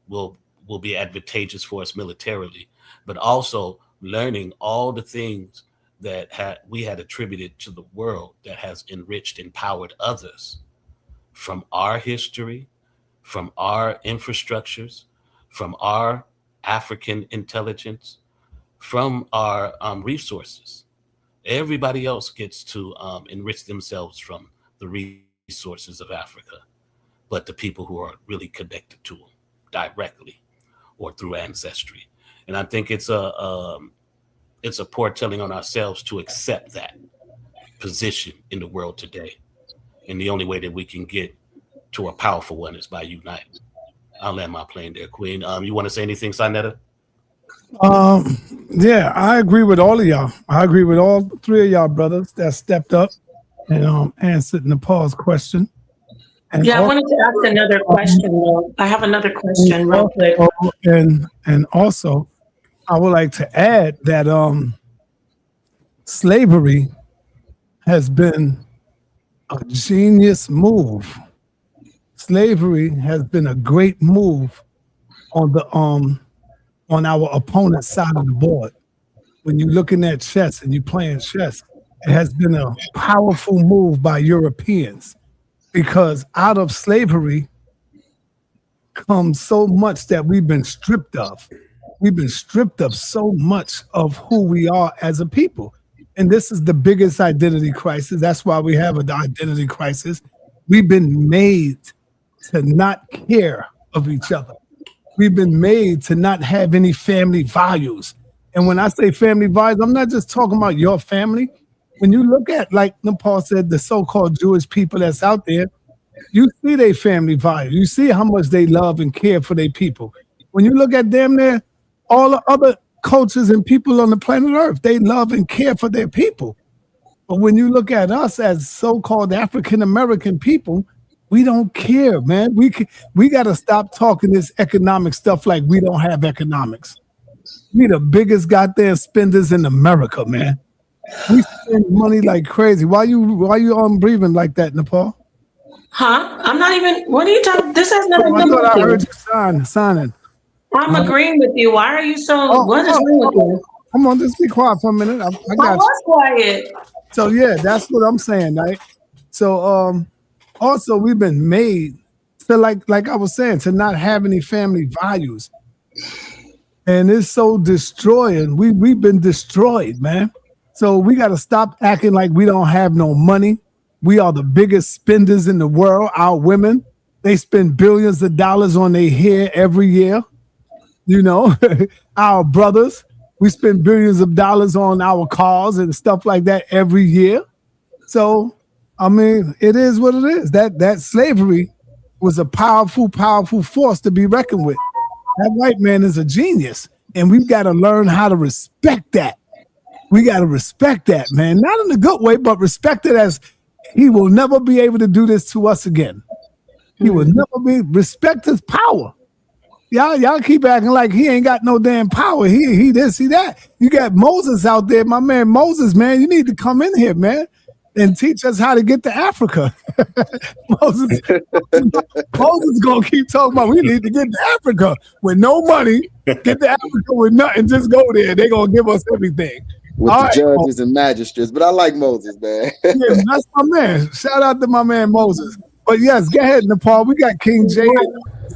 will be advantageous for us militarily, but also learning all the things that we had attributed to the world that has enriched, empowered others, from our history, from our infrastructures, from our African intelligence, from our resources. Everybody else gets to enrich themselves from the resources of Africa, but the people who are really connected to them directly or through ancestry. And I think it's a poor telling on ourselves to accept that position in the world today. And the only way that we can get to a powerful one is by uniting. I'll land my plane there, Queen. You want to say anything, sa.neter? Yeah, I agree with all of y'all. I agree with all 3 of y'all brothers that stepped up and answered Nepal's question. And yeah, I wanted to ask another question, though. I have another question real quick. And also, I would like to add that slavery has been a genius move. Slavery has been a great move on the on our opponent's side of the board. When you're looking at chess and you're playing chess, has been a powerful move by Europeans because out of slavery comes so much that we've been stripped of. We've been stripped of so much of who we are as a people. And this is the biggest identity crisis. That's why we have an identity crisis. We've been made to not care of each other. We've been made to not have any family values. And when I say family values, I'm not just talking about your family. When you look at, like Nepal said, the so-called Jewish people that's out there, you see their family values. You see how much they love and care for their people. When you look at them there, all the other cultures and people on the planet Earth, they love and care for their people. But when you look at us as so-called African-American people, we don't care, man. We got to stop talking this economic stuff like we don't have economics. We the biggest goddamn spenders in America, man. We spend money like crazy. Why you breathing like that, Nepal? Huh? I'm not even. What are you talking? This has nothing to do with I you. heard you signing. I'm agreeing with you. Why are you so? What is wrong with you? Come on, just be quiet for a minute. I got you. Was quiet. So yeah, that's what I'm saying, right? So also we've been made to like I was saying, to not have any family values. And it's so destroying. We've been destroyed, man. So we got to stop acting like we don't have no money. We are the biggest spenders in the world. Our women, they spend billions of dollars on their hair every year. You know, our brothers, we spend billions of dollars on our cars and stuff like that every year. So, I mean, it is what it is. That slavery was a powerful, powerful force to be reckoned with. That white man is a genius, and we've got to learn how to respect that. We got to respect that, man. Not in a good way, but respect it as he will never be able to do this to us again. He will never respect his power. Y'all keep acting like he ain't got no damn power. He this, he that. You got Moses out there, my man Moses, man. You need to come in here, man, and teach us how to get to Africa. Moses gonna keep talking about we need to get to Africa with no money, get to Africa with nothing, just go there. They're gonna give us everything. With all the judges and magistrates, but I like Moses, man. Yeah, that's my man. Shout out to my man Moses. But yes, go ahead, Nepal. We got King Jay.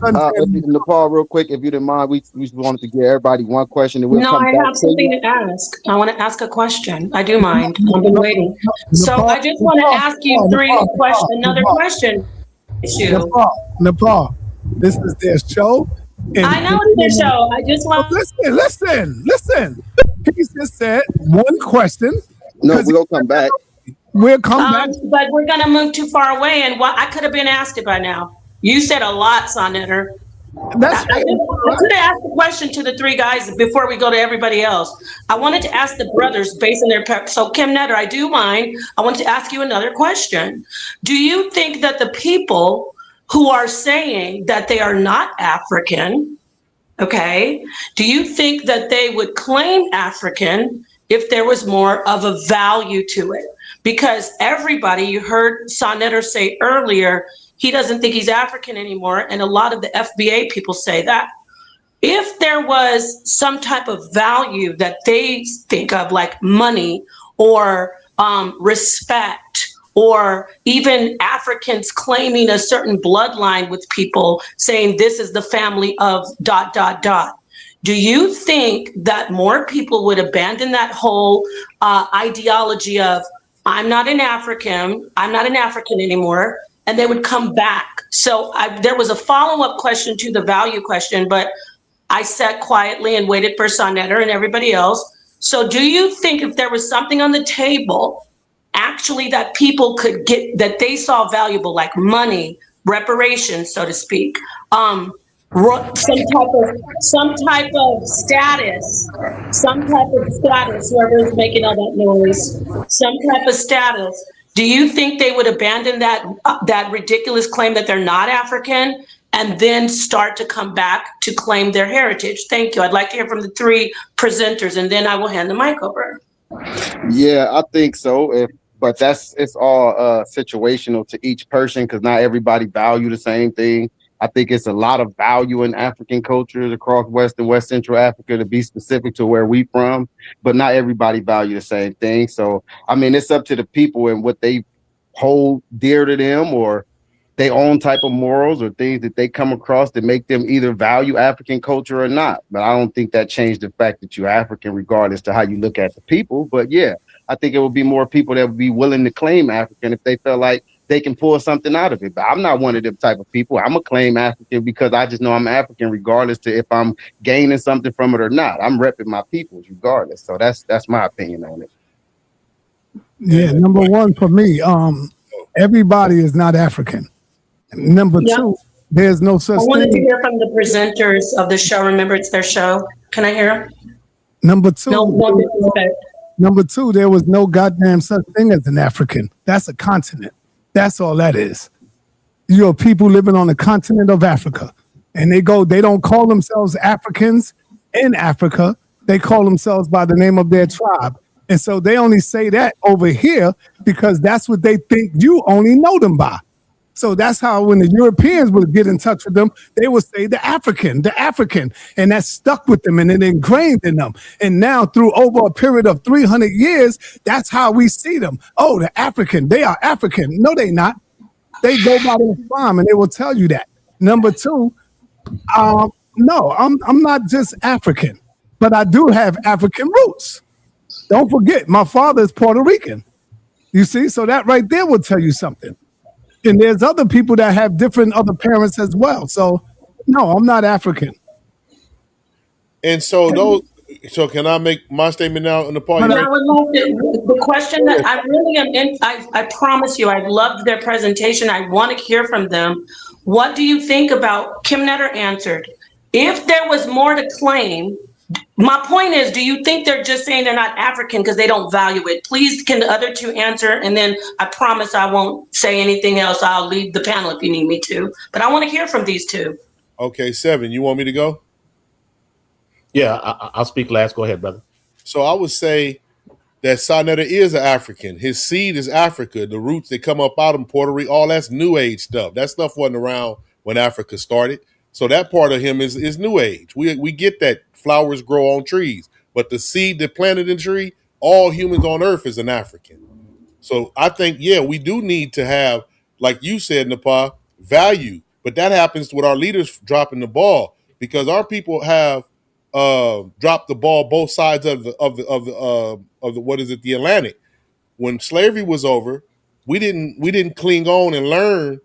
Nepal, real quick, if you didn't mind, we wanted to give everybody one question. And I have something to ask. I want to ask a question. I do mind. I've been waiting. So I just want to ask you another question. Nepal, this is their show. I know it's their show. I just want listen. He just said one question. No, we're gonna come back. We'll come back. But we're gonna move too far away, and I could have been asked it by now. You said a lot, sa.neter. That's I could have asked the question to the three guys before we go to everybody else. I wanted to ask the brothers based on their so Kim Netter, I do mind. I want to ask you another question. Do you think that the people who are saying that they are not African, okay, do you think that they would claim African if there was more of a value to it? Because everybody, you heard sa.neter say earlier, he doesn't think he's African anymore. And a lot of the FBA people say that. If there was some type of value that they think of, like money or respect, or even Africans claiming a certain bloodline with people saying this is the family of ... Do you think that more people would abandon that whole ideology of I'm not an African anymore, and they would come back? So there was a follow-up question to the value question, but I sat quietly and waited for sa.neter and everybody else. So do you think if there was something on the table actually that people could get, that they saw valuable, like money, reparations, so to speak, some type of status, whoever's making all that noise, some type of status, do you think they would abandon that ridiculous claim that they're not African and then start to come back to claim their heritage? Thank you. I'd like to hear from the three presenters, and then I will hand the mic over. Yeah, I think so. But it's all situational to each person, because not everybody value the same thing. I think it's a lot of value in African cultures across West and West Central Africa, to be specific to where we from, but not everybody value the same thing. So, I mean, it's up to the people and what they hold dear to them, or their own type of morals or things that they come across that make them either value African culture or not. But I don't think that changed the fact that you're African, regardless to how you look at the people. But yeah, I think it would be more people that would be willing to claim African if they felt like they can pull something out of it. But I'm not one of them type of people. I'm a claim African because I just know I'm African, regardless to if I'm gaining something from it or not. I'm repping my peoples regardless. So that's my opinion on it. Yeah, number one for me, everybody is not African. Number two, there's no such I thing. wanted to hear from the presenters of the show. Remember, it's their show. Can I hear them? Number two, No disrespect. Number two, there was no goddamn such thing as an African. That's a continent. That's all that is. You're people living on the continent of Africa. And they don't call themselves Africans in Africa. They call themselves by the name of their tribe. And so they only say that over here because that's what they think you only know them by. So that's how when the Europeans would get in touch with them, they would say the African. And that stuck with them and it ingrained in them. And now through over a period of 300 years, that's how we see them. Oh, the African, they are African. No, they not. They go by their farm and they will tell you that. Number two, no, I'm not just African, but I do have African roots. Don't forget, my father is Puerto Rican. You see, so that right there will tell you something. And there's other people that have different other parents as well. So, no, I'm not African. And so can I make my statement now on the part? But I would like the question that I really am in, I promise you, I loved their presentation. I want to hear from them. What do you think about, Kim Netter answered, if there was more to claim, my point is, do you think they're just saying they're not African because they don't value it? Please, can the other two answer? And then I promise I won't say anything else. I'll leave the panel if you need me to. But I want to hear from these two. Okay, Seven, you want me to go? Yeah, I'll speak last. Go ahead, brother. So I would say that sa.neter is an African. His seed is Africa. The roots that come up out of Puerto Rico, all that's New Age stuff. That stuff wasn't around when Africa started. So that part of him is New Age. We get that flowers grow on trees, but the seed that planted in the tree, all humans on earth is an African. So I think, yeah, we do need to have, like you said, Nepal, value. But that happens with our leaders dropping the ball, because our people have dropped the ball both sides of the what is it, the Atlantic. When slavery was over, we didn't cling on and learn.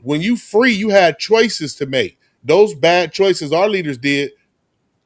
When you free, you had choices to make. Those bad choices our leaders did,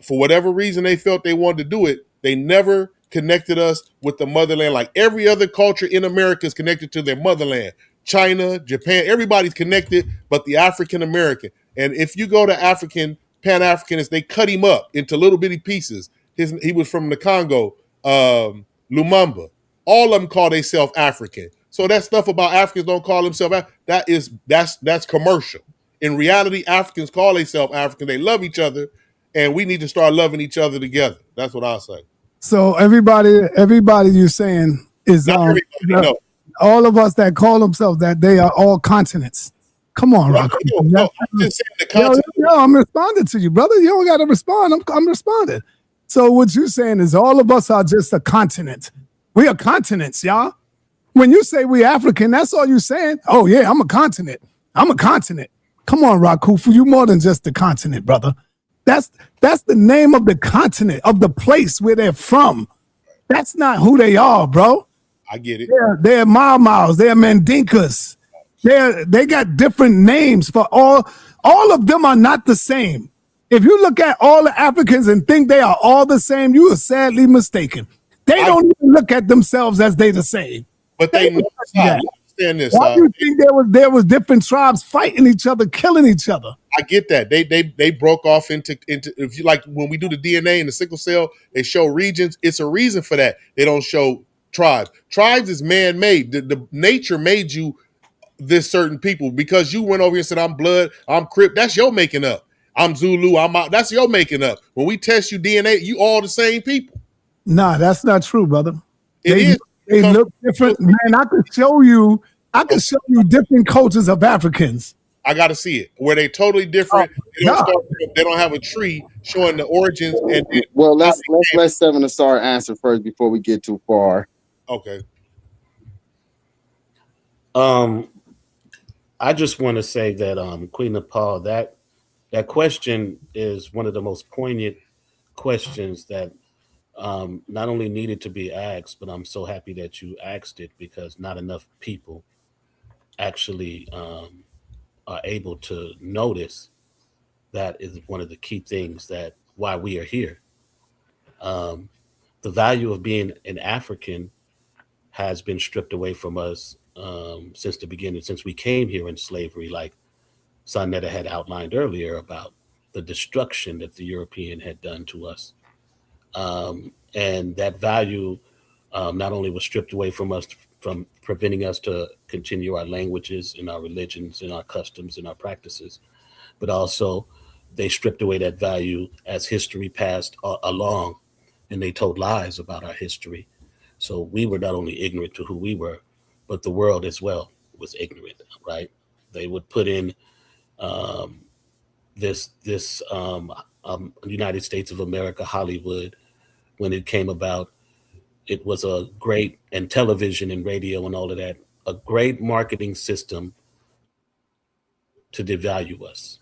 for whatever reason they felt they wanted to do it, they never connected us with the motherland. Like every other culture in America is connected to their motherland. China, Japan, everybody's connected, but the African American. And if you go to Pan-Africanists, they cut him up into little bitty pieces. He was from the Congo, Lumumba. All of them call themselves African. So that stuff about Africans don't call themselves, that's commercial. In reality, Africans call themselves African. They love each other, and we need to start loving each other together. That's what I'll say. So everybody you're saying is no. All of us that call themselves that, they are all continents. Come on, Rock. No, I'm just saying the continent. Yo, I'm responding to you, brother. You don't got to respond. I'm responding. So what you're saying is all of us are just a continent. We are continents, y'all. When you say we African, that's all you're saying. Oh, yeah, I'm a continent. I'm a continent. Come on, Rakufu, you more than just the continent, brother. That's the name of the continent, of the place where they're from. That's not who they are, bro. I get it. They're Mau Maus, they're Mandinkas. They got different names for all of them are not the same. If you look at all the Africans and think they are all the same, you are sadly mistaken. They don't even look at themselves as they the same. But they know that. This, why do you think there was different tribes fighting each other, killing each other? I get that. They broke off into if you like, when we do the DNA and the sickle cell, they show regions. It's a reason for that. They don't show tribes. Tribes is man-made. The nature made you this certain people, because you went over here and said, I'm blood, I'm Crip. That's your making up. I'm Zulu, I'm out. That's your making up. When we test you DNA, you all the same people. Nah, that's not true, brother. They look different. Man, I could show you different cultures of Africans. I got to see it. Where they totally different. They don't start. They don't have a tree showing the origins. And well, let's let Seven Asar answer first before we get too far. Okay. I just want to say that Queen Nepal, that question is one of the most poignant questions that not only needed to be asked, but I'm so happy that you asked it because not enough people actually are able to notice that is one of the key things that why we are here. The value of being an African has been stripped away from us since the beginning, since we came here in slavery, like sa.neter had outlined earlier about the destruction that the European had done to us. And that value not only was stripped away from us, from preventing us to continue our languages and our religions and our customs and our practices, but also they stripped away that value as history passed along and they told lies about our history. So we were not only ignorant to who we were, but the world as well was ignorant, right? They would put in this United States of America, Hollywood, when it came about. It was a great, and television and radio and all of that, a great marketing system to devalue us.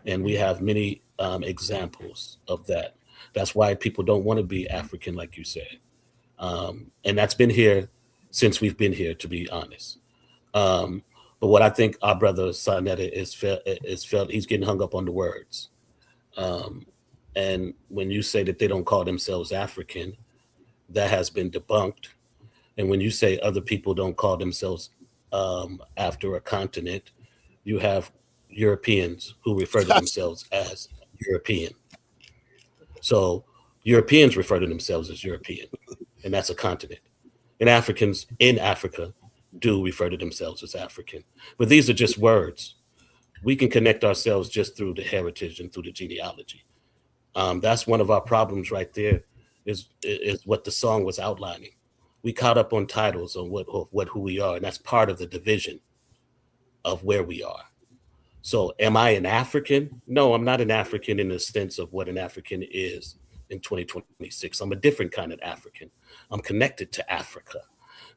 And we have many examples of that. That's why people don't want to be African, like you said. And that's been here since we've been here, to be honest. But what I think our brother sa.neter is felt he's getting hung up on the words. And when you say that they don't call themselves African, that has been debunked. And when you say other people don't call themselves after a continent, you have Europeans who refer to themselves as European. So Europeans refer to themselves as European, and that's a continent. And Africans in Africa do refer to themselves as African. But these are just words. We can connect ourselves just through the heritage and through the genealogy. That's one of our problems right there, is what the song was outlining. We caught up on titles on who we are, and that's part of the division of where we are. So am I an African? No, I'm not an African in the sense of what an African is in 2026. I'm a different kind of African. I'm connected to Africa,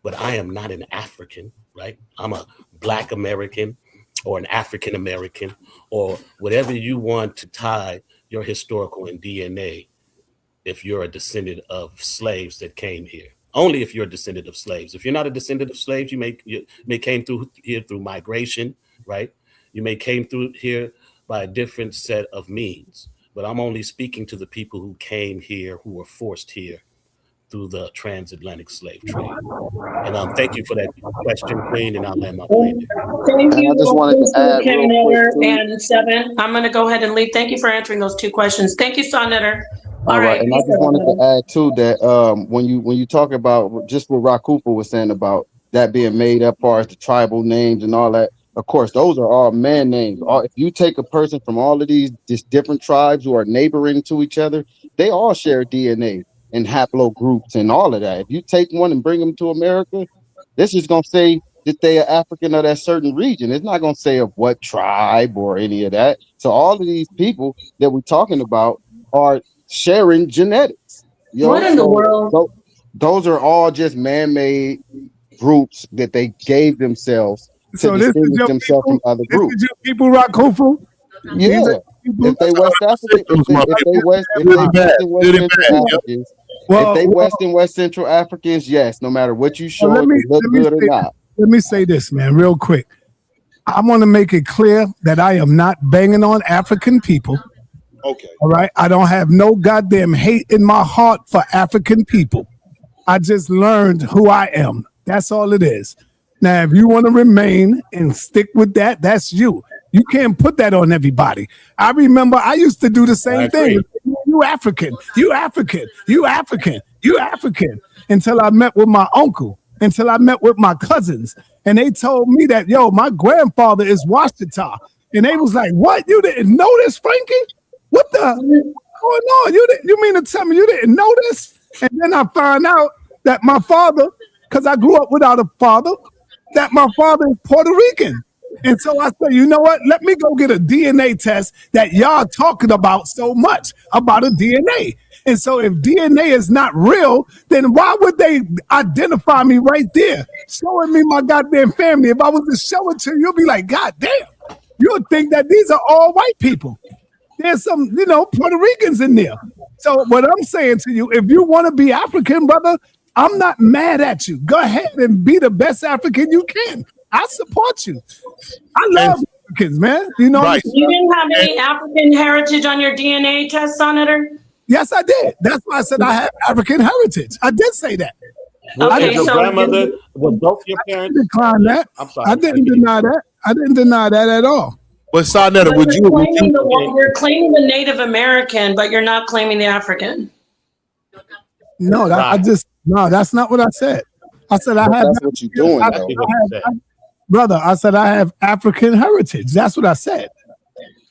but I am not an African, right? I'm a Black American or an African American or whatever you want to tie your historical and DNA if you're a descendant of slaves that came here. Only if you're a descendant of slaves. If you're not a descendant of slaves, you may came through here through migration, right? You may came through here by a different set of means. But I'm only speaking to the people who came here, who were forced here through the transatlantic slave trade. And thank you for that question, Queen, and I'll land my plane there. Thank you. I just wanted to add real quick, and Seven. I'm going to go ahead and leave. Thank you for answering those two questions. Thank you, sa.neter. All right, and I just wanted to add too that when you talk about just what Rakufa was saying about that being made up as the tribal names and all that, of course, those are all man names. If you take a person from all of these different tribes who are neighboring to each other, they all share DNA and haplogroups and all of that. If you take one and bring them to America, this is going to say that they are African of that certain region. It's not going to say of what tribe or any of that. So all of these people that we're talking about are sharing genetics. What in the world? Those are all just man-made groups that they gave themselves to distinguish themselves from other groups. This is your people, Rakufa? Yeah. If they West African, if they West and West Central Africans, yes, no matter what you show, it look good or not. Let me say this, man, real quick. I want to make it clear that I am not banging on African people. Okay. All right. I don't have no goddamn hate in my heart for African people. I just learned who I am. That's all it is. Now, if you want to remain and stick with that, that's you. You can't put that on everybody. I remember I used to do the same thing. You African, you African, you African, you African. Until I met with my uncle, until I met with my cousins. And they told me that, yo, my grandfather is Washita. And they was like, what? You didn't know this, Frankie? What the going on? You mean to tell me you didn't know this? And then I found out that my father, because I grew up without a father, that my father is Puerto Rican. And so I said, you know what? Let me go get a DNA test that y'all talking about so much about a DNA. And so if DNA is not real, then why would they identify me right there, showing me my goddamn family? If I was to show it to you, you'll be like, God damn, you'll think that these are all white people. There's some, Puerto Ricans in there. So what I'm saying to you, if you want to be African, brother, I'm not mad at you. Go ahead and be the best African you can. I support you. I love Africans, man. Right. You didn't have any African heritage on your DNA test, sa.neter? Yes, I did. That's why I said I have African heritage. I did say that. Okay, your grandmother, was both your I parents? didn't decline that. I'm sorry. I didn't deny that. I didn't deny that at all. But sa.neter, You're claiming the Native American, but you're not claiming the African. No, that's not what I said. I said I have. That's what you're doing, though. Brother, I said I have African heritage. That's what I said.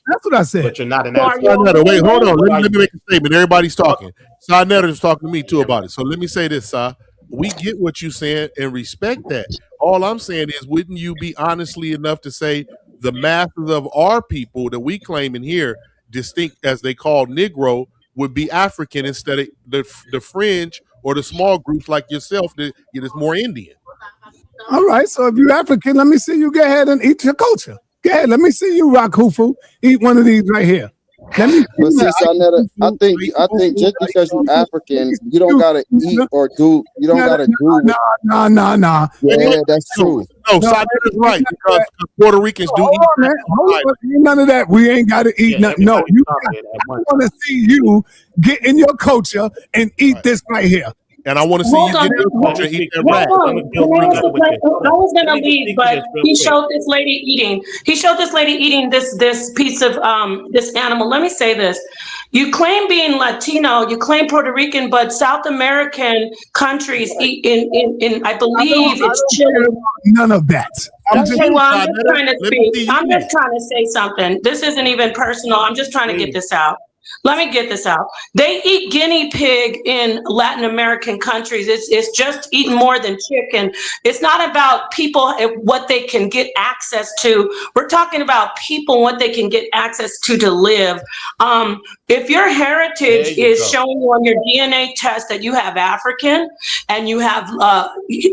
That's what I said. But you're not an sa.neter, wait, hold on. Let me make a statement. Everybody's talking. sa.neter is talking to me too about it. So let me say this, Sa. We get what you're saying and respect that. All I'm saying is, wouldn't you be honestly enough to say the masses of our people that we claim in here, distinct as they call Negro, would be African instead of the fringe or the small groups like yourself that is more Indian? All right, so if you're African, let me see you go ahead and eat your culture. Go ahead, let me see you, Rakufu, eat one of these right here. Let me. But see, sa.neter, I think just because you're African, you don't gotta eat or do. You don't gotta do. Nah. Yeah, that's true. No, sa.neter is right because Puerto Ricans do eat. Man. None of that. We ain't got to eat nothing. No, I want to see you get in your culture and eat this right here. And I want to see you get your culture and eat that rat. I was gonna leave, but he showed this lady eating. He showed this lady eating this piece of this animal. Let me say this: you claim being Latino, you claim Puerto Rican, but South American countries eat in I believe it's Chile. None of that. I'm just trying to speak. I'm just trying to say something. This isn't even personal. I'm just trying to get this out. Let me get this out. They eat guinea pig in Latin American countries. It's just eating more than chicken. It's not about people and what they can get access to. We're talking about people and what they can get access to live. If your heritage is showing you on your DNA test that you have African and you have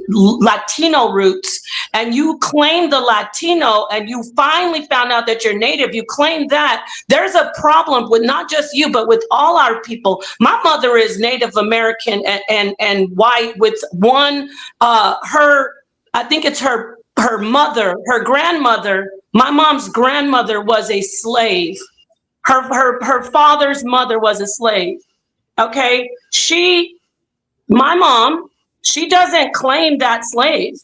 Latino roots, and you claim the Latino and you finally found out that you're Native, you claim that, there's a problem with not just you, but with all our people. My mother is Native American and white with one, I think it's her mother, her grandmother, my mom's grandmother was a slave. Her father's mother was a slave. Okay. My mom, she doesn't claim that slave.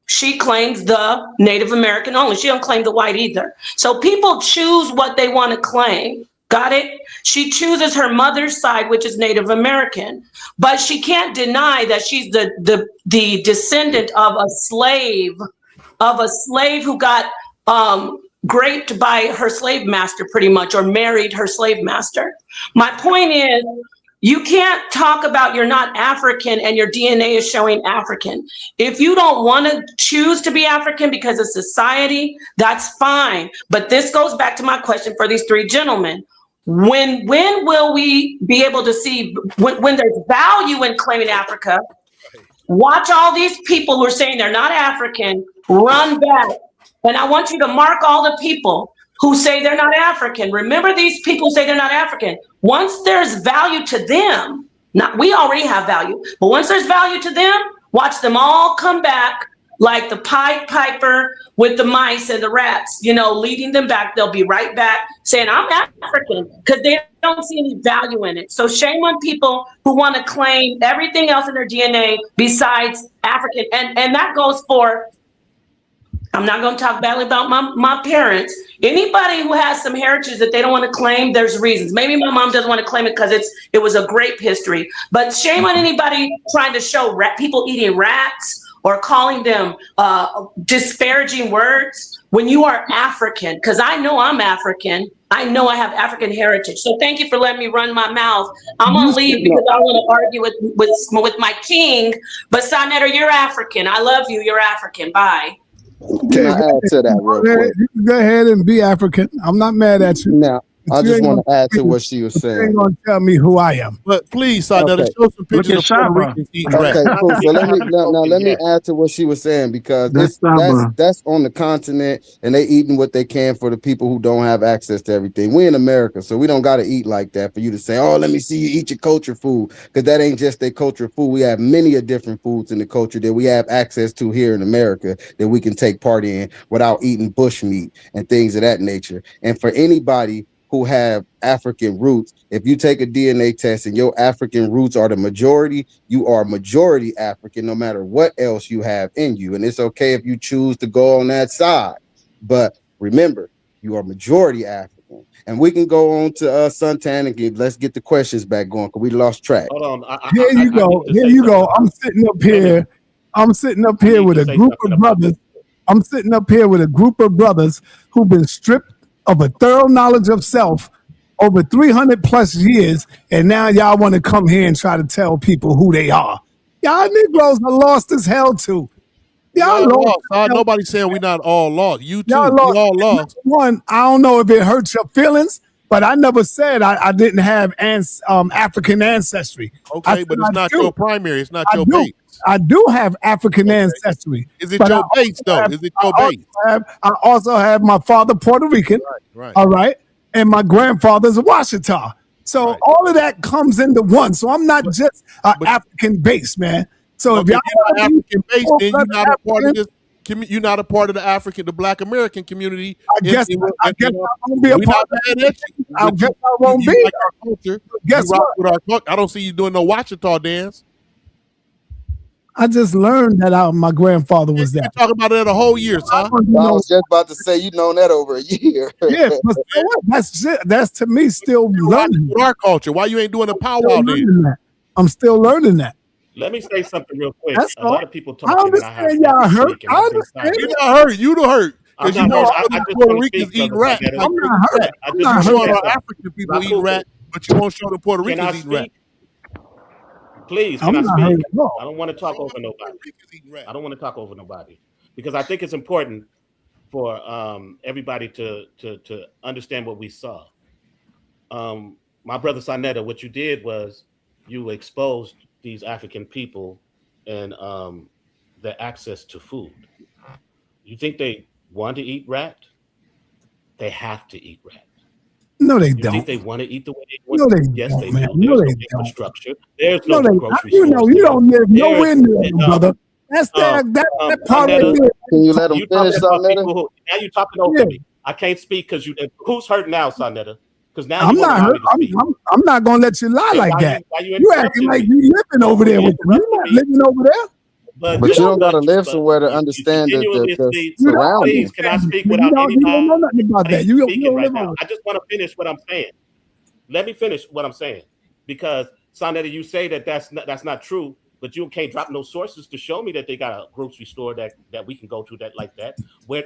She claims the Native American only. She don't claim the white either. So people choose what they want to claim. Got it? She chooses her mother's side, which is Native American, but she can't deny that she's the descendant of a slave who got raped by her slave master, pretty much, or married her slave master. My point is, you can't talk about you're not African and your DNA is showing African. If you don't want to choose to be African because of society, that's fine. But this goes back to my question for these three gentlemen. When will we be able to see when there's value in claiming Africa? Watch all these people who are saying they're not African run back. And I want you to mark all the people who say they're not African. Remember, these people say they're not African. Once there's value to them, we already have value, but once there's value to them, watch them all come back like the Pied Piper with the mice and the rats, leading them back. They'll be right back saying, I'm African, because they don't see any value in it. So shame on people who want to claim everything else in their DNA besides African. And that goes for, I'm not going to talk badly about my parents. Anybody who has some heritage that they don't want to claim, there's reasons. Maybe my mom doesn't want to claim it because it was a grape history. But shame on anybody trying to show people eating rats or calling them disparaging words when you are African. Because I know I'm African. I know I have African heritage. So thank you for letting me run my mouth. I'm going to leave because I want to argue with my king. But sa.neter, you're African. I love you. You're African. Bye. Can I add to that real quick? You can go ahead and be African. I'm not mad at you. Now, I You just ain't want to gonna add to tell me- what she was You ain't saying. gonna tell me who I am. But please, sa.neter, Okay. show some pictures at of Puerto Saba. Ricans eating rat. Okay, cool. So let me let me Yes. add to what she was saying, because That's Saba. that's on the continent, and they eating what they can for the people who don't have access to everything. We in America, so we don't got to eat like that for you to say, oh, let me see you eat your culture food, because that ain't just their culture food. We have many of different foods in the culture that we have access to here in America that we can take part in without eating bush meat and things of that nature. And for anybody who have African roots, if you take a DNA test and your African roots are the majority, you are majority African, no matter what else you have in you. And it's okay if you choose to go on that side. But remember, you are majority African. And we can go on to Suntan again. Let's get the questions back going, because we lost track. Hold on. Here you go. Here you go. I'm sitting up here. I'm sitting up here with a group of brothers. I'm sitting up here with a group of brothers who've been stripped of a thorough knowledge of self over 300 plus years, and now y'all want to come here and try to tell people who they are. Y'all Negroes are lost as hell too. Y'all lost. Nobody's saying we're not all lost. You too. Y'all We all lost. One, I don't know if it hurts your feelings, but I never said I didn't have African ancestry. Okay, but it's not your primary. It's not your do. base. I do have African ancestry. Is it your base, though? Is it your base? I also have my father Puerto Rican. Right. All right. And my grandfather's a Washita. So all of that comes into one. So I'm not just an African base, man. So if y'all are African base, then you're not a part of this. You're not a part of the Black American community. I guess I won't be a part of that. I guess I won't be. Like our culture. Guess what? With our culture. I don't see you doing no Washita dance. I just learned that my grandfather was there. Talk about it a whole year, son. I was just about to say, you known that over a year. Yeah, but so what? That's to me still learning. With our culture, why you ain't doing a powwow then? I'm still learning that. Let me say something real quick. That's a lot of people talking. I understand y'all hurt. I understand. You're not hurt. You the hurt. Because you know Puerto Ricans eat rat. I'm not hurt. I'm not showing our African people eat rat, but you won't show the Puerto Ricans eat rat. Please, can I speak? I don't want to talk over nobody. I don't want to talk over nobody, because I think it's important for everybody to understand what we saw. My brother sa.neter, what you did was you exposed these African people and their access to food. You think they want to eat rat? They have to eat rat. No, they you don't. Think they want to eat the way they want? No, they yes, don't, they man. do. No, There's they no don't. infrastructure. There's no grocery you stores. You don't live nowhere near them, brother. That's that part right there. Can you let them finish, sa.neter? Now you're talking over me. I can't speak because who's hurt now, sa.neter? Because now I'm not hurt. I'm not gonna let you lie like that. You acting like you living over there with them. You're not living over there. But you don't gotta live somewhere to understand the surroundings. Please, can I speak without anybody? You don't know nothing about that. You don't right live now. on. I just want to finish what I'm saying. Let me finish what I'm saying, because sa.neter, you say that's not true, but you can't drop no sources to show me that they got a grocery store that we can go to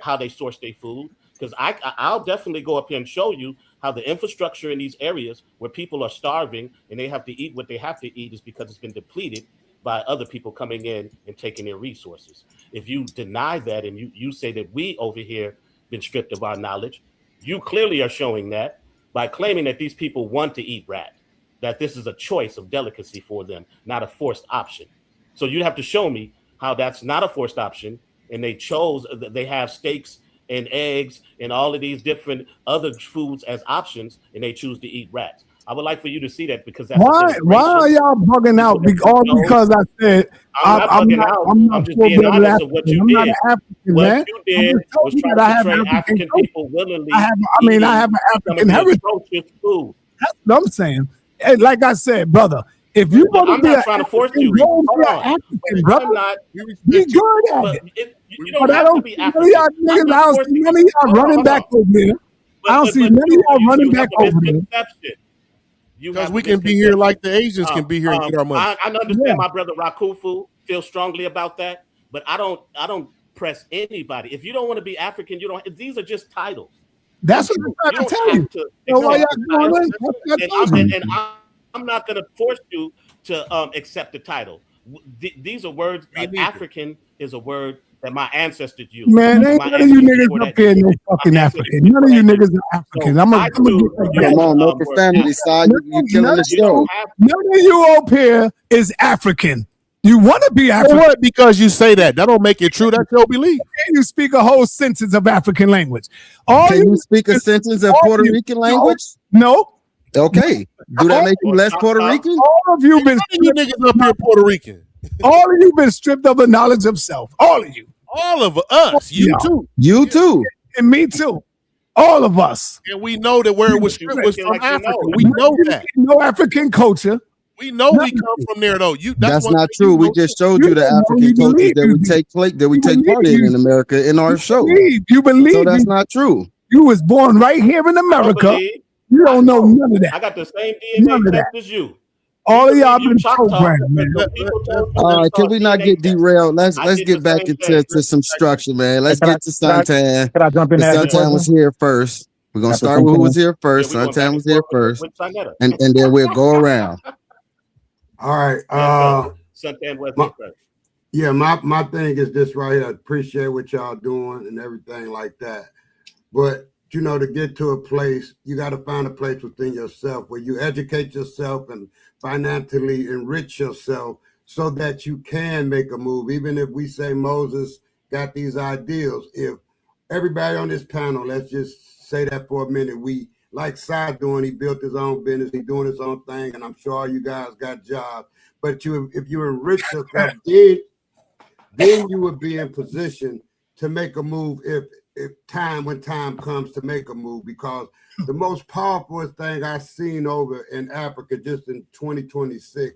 how they source their food. Because I'll definitely go up here and show you how the infrastructure in these areas where people are starving and they have to eat what they have to eat is because it's been depleted by other people coming in and taking their resources. If you deny that and you say that we over here been stripped of our knowledge, you clearly are showing that by claiming that these people want to eat rat, that this is a choice of delicacy for them, not a forced option. So you have to show me how that's not a forced option, and they have steaks and eggs and all of these different other foods as options, and they choose to eat rats. I would like for you to see that, because that's why are y'all bugging out? Because I said I'm not just being honest of what you did. I'm not an African, what man. you did was try to portray African people willingly. I have an African heritage. Food. That's what I'm saying. Hey, like I said, brother, if you want to be not trying to force you. African, brother, be good at it. You don't have to be African. I don't see none of y'all running back over there. I don't see none of y'all running back over there. Because we can be here like the Asians can be here and get our money. I understand my brother Rakufu feels strongly about that, but I don't press anybody. If you don't want to be African, you don't. These are just titles. That's what I'm trying to tell you. And I'm not going to force you to accept the title. These are words. African is a word that my ancestors used. Man, ain't none of you niggas up here no fucking African. None of you niggas are African. I'm gonna Come on, no profanity, side. You killing the show. None of you up here is African. You want to be African. What? Because you say that. That don't make it true. That's your belief. You speak a whole sentence of African language. Can you speak a sentence of Puerto Rican language? No. Okay. Do that make you less Puerto Rican? All of you been you niggas up here Puerto Rican. All of you been stripped of the knowledge of self. All of you. All of us. You too. You too. And me too. All of us. And we know that where it was stripped was from Africa. We know that. No African culture. We know we come from there though. That's not true. We just showed you the African culture that we take part in America in our show. You believe? So that's not true. You was born right here in America. You don't know none of that. I got the same DNA test as you. All of y'all been programmed, man. All right, can we not get derailed? Let's get back into some structure, man. Let's get to Suntan. Can I jump in there? Suntan was here first. We're gonna start with who was here first. Suntan was here first, and then we'll go around. All right. My thing is this right here. I appreciate what y'all doing and everything like that. But you know, to get to a place, you got to find a place within yourself where you educate yourself and financially enrich yourself so that you can make a move. Even if we say Moses got these ideals, if everybody on this panel, let's just say that for a minute, we like Sai doing, he built his own business, he's doing his own thing, and I'm sure all you guys got jobs. But if you enrich yourself, then you would be in position to make a move when time comes to make a move. Because the most powerful thing I've seen over in Africa just in 2026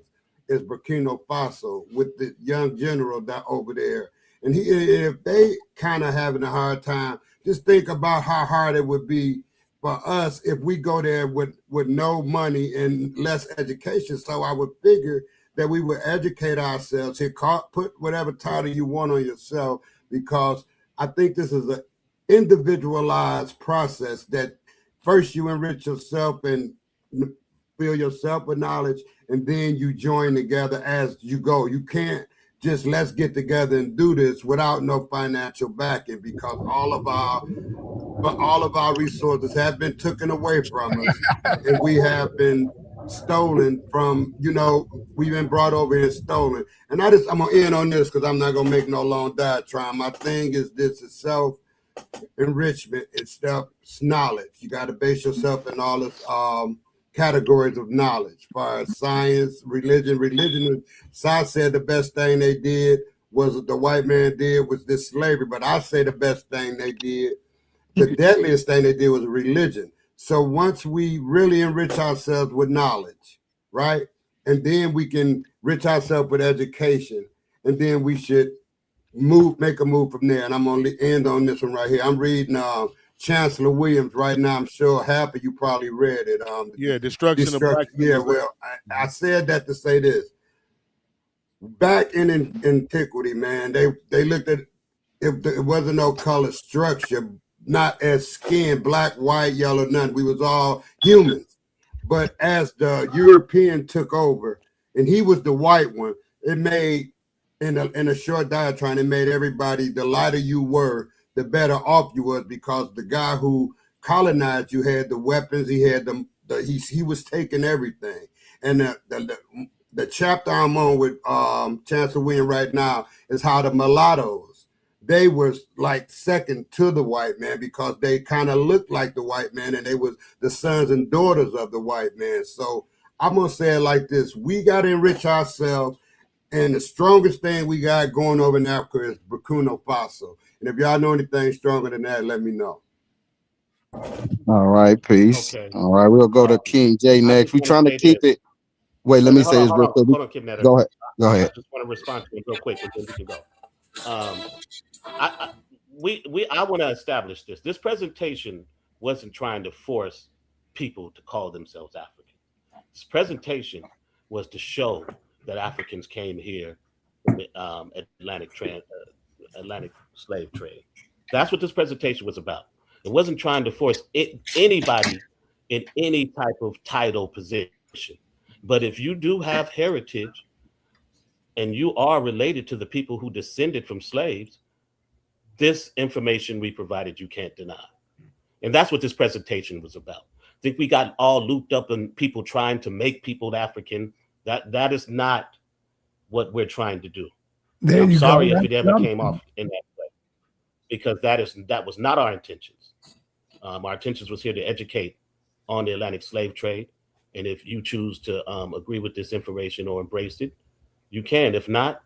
is Burkina Faso with the young general that over there. And if they kind of having a hard time, just think about how hard it would be for us if we go there with no money and less education. So I would figure that we would educate ourselves here, put whatever title you want on yourself, because I think this is an individualized process that first you enrich yourself and fill yourself with knowledge, and then you join together as you go. You can't just let's get together and do this without no financial backing, because all of our resources have been taken away from us, and we have been stolen from, we've been brought over here and stolen. And I'm gonna end on this because I'm not gonna make no long diatribe. My thing is this: is self-enrichment. It's knowledge. You got to base yourself in all this categories of knowledge, as far as science, religion. Religion, Sai said the best thing they did was the white man did was this slavery, but I say the best thing they did, the deadliest thing they did was religion. So once we really enrich ourselves with knowledge, right, and then we can enrich ourselves with education, and then we should make a move from there. And I'm gonna end on this one right here. I'm reading Chancellor Williams right now. I'm sure half of you probably read it. Destruction of Black. Yeah, well, I said that to say this. Back in antiquity, man, they looked at it wasn't no color structure, not as skin, black, white, yellow, none. We was all humans. But as the European took over, and he was the white one, it made in a short diatribe, it made everybody, the lighter you were, the better off you was, because the guy who colonized you had the weapons, he had he was taking everything. And the chapter I'm on with Chancellor William right now is how the mulattoes, they was like second to the white man because they kind of looked like the white man, and they was the sons and daughters of the white man. So I'm gonna say it like this: we gotta enrich ourselves, and the strongest thing we got going over in Africa is Burkina Faso. And if y'all know anything stronger than that, let me know. All right, peace. Okay. All right, we'll go to King J next. We're trying to keep it. Wait, let me say this real quick. Go ahead. Go ahead. I just want to respond to it real quick, and then we can go. I want to establish this. This presentation wasn't trying to force people to call themselves African. This presentation was to show that Africans came here from Atlantic slave trade. That's what this presentation was about. It wasn't trying to force anybody in any type of title position. But if you do have heritage and you are related to the people who descended from slaves, this information we provided you can't deny. And that's what this presentation was about. I think we got all looped up in people trying to make people African. That is not what we're trying to do. I'm sorry if it ever came off in that way, because that was not our intentions. Our intentions was here to educate on the Atlantic slave trade. And if you choose to agree with this information or embrace it, you can. If not,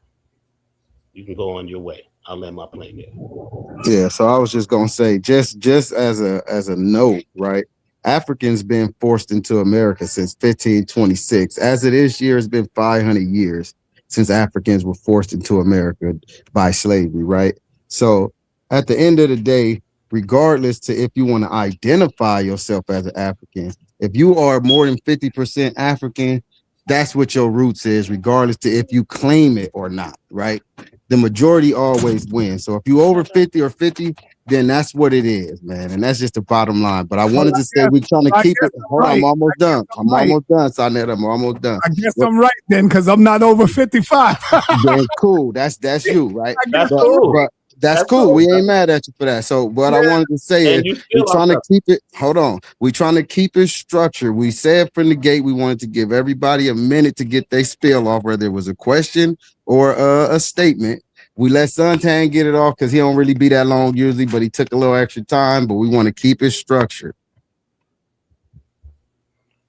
you can go on your way. I'll land my plane there. Yeah, so I was just gonna say, just as a note, right? Africans been forced into America since 1526. As it is here, it's been 500 years since Africans were forced into America by slavery, right? So at the end of the day, regardless to if you want to identify yourself as an African, if you are more than 50% African, that's what your roots is, regardless to if you claim it or not, right? The majority always wins. So if you over 50 or 50, then that's what it is, man. And that's just the bottom line. But I wanted to say we're trying to keep it. Hold on, I'm almost done. I'm almost done, sa.neter. I'm almost done. I guess I'm right then, because I'm not over 55. Then cool. That's you, right? That's cool. But that's cool. We ain't mad at you for that. So what I wanted to say is we're trying to keep it. Hold on. We're trying to keep it structured. We said from the gate we wanted to give everybody a minute to get their spill off, whether it was a question or a statement. We let Suntan get it off because he don't really be that long usually, but he took a little extra time. But we want to keep it structured.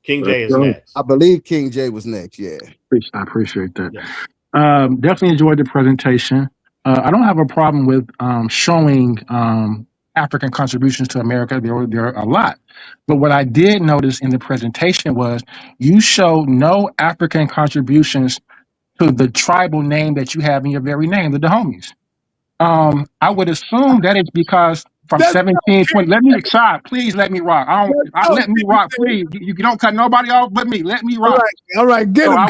King J is next. I believe King J was next. Yeah. I appreciate that. Yeah. Definitely enjoyed the presentation. I don't have a problem with showing African contributions to America. There are a lot. But what I did notice in the presentation was you showed no African contributions to the tribal name that you have in your very name, the Dahomies. I would assume that it's because from 1720, let me stop, please let me rock. Let me rock, please. You don't cut nobody off but me. Let me rock. All right, get him.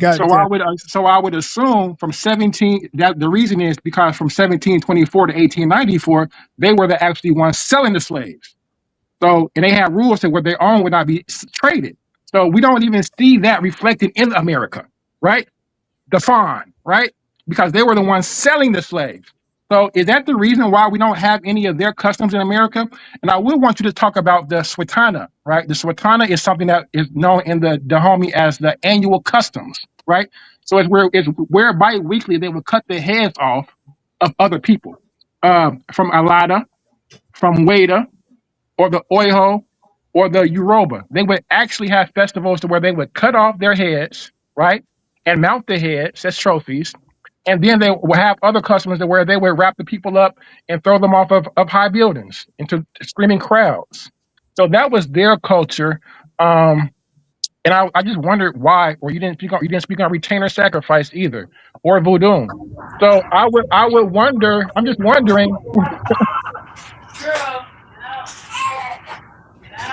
So I would assume from 17, that the reason is because from 1724 to 1894, they were the actually ones selling the slaves. So, and they had rules that what they own would not be traded. So we don't even see that reflected in America, right? The fawn, right? Because they were the ones selling the slaves. So is that the reason why we don't have any of their customs in America? And I will want you to talk about the Swatana, right? The Swatana is something that is known in the Dahomey as the annual customs, right? So it's where bi-weekly they would cut the heads off of other people, from Alada, from Weda, or the Oiho, or the Yoruba. They would actually have festivals to where they would cut off their heads, right? And mount the heads as trophies. And then they will have other customers where they would wrap the people up and throw them off of high buildings into screaming crowds. So that was their culture. And I just wondered why, or you didn't speak on retainer sacrifice either, or voodoo. So I would wonder, I'm just wondering.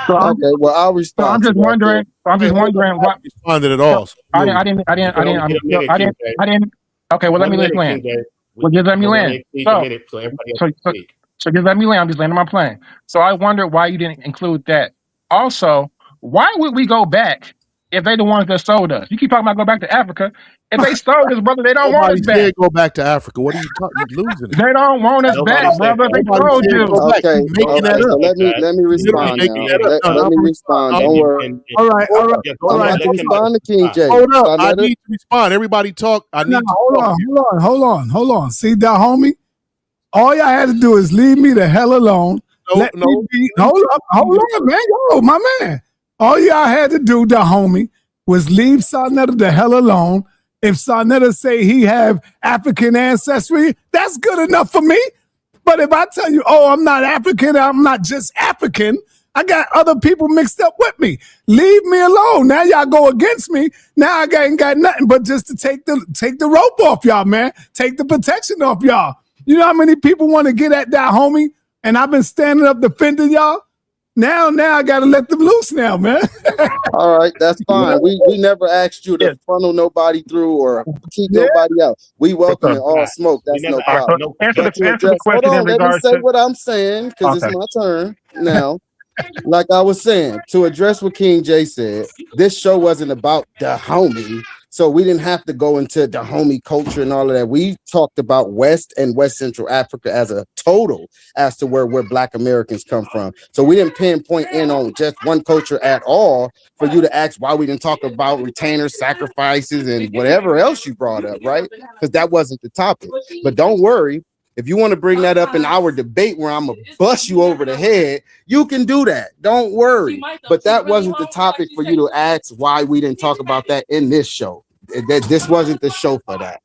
Okay, well, I'll respond. So I'm just wondering what responded at all. I didn't. Okay, well, let me land. Well, just let me land. So just let me land. I'm just landing my plane. So I wonder why you didn't include that. Also, why would we go back if they the ones that sold us? You keep talking about go back to Africa. If they sold us, brother, they don't want us back. Go back to Africa. What are you talking? You're losing it. They don't want us back, brother. They told you. Okay, so let me respond now. Let me respond. Don't worry. All right. I'm about to respond to King J. Hold up. I need to respond. Everybody talk. Hold on. See, Dahomey, all y'all had to do is leave me the hell alone. Hold on, man. Yo, my man. All y'all had to do, Dahomey, was leave sa.neter the hell alone. If sa.neter say he have African ancestry, that's good enough for me. But if I tell you, oh, I'm not African, I'm not just African, I got other people mixed up with me. Leave me alone. Now y'all go against me. Now I ain't got nothing but just to take the rope off y'all, man. Take the protection off y'all. You know how many people want to get at that, homie? And I've been standing up defending y'all. Now I gotta let them loose now, man. All right, that's fine. We never asked you to funnel nobody through or keep nobody out. We welcome all smoke. That's no problem. Answer the question. Hold on, let me say what I'm saying because it's my turn now. Like I was saying, to address what King J said, this show wasn't about Dahomey. So we didn't have to go into the homie culture and all of that. We talked about West and West Central Africa as a total as to where Black Americans come from. So we didn't pinpoint in on just one culture at all for you to ask why we didn't talk about retainers, sacrifices, and whatever else you brought up, right? Because that wasn't the topic. But don't worry. If you want to bring that up in our debate where I'm going to bust you over the head, you can do that. Don't worry. But that wasn't the topic for you to ask why we didn't talk about that in this show. This wasn't the show for that.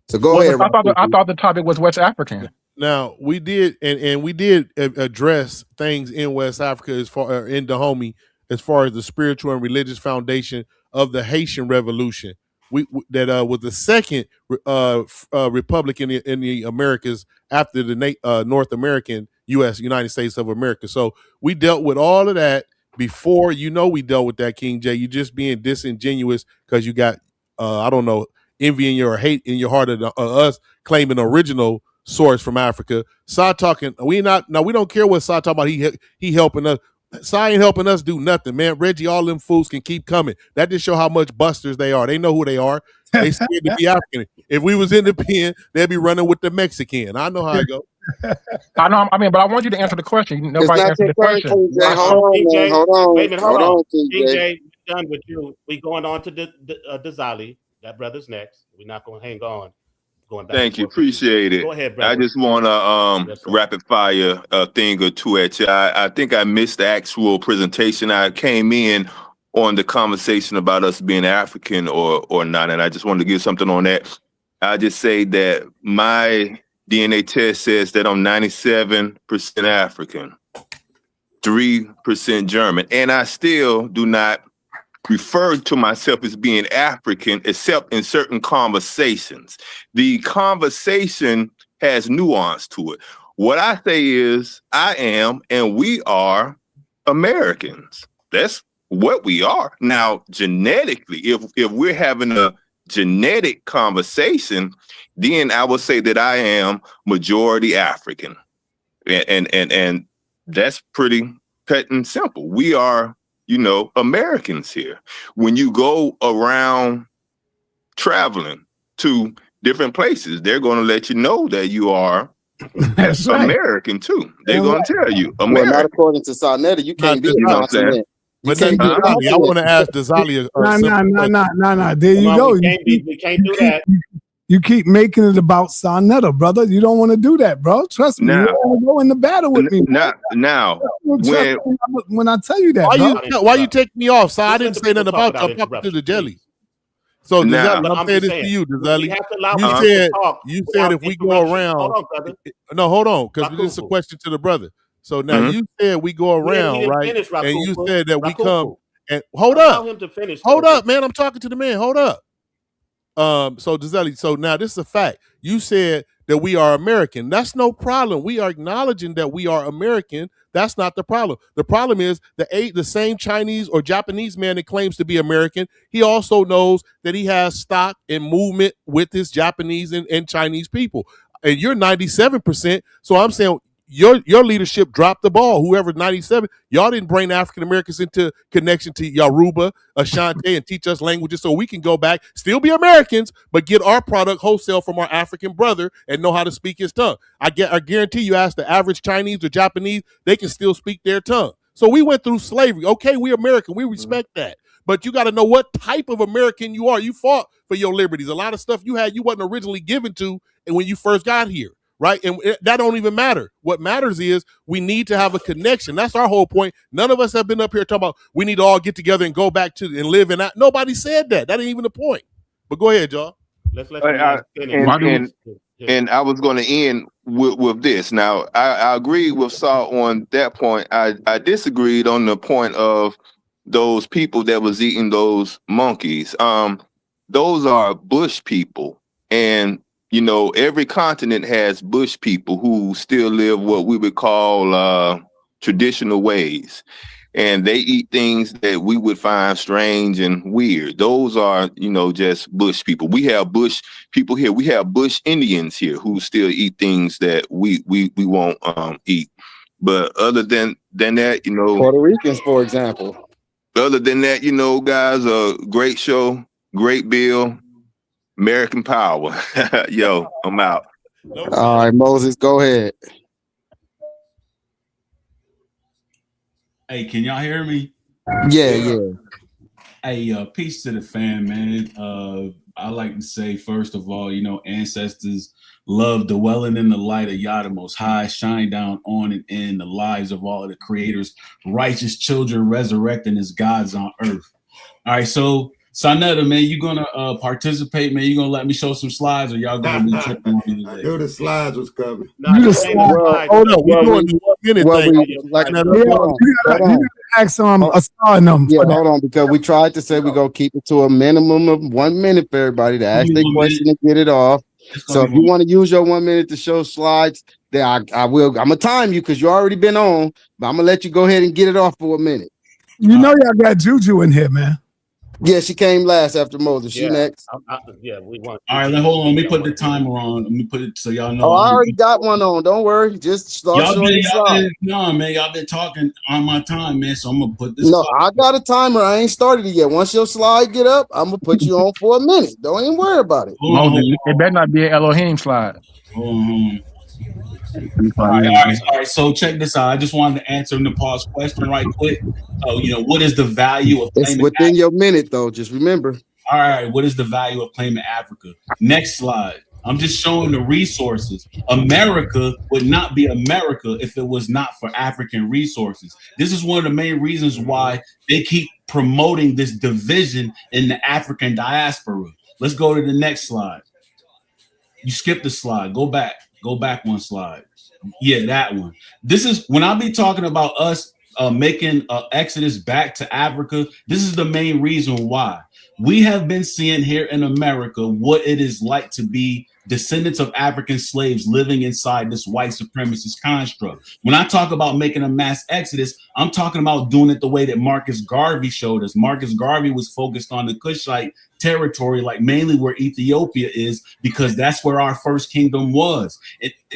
So go ahead. I thought the topic was West African. Now we did, and we did address things in West Africa as far in Dahomey, as far as the spiritual and religious foundation of the Haitian Revolution. That was the second republic in the Americas after the North American United States of America. So we dealt with all of that before. We dealt with that, King J. You just being disingenuous because you got I don't know, envy in your hate in your heart of us claiming original source from Africa. Sa talking, we don't care what Sa talking about. He helping us. Sa ain't helping us do nothing, man. Reggie, all them fools can keep coming. That just show how much busters they are. They know who they are. They scared to be African. If we was in the pen, they'd be running with the Mexican. I know how it go. I know. I mean, but I want you to answer the question. Nobody answered the question. Hold on. Wait a minute. Hold on. TJ, done with you. We going on to Dazali. That brother's next. We're not going to hang on. Thank you. Appreciate it. Go ahead, brother. I just want to rapid fire a thing or two at you. I think I missed the actual presentation. I came in on the conversation about us being African or not, and I just wanted to give something on that. I just say that my DNA test says that I'm 97% African, 3% German, and I still do not refer to myself as being African, except in certain conversations. The conversation has nuance to it. What I say is I am and we are Americans. That's what we are. Now, genetically, if we're having a genetic conversation, then I would say that I am majority African. And that's pretty cut and simple. We are, Americans here. When you go around traveling to different places, they're going to let you know that you are American too. They're going to tell you American. Well, not according to sa.neter, you can't be a continent. But then I want to ask Dazali. No. There you go. We can't do that. You keep making it about sa.neter, brother. You don't want to do that, bro. Trust me. You don't want to go in the battle with me. Now, when I tell you that, why you take me off? So I didn't say nothing about you. I'm talking to the jelly. So Dazali, I'm saying this to you, Dazali. You said if we go around. Hold on, because this is a question to the brother. So now you said we go around, right? And you said that we come and hold up, man. I'm talking to the man. Hold up. So Dazali, so now this is a fact. You said that we are American. That's no problem. We are acknowledging that we are American. That's not the problem. The problem is the same Chinese or Japanese man that claims to be American, he also knows that he has stock and movement with his Japanese and Chinese people. And you're 97%. So I'm saying your leadership dropped the ball. Whoever 97, y'all didn't bring African Americans into connection to Yoruba, Ashanti, and teach us languages so we can go back, still be Americans, but get our product wholesale from our African brother and know how to speak his tongue. I guarantee you, ask the average Chinese or Japanese, they can still speak their tongue. So we went through slavery. Okay, we're American. We respect that. But you got to know what type of American you are. You fought for your liberties. A lot of stuff you had, you wasn't originally given to, and when you first got here. Right. And that don't even matter. What matters is we need to have a connection. That's our whole point. None of us have been up here talking about we need to all get together and go back to and live in that. Nobody said that. That ain't even the point. But go ahead, y'all. Let's let you finish. And I was going to end with this. Now, I agree with Saul on that point. I disagreed on the point of those people that was eating those monkeys. Those are bush people. And every continent has bush people who still live what we would call traditional ways. And they eat things that we would find strange and weird. Those are, just bush people. We have bush people here. We have bush Indians here who still eat things that we won't eat. But other than that, Puerto Ricans, for example. Other than that, guys, a great show. Great Bill, American Power. Yo, I'm out. All right, Moses, go ahead. Hey, can y'all hear me? Yeah. Hey, peace to the fam, man. I like to say, first of all, ancestors love dwelling in the light of Yah the Most High, shine down on and in the lives of all of the creators, righteous children resurrecting as gods on earth. All right, so sa.neter, man, you gonna participate, man? You gonna let me show some slides, or y'all gonna be tripping on me I today? knew the slides was coming. You the slide. Hold on, we're doing the 1 minute thing. You gotta ask a star in them. Yeah, hold on, because we tried to say we're gonna keep it to a minimum of 1 minute for everybody to ask their question and get it off. So if you want to use your 1 minute to show slides, then I will. I'm gonna time you because you already been on, but I'm gonna let you go ahead and get it off for a minute. You know y'all got Juju in here, man. Yeah, she came last after Moses. She next. We want. All right, hold on. Let me put the timer on. Let me put it so y'all know. Oh, I already got one on. Don't worry. Just start showing the slide. No, man, y'all been talking on my time, man. So I'm gonna put this. No, I got a timer. I ain't started it yet. Once your slide get up, I'm gonna put you on for a minute. Don't even worry about it. Moses, it better not be an Elohim slide. All right. So check this out. I just wanted to answer Nepal's question right quick. So, what is the value of it's within your minute though? Just remember. All right. What is the value of claiming Africa? Next slide. I'm just showing the resources. America would not be America if it was not for African resources. This is one of the main reasons why they keep promoting this division in the African diaspora. Let's go to the next slide. You skipped the slide. Go back. Go back one slide. Yeah, that one. This is when I be talking about us making exodus back to Africa. This is the main reason why we have been seeing here in America what it is like to be descendants of African slaves living inside this white supremacist construct. When I talk about making a mass exodus, I'm talking about doing it the way that Marcus Garvey showed us. Marcus Garvey was focused on the Kushite territory, like mainly where Ethiopia is, because that's where our first kingdom was.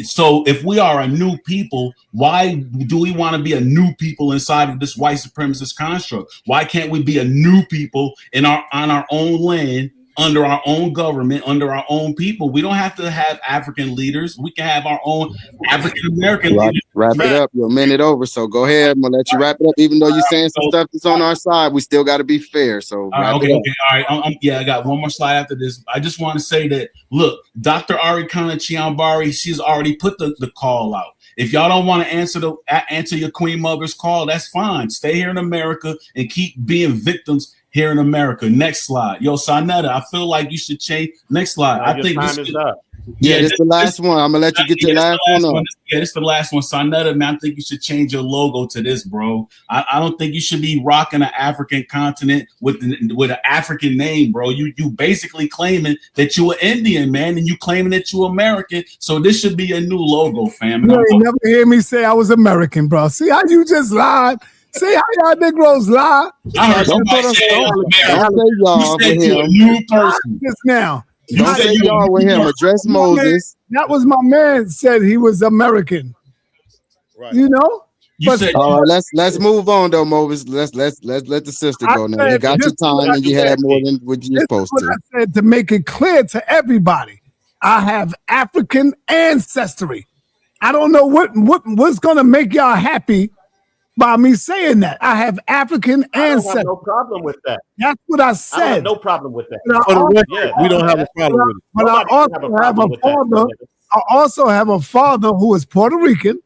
So if we are a new people, why do we want to be a new people inside of this white supremacist construct? Why can't we be a new people on our own land, under our own government, under our own people? We don't have to have African leaders. We can have our own African American leaders. Wrap it up. You're a minute over, so go ahead. I'm gonna let you wrap it up. Even though you're saying some stuff that's on our side, we still got to be fair. So All right. I got one more slide after this. I just want to say that, look, Dr. Arikana Chiambari, she's already put the call out. If y'all don't want to answer your Queen Mother's call, that's fine. Stay here in America and keep being victims here in America. Next slide. Yo, sa.neter, I feel like you should change. Next slide. I think this is up. Yeah, this is the last one. I'm gonna let you get your last one up. Yeah, this is the last one. sa.neter, man, I think you should change your logo to this, bro. I don't think you should be rocking an African continent with an African name, bro. You basically claiming that you an Indian, man, and you claiming that you American. So this should be a new logo, fam. You ain't never hear me say I was American, bro. See how you just lied? See how y'all Negroes lie? I heard somebody say y'all with him. A new person just now. Don't say y'all with him. Address Moses. That was my man said he was American. Right. You know? All right, let's move on though, Moses. Let's let the sister go now. You got your time and you had more than what you're supposed to. I said to make it clear to everybody, I have African ancestry. I don't know what's gonna make y'all happy by me saying that. I have African ancestry. I don't have no problem with that. That's what I said. I have no problem with that. We don't have a problem with it. But I also have a father. I also have a father who is Puerto Rican.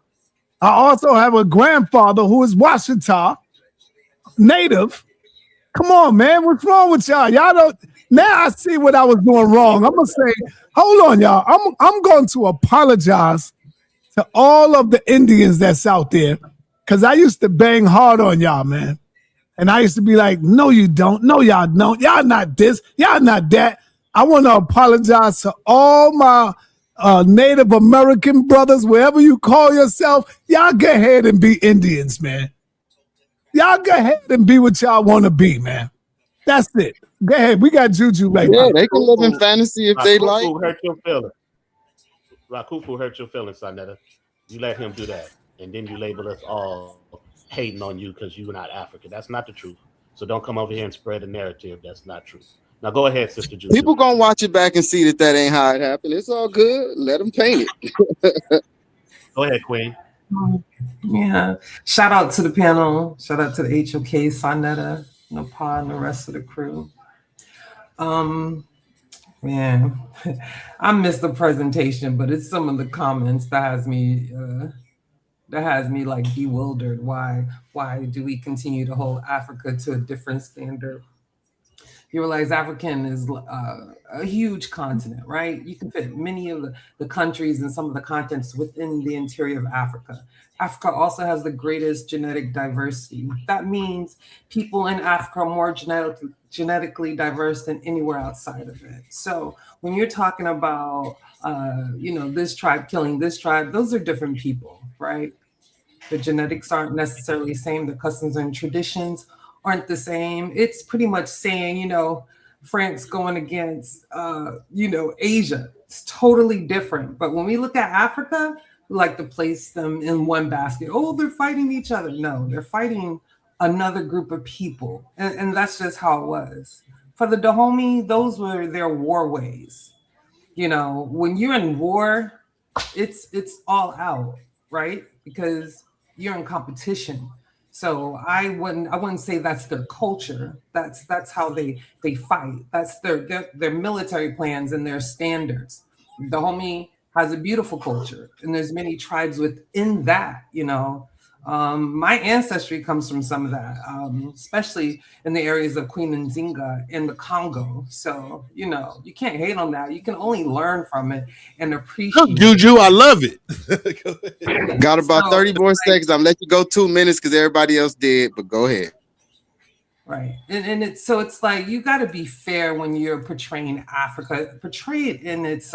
I also have a grandfather who is Washington native. Come on, man. What's wrong with y'all? Y'all don't. Now I see what I was doing wrong. I'm gonna say, hold on, y'all. I'm going to apologize to all of the Indians that's out there. Because I used to bang hard on y'all, man. And I used to be like, no, you don't. No, y'all don't. Y'all not this. Y'all not that. I want to apologize to all my Native American brothers, wherever you call yourself. Y'all go ahead and be Indians, man. Y'all go ahead and be what y'all want to be, man. That's it. Go ahead. We got Juju right now. Yeah, they can live in fantasy if they like. Hurt your feelings. Rakufu hurt your feelings, sa.neter. You let him do that. And then you label us all hating on you because you're not African. That's not the truth. So don't come over here and spread a narrative that's not true. Now go ahead, Sister Juju. People gonna watch it back and see that ain't how it happened. It's all good. Let them paint it. Go ahead, Queen. Yeah. Shout out to the panel. Shout out to the HOK, sa.neter, Napad, and the rest of the crew. Man, I missed the presentation, but it's some of the comments that has me like bewildered. Why do we continue to hold Africa to a different standard? You realize African is a huge continent, right? You can fit many of the countries and some of the continents within the interior of Africa. Africa also has the greatest genetic diversity. That means people in Africa are more genetically diverse than anywhere outside of it. So when you're talking about, this tribe killing this tribe, those are different people, right? The genetics aren't necessarily the same. The customs and traditions aren't the same. It's pretty much saying, France going against, Asia. It's totally different. But when we look at Africa, we like to place them in one basket. Oh, they're fighting each other. No, they're fighting another group of people. And that's just how it was. For the Dahomey, those were their war ways. When you're in war, it's all out, right? Because you're in competition. So I wouldn't say that's their culture. That's how they fight. That's their military plans and their standards. Dahomey has a beautiful culture, and there's many tribes within that. My ancestry comes from some of that, especially in the areas of Queen Nzinga in the Congo. So you can't hate on that. You can only learn from it and appreciate. Juju, I love it. Got about 30 more seconds. I'm let you go 2 minutes because everybody else did, but go ahead. Right. And it's like you got to be fair when you're portraying Africa, portray it in its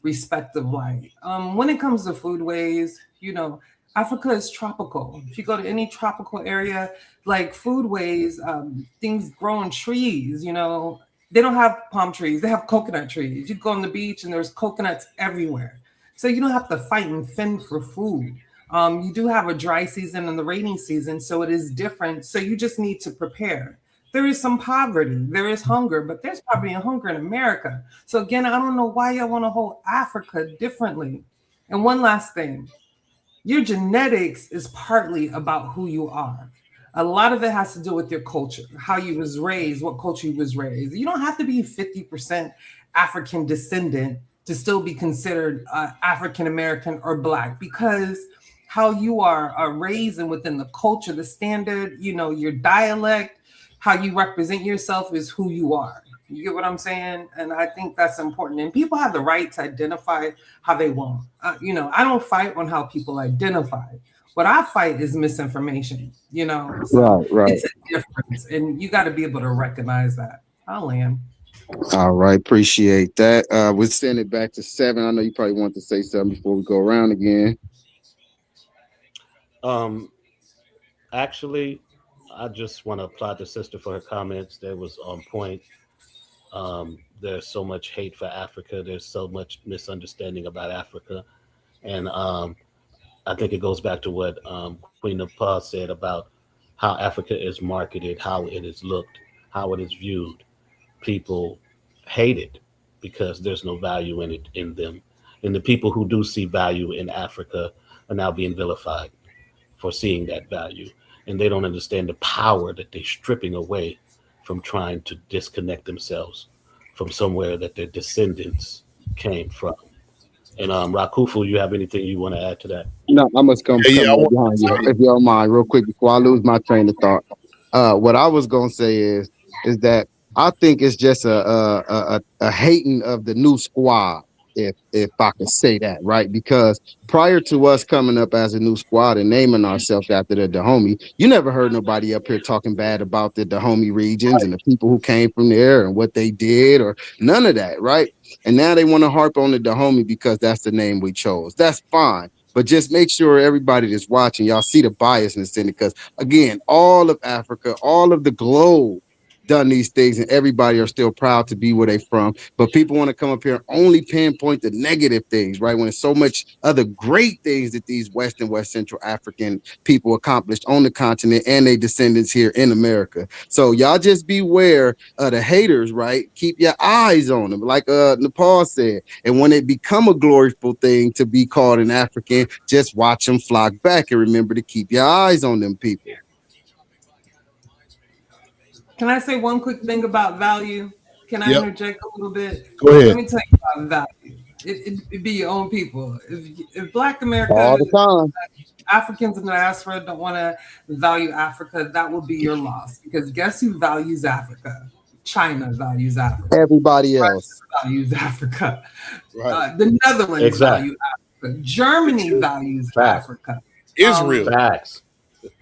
respective light. When it comes to foodways, Africa is tropical. If you go to any tropical area, like foodways, things grow on trees, they don't have palm trees, they have coconut trees. You go on the beach and there's coconuts everywhere. So you don't have to fight and fend for food. You do have a dry season and the rainy season, so it is different. So you just need to prepare. There is some poverty, there is hunger, but there's poverty and hunger in America. So again, I don't know why y'all want to hold Africa differently. And one last thing, your genetics is partly about who you are. A lot of it has to do with your culture, how you was raised, what culture you was raised. You don't have to be 50% African descendant to still be considered African American or Black, because how you are raised and within the culture, the standard, your dialect, how you represent yourself is who you are. You get what I'm saying? And I think that's important. And people have the right to identify how they want. I don't fight on how people identify. What I fight is misinformation, So Right. It's a difference. And you got to be able to recognize that. I'll land. All right. Appreciate that. We'll send it back to 7. I know you probably want to say something before we go around again. Actually, I just want to applaud the sister for her comments. That was on point. There's so much hate for Africa. There's so much misunderstanding about Africa. And I think it goes back to what Queen Napad said about how Africa is marketed, how it is looked, how it is viewed. People hate it because there's no value in them. And the people who do see value in Africa are now being vilified for seeing that value. And they don't understand the power that they're stripping away from trying to disconnect themselves from somewhere that their descendants came from. And Rakufu, you have anything you want to add to that? No, I must come right behind you, if you don't mind, real quick before I lose my train of thought. What I was gonna say is that I think it's just a hating of the new squad, if I can say that, right? Because prior to us coming up as a new squad and naming ourselves after the Dahomey, you never heard nobody up here talking bad about the Dahomey regions and the people who came from there and what they did or none of that, right? And now they want to harp on the Dahomey because that's the name we chose. That's fine. But just make sure everybody that's watching, y'all see the biasness in it. Because again, all of Africa, all of the globe done these things, and everybody are still proud to be where they from. But people want to come up here and only pinpoint the negative things, right? When there's so much other great things that these West and West Central African people accomplished on the continent and their descendants here in America. So y'all just beware of the haters, right? Keep your eyes on them, like Nepal said. And when it become a gloriful thing to be called an African, just watch them flock back and remember to keep your eyes on them people. Can I say one quick thing about value? Can I interject a little bit? Go ahead. Let me tell you about value. It be your own people. If Black America, all the time, Africans in the diaspora don't want to value Africa, that will be your loss. Because guess who values Africa? China values Africa. Everybody else values Africa. Right. The Netherlands Exactly. value Africa. Germany values Africa. Israel. Facts.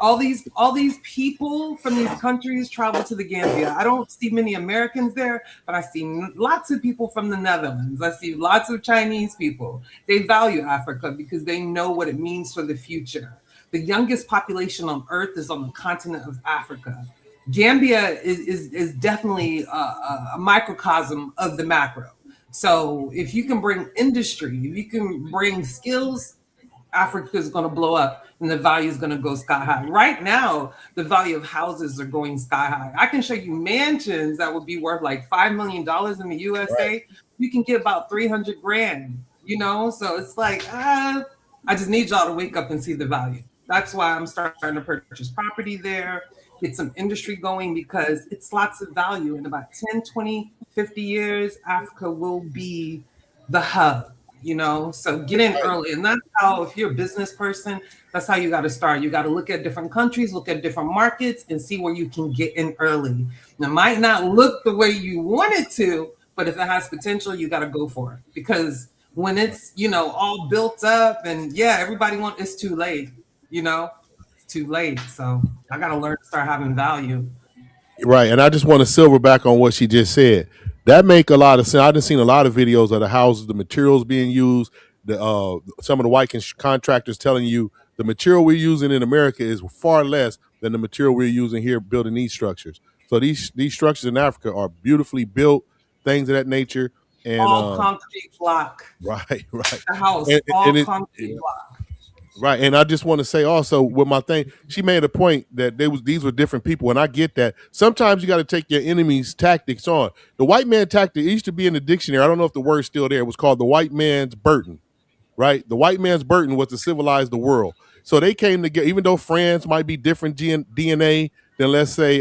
All these people from these countries travel to the Gambia. I don't see many Americans there, but I see lots of people from the Netherlands. I see lots of Chinese people. They value Africa because they know what it means for the future. The youngest population on Earth is on the continent of Africa. Gambia is definitely a microcosm of the macro. So if you can bring industry, if you can bring skills, Africa is going to blow up and the value is going to go sky high. Right now, the value of houses are going sky high. I can show you mansions that would be worth like $5 million in the USA. Right. You can get about 300 grand, you know? So it's like, I just need y'all to wake up and see the value. That's why I'm starting to purchase property there, get some industry going, because it's lots of value. In about 10, 20, 50 years, Africa will be the hub. You know, so get in early. And that's how, if you're a business person, that's how you got to start. You got to look at different countries, look at different markets, and see where you can get in early. It might not look the way you want it to, but if it has potential, you got to go for it. Because when it's, you know, all built up and everybody wants, it's too late, you know, it's too late. So I got to learn to start having value. Right. And I just want to silver back on what she just said. That make a lot of sense. I've seen a lot of videos of the houses, the materials being used, some of the white contractors telling you the material we're using in America is far less than the material we're using here building these structures. So these structures in Africa are beautifully built, things of that nature. And all concrete block. Right. The house, concrete block. Right. And I just want to say also with my thing, she made a point that these were different people. And I get that. Sometimes you got to take your enemy's tactics on. The white man tactic, it used to be in the dictionary. I don't know if the word's still there. It was called the white man's burden, right? The white man's burden was to civilize the world. So they came together, even though France might be different DNA than, let's say,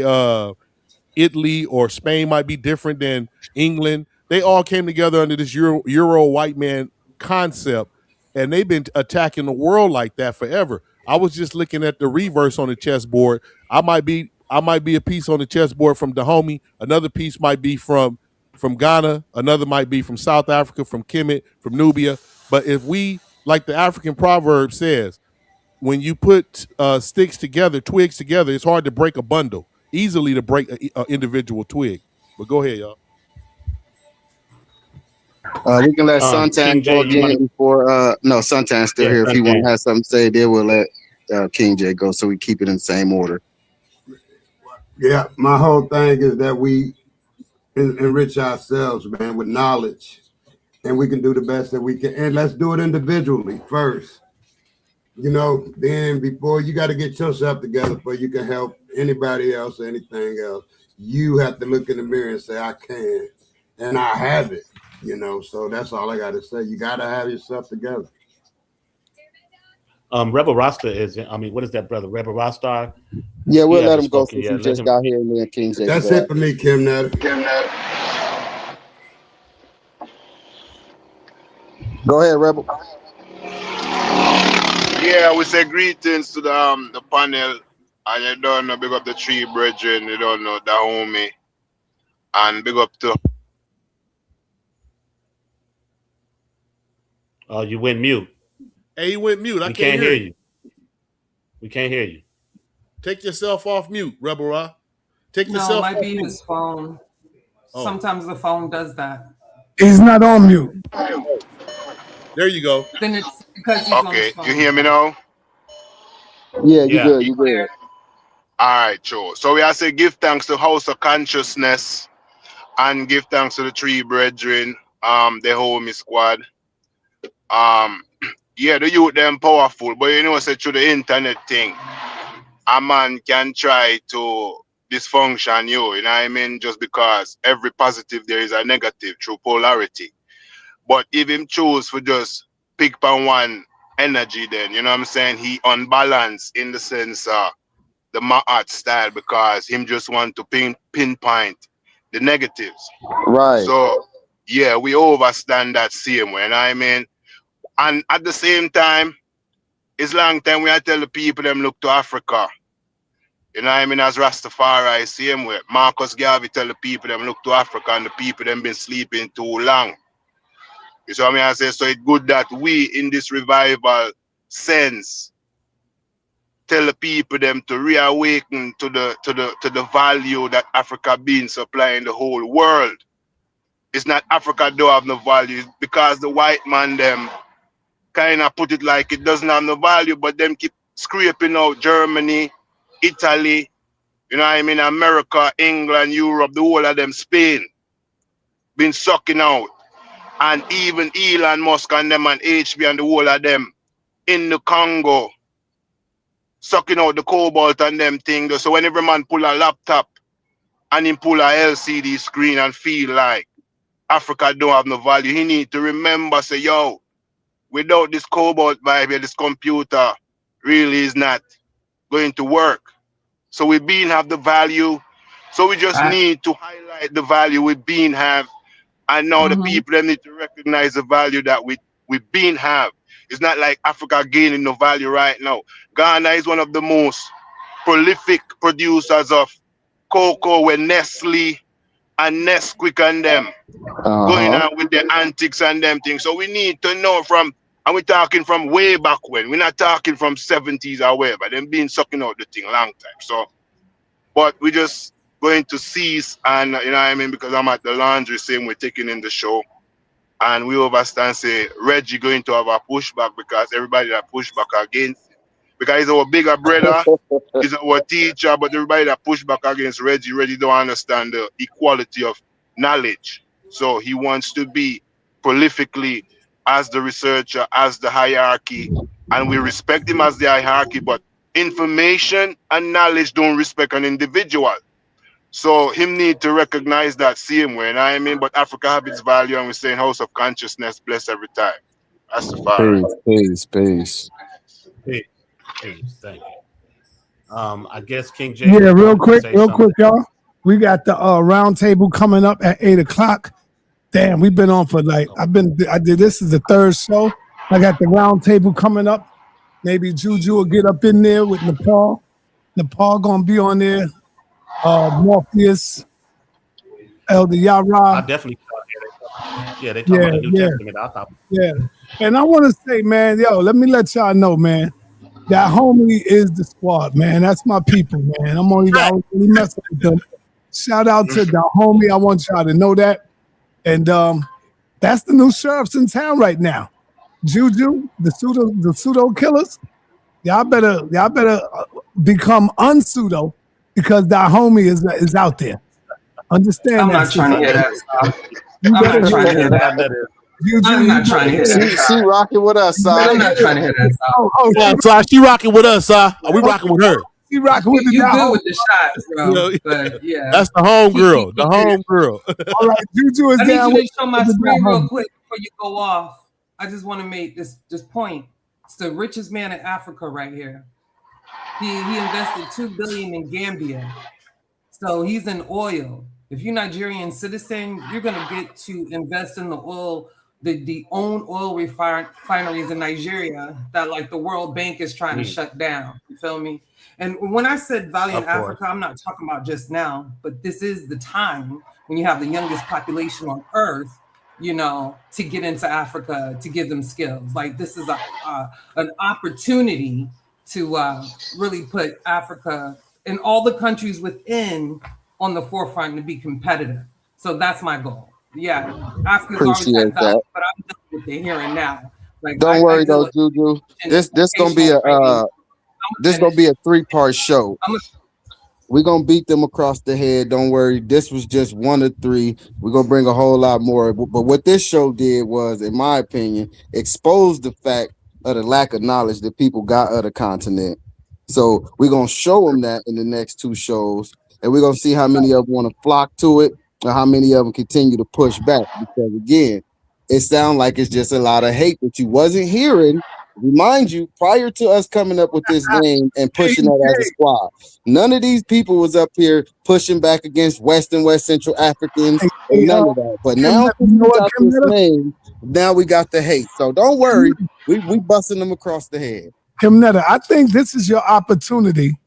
Italy or Spain might be different than England. They all came together under this Euro white man concept. And they've been attacking the world like that forever. I was just looking at the reverse on the chessboard. I might be a piece on the chessboard from Dahomey. Another piece might be from Ghana. Another might be from South Africa, from Kemet, from Nubia. But if we, like the African proverb says, when you put twigs together, it's hard to break a bundle. Easily to break an individual twig. But go ahead, y'all. We can let Suntan go again before Suntan's still here. If he want to have something to say, then we'll let King J go, so we keep it in the same order. Yeah, my whole thing is that we enrich ourselves, man, with knowledge, and we can do the best that we can. And let's do it individually first. You know, then before you got to get yourself together before you can help anybody else or anything else. You have to look in the mirror and say, I can, and I have it. You know, so that's all I got to say. You got to have yourself together. Rebel Rasta what is that, brother? Rebel Rasta? Yeah, we'll let him go since he just got here and then King J. That's it for me, Kim Netter. Go ahead, Rebel. Yeah, we say greetings to the panel. And you don't know, big up the three brethren, you don't know, the homie. And big up to... Oh, you went mute. Hey, you went mute. I can't hear you. We can't hear you. Take yourself off mute, Rebel Ra. It might be his phone. Oh. Sometimes the phone does that. He's not on mute. There you go. Then it's because he's okay, on you hear me now? Yeah, you good. You good. All right, sure. So we have to say give thanks to House of Consciousness and give thanks to the three brethren, the homie squad. Yeah, the youth them powerful, but you know, say through the internet thing, a man can try to dysfunction you know what I mean? Just because every positive there is a negative through polarity. But if him choose for just pick on one energy, then you know what I'm saying, he unbalanced in the sense the Ma'at style because him just want to pinpoint the negatives. Right. So yeah, we overstand that same way, you know what I mean? And at the same time, it's long time we are tell the people them look to Africa. You know what I mean? As Rastafari, same way. Marcus Garvey tell the people them look to Africa and the people them been sleeping too long. You see what I mean? I say, so it's good that we in this revival sense tell the people them to reawaken to the value that Africa been supplying the whole world. It's not Africa don't have no value because the white man them kind of put it like it doesn't have no value, but them keep scraping out Germany, Italy, you know what I mean, America, England, Europe, the whole of them, Spain, been sucking out. And even Elon Musk and them and HB and the whole of them in the Congo, sucking out the cobalt and them things. So when every man pull a laptop and him pull a LCD screen and feel like Africa don't have no value, he need to remember, say, yo, without this cobalt vibe here, this computer really is not going to work. So we been have the value. So we just need to highlight the value we been have. And now the people them need to recognize the value that we been have. It's not like Africa gaining no value right now. Ghana is one of the most prolific producers of cocoa with Nestle and Nesquik and them going on with their antics and them things. So we need to know from, and we're talking from way back when. We're not talking from 70s or whatever. Them been sucking out the thing a long time. So, but we just going to cease and, you know what I mean, because I'm at the laundry saying we're taking in the show. And we overstand, say, Reggie going to have a pushback because everybody that push back against him. Because he's our bigger brother, he's our teacher, but everybody that push back against Reggie don't understand the equality of knowledge. So he wants to be prolifically as the researcher, as the hierarchy, and we respect him as the hierarchy, but information and knowledge don't respect an individual. So him need to recognize that same way, you know what I mean? But Africa have its value, and we're saying House of Consciousness, bless every time. That's the fire. Peace. Peace. Thank you. I guess King James. Yeah, real quick, y'all. We got the round table coming up at 8 o'clock. Damn, we've been on for like I did this is the third show. I got the round table coming up. Maybe Juju will get up in there with Nepal. Nepal gonna be on there. Morpheus, Elder Yara. I definitely they talk about the New Testament. I thought. Yeah. And I want to say, man, yo, let me let y'all know, man, that homie is the squad, man. That's my people, man. I was really messing with them. Shout out to the homie. I want y'all to know that. And that's the new sheriffs in town right now. Juju, the pseudo killers. Y'all better become unpseudo because that homie is out there. Understand I'm that. not trying to hear that stuff. I'm not trying to hear that. I'm not trying to hear that. She rocking with us, Si. I'm not trying to hear that stuff. She rocking with us, Si. Are we rocking with her? She rocking with you good with the shots, bro. But yeah, that's the home girl. The home girl. All right, Juju is down. I need you to show my screen real quick before you go off. I just want to make this point. It's the richest man in Africa right here. He invested $2 billion in Gambia, so he's in oil. If you're Nigerian citizen, you're gonna get to invest in the oil, the own oil refineries in Nigeria that like the World Bank is trying to shut down. You feel me? And when I said value in Africa, I'm not talking about just now, but this is the time when you have the youngest population on earth, you know, to get into Africa, to give them skills. Like this is an opportunity to really put Africa and all the countries within on the forefront to be competitive. So that's my goal. Yeah, Africa's always had value, but I'm done with the here and now. Like, don't worry though, Juju. This gonna be a 3-part show. We're gonna beat them across the head. Don't worry. This was just 1 of 3. We're gonna bring a whole lot more. But what this show did was, in my opinion, expose the fact of the lack of knowledge that people got of the continent. So we're gonna show them that in the next 2 shows, and we're gonna see how many of them want to flock to it, or how many of them continue to push back. Because again, it sounds like it's just a lot of hate that you wasn't hearing. Remind you, prior to us coming up with this name and pushing that as a squad, none of these people was up here pushing back against West and West Central Africans or none of that. But now we got this name, now we got the hate. So don't worry, we busting them across the head. Kemnetta, I think this is your opportunity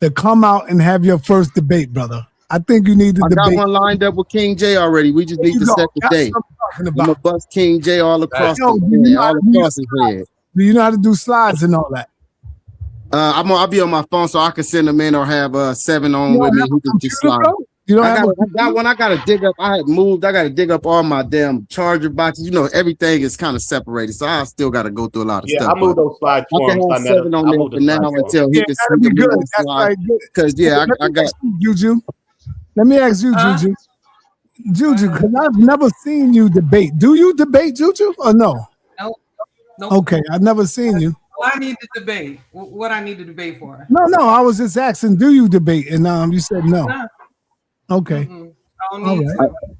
to come out and have your first debate, brother. I think you need to debate. I got one lined up with King J already. We just need to set the date. I'm gonna bust King J all across his head. Do you know how to do slides and all that? I'll be on my phone so I can send them in or have 7 on with me who can just slide. You don't I gotta dig up. I gotta dig up all my damn charger boxes. You know, everything is kind of separated, so I still gotta go through a lot of stuff. I moved those slides for him. I can have 7 on there for now until he can see be good. That's right. Because I got Juju. Let me ask you, Juju. Juju, because I've never seen you debate. Do you debate, Juju, or no? Nope. Okay, I've never seen you. Well, I need to debate. What I need to debate for? No, I was just asking, do you debate? And you said no. Okay.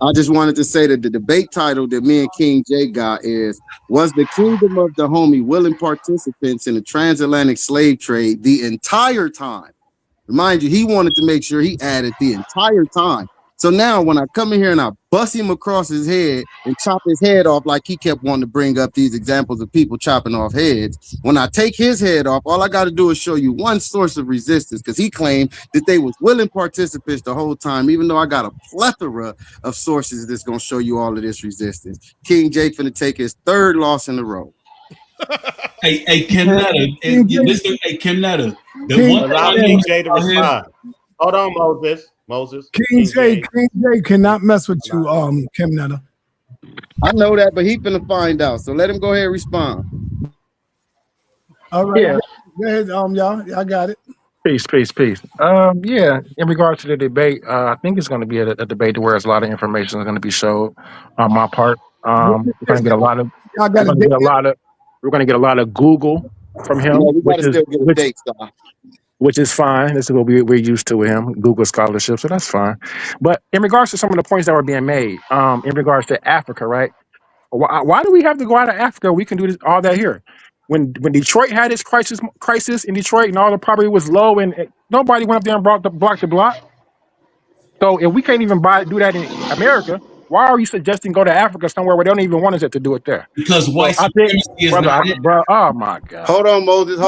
I just wanted to say that the debate title that me and King J got is, was the Kingdom of the Homie willing participants in the transatlantic slave trade the entire time? Remind you, he wanted to make sure he added the entire time. So now when I come in here and I bust him across his head and chop his head off, like he kept wanting to bring up these examples of people chopping off heads, when I take his head off, all I got to do is show you one source of resistance, because he claimed that they was willing participants the whole time, even though I got a plethora of sources that's going to show you all of this resistance. King J finna take his 3rd loss in a row. Hey, Kemnetta. Hey, Kemnetta. Allow King J to respond. Hold on, Moses. King J cannot mess with you, Kemnetta. I know that, but he finna find out. So let him go ahead and respond. All right. Yeah. Go ahead, y'all got it. Peace. Yeah, in regards to the debate, I think it's going to be a debate where there's a lot of information is going to be showed on my part. We're going to get a lot of. We're going to get a lot of Google from him, which is fine. This is what we're used to with him, Google scholarship, so that's fine. But in regards to some of the points that were being made, in regards to Africa, right? Why do we have to go out of Africa? We can do all that here. When Detroit had its crisis in Detroit and all the property was low and nobody went up there and blocked the block. So if we can't even do that in America, why are you suggesting go to Africa somewhere where they don't even want us to do it there? Because white supremacy is bro, oh my God. Hold on, Moses.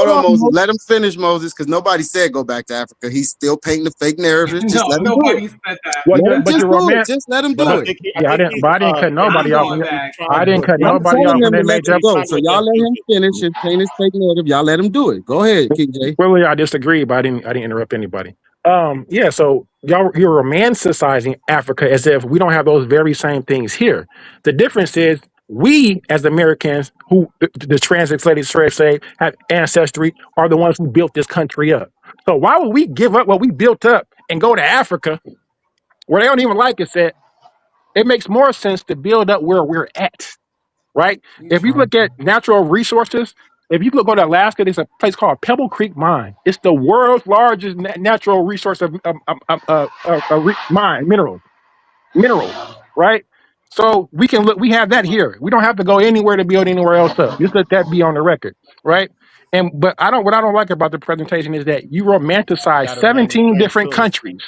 Let him finish, Moses, because nobody said go back to Africa. He's still painting the fake narrative. Just let him do it. Said that. Just let him do it. I didn't cut nobody off. I didn't cut nobody off when they made that point. So y'all let him finish and paint his fake narrative. Y'all let him do it. Go ahead, King J. Well, I disagree, but I didn't interrupt anybody. So you're romanticizing Africa as if we don't have those very same things here. The difference is we, as Americans, who the transatlantic slave have ancestry, are the ones who built this country up. So why would we give up what we built up and go to Africa, where they don't even like it? It makes more sense to build up where we're at, right? If you look at natural resources. If you go to Alaska, there's a place called Pebble Creek Mine. It's the world's largest natural resource of mine, minerals, right? So we have that here. We don't have to go anywhere to build anywhere else up. Just let that be on the record, right? What I don't like about the presentation is that you romanticize 17 different countries.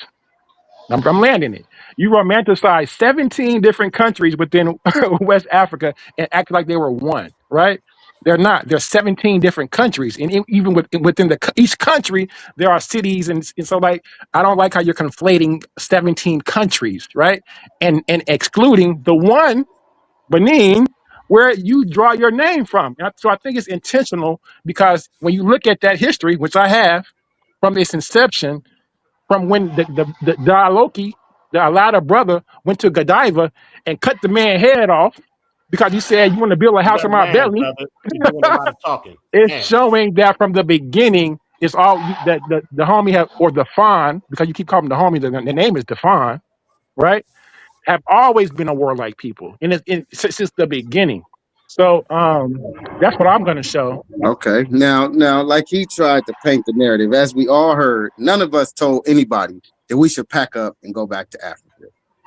I'm landing it. You romanticize 17 different countries within West Africa and act like they were one, right? They're not. There's 17 different countries, and even within each country, there are cities, and so I don't like how you're conflating 17 countries, right? And excluding the one, Benin, where you draw your name from. So I think it's intentional because when you look at that history, which I have from its inception, from when the Dialoki, the Alada brother, went to Godiva and cut the man's head off. Because he said, you want to build a house in my belly. You're doing a lot of talking. It's showing that from the beginning, it's all that the homie have, or the Fawn, because you keep calling the homie, the name is Defon, right? Have always been a warlike people, and since the beginning. So that's what I'm going to show. Okay. Now, like he tried to paint the narrative, as we all heard, none of us told anybody that we should pack up and go back to Africa.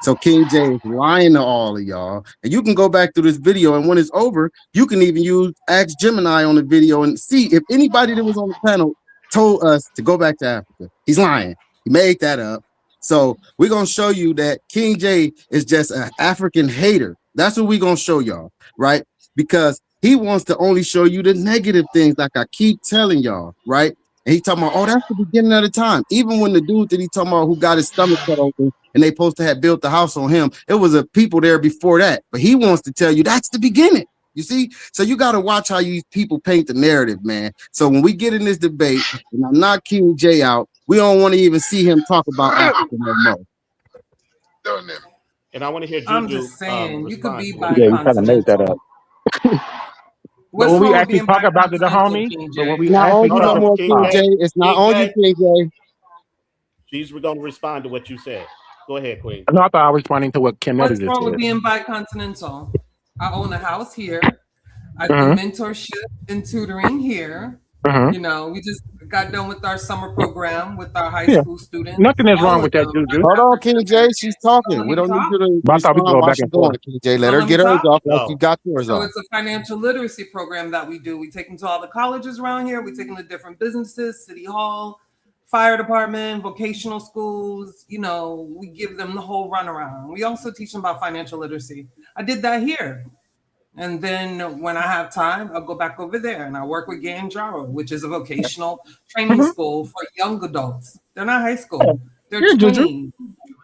So King J is lying to all of y'all. And you can go back through this video, and when it's over, you can even ask Gemini on the video and see if anybody that was on the panel told us to go back to Africa. He's lying. He made that up. So we're going to show you that King J is just an African hater. That's what we're going to show y'all, right? Because he wants to only show you the negative things, like I keep telling y'all, right? And he talking about, oh, that's the beginning of the time. Even when the dude that he talking about who got his stomach cut open and they supposed to have built the house on him, it was a people there before that. But he wants to tell you that's the beginning. You see? So you got to watch how you people paint the narrative, man. So when we get in this debate, and I'm not King J out, we don't want to even see him talk about Africa no more. And I want to hear Juju. I'm just saying, you could be Yeah, you kind of made that up. But when we actually talk about the homie, but when we not actually on you no more, King J. It's not on you, King J. She's going to respond to what you said. Go ahead, Queen. No, I thought I was responding to what Kim What's just wrong with said. being bicontinental? I own a house here. I do mentorship and tutoring here. You know, we just got done with our summer program with our high school students. Nothing is wrong with that, Juju. Hold on, King J. She's talking. We don't need you to respond while she's going, King J. Let her get hers off like you got yours So off. it's a financial literacy program that we do. We take them to all the colleges around here. We take them to different businesses, city hall, fire department, vocational schools. You know, we give them the whole runaround. We also teach them about financial literacy. I did that here. And then when I have time, I'll go back over there and I work with Ganjaro, which is a vocational training school for young adults. They're not high school. They're 20,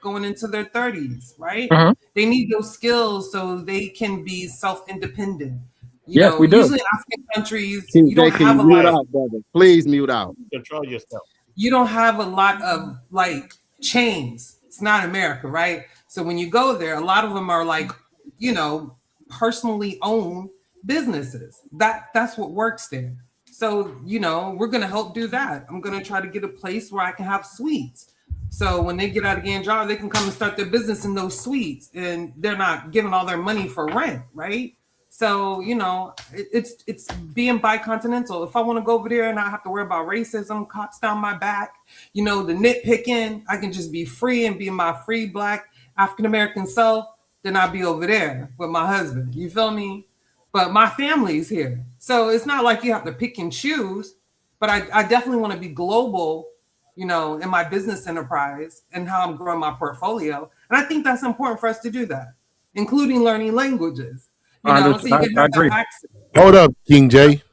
going into their 30s, right? They need those skills so they can be self-independent. You know, we do. Usually in African countries, King you don't J, have a mute lot. out, brother. Please mute out. Control yourself. You don't have a lot of like chains. It's not America, right? So when you go there, a lot of them are like, you know, personally owned businesses. That's what works there. So, you know, we're gonna help do that. I'm gonna try to get a place where I can have suites. So when they get out of Ganjaro, they can come and start their business in those suites, and they're not giving all their money for rent, right? So, you know, it's being bicontinental. If I want to go over there and not have to worry about racism, cops down my back, you know, the nitpicking, I can just be free and be my free Black African American self. Then I'll be over there with my husband. You feel me? But my family's here. So it's not like you have to pick and choose, but I definitely want to be global, you know, in my business enterprise and how I'm growing my portfolio. And I think that's important for us to do that, including learning languages. You know, so you can have that accent. Hold up, King J.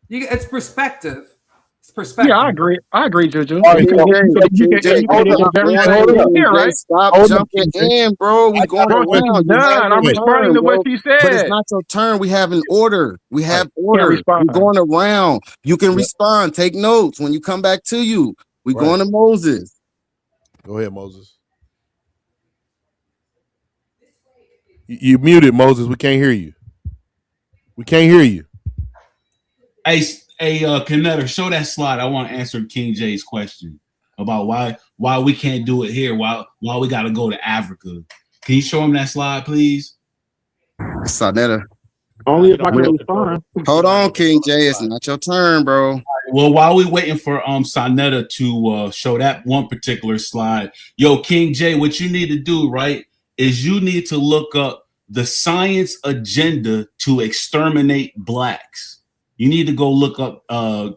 It's perspective. It's perspective. Yeah, I agree, Juju. Stop jumping in, bro. We going around. I'm responding to what she said. But it's not your turn. We have an order. We have order. We're going around. You can respond. Take notes when you come back to you. We're going to Moses. Go ahead, Moses. You muted, Moses. We can't hear you. We can't hear you. Hey, Kinetter, show that slide. I want to answer King J's question about why we can't do it here. Why we got to go to Africa? Can you show him that slide, please? sa.neter. Only if I can respond. Hold on, King J. It's not your turn, bro. Well, while we waiting for sa.neter to show that one particular slide, yo, King J, what you need to do, right, is you need to look up the science agenda to exterminate Blacks. You need to go look up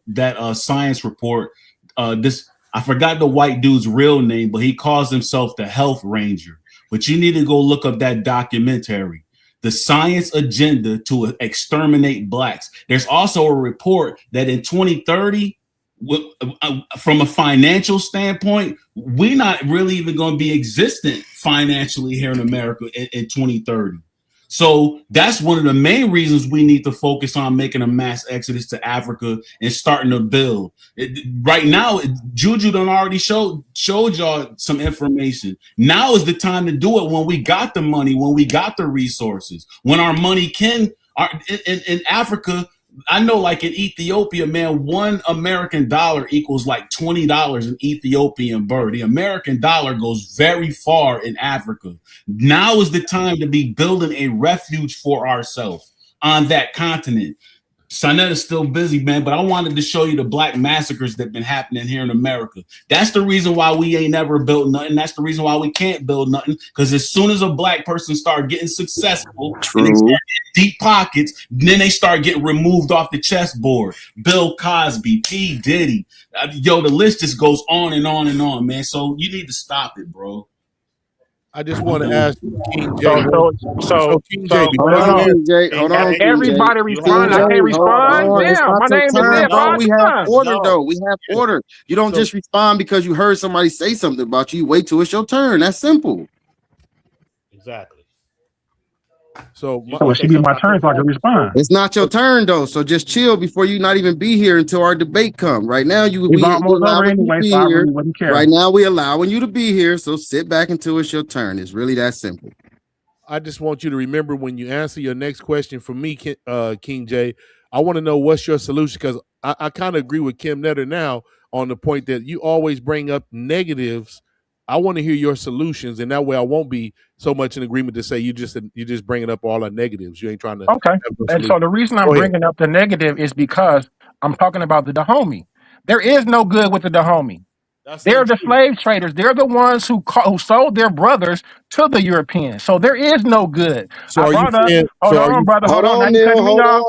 that science report. I forgot the white dude's real name, but he calls himself the Health Ranger. But you need to go look up that documentary, the science agenda to exterminate Blacks. There's also a report that in 2030, from a financial standpoint, we're not really even going to be existent financially here in America in 2030. So that's one of the main reasons we need to focus on making a mass exodus to Africa and starting to build. Right now, Juju done already showed y'all some information. Now is the time to do it when we got the money, when we got the resources, when our money in Africa, I know, like in Ethiopia, man, $1 American equals like $20 in Ethiopian birr. The American dollar goes very far in Africa. Now is the time to be building a refuge for ourselves on that continent. sa.neter is still busy, man, but I wanted to show you the black massacres that have been happening here in America. That's the reason why we ain't never built nothing. That's the reason why we can't build nothing. Because as soon as a black person start getting successful, and they start getting deep pockets, then they start getting removed off the chessboard. Bill Cosby, P. Diddy, the list just goes on and on and on, man. So you need to stop it, bro. I just want to ask King J. So King J, Hold on, King J. Hold on, King J. everybody respond. I can't respond. It's Damn, not my your name been turn, there bro. 5 We have times. order, though. We have order. You don't just respond because you heard somebody say something about you. You wait till it's your turn. That's simple. Exactly. So it should be my turn so I can respond. It's not your turn though, so just chill before you not even be here until our debate come. Right now, we almost over anyway, so I really wouldn't care. Right now, we allowing you to be here, so sit back until it's your turn. It's really that simple. I just want you to remember when you answer your next question from me, King J, I want to know what's your solution, because I kind of agree with Kim Netter now on the point that you always bring up negatives. I want to hear your solutions, and that way I won't be so much in agreement to say you just bringing up all our negatives. You ain't trying to. Okay. And so the reason I'm bringing up the negative is because I'm talking about the Dahomey. There is no good with the Dahomey. They're the slave traders. They're the ones who sold their brothers to the Europeans. So there is no good. So I brought up. Hold on, brother. Hold on. Now you cutting me off.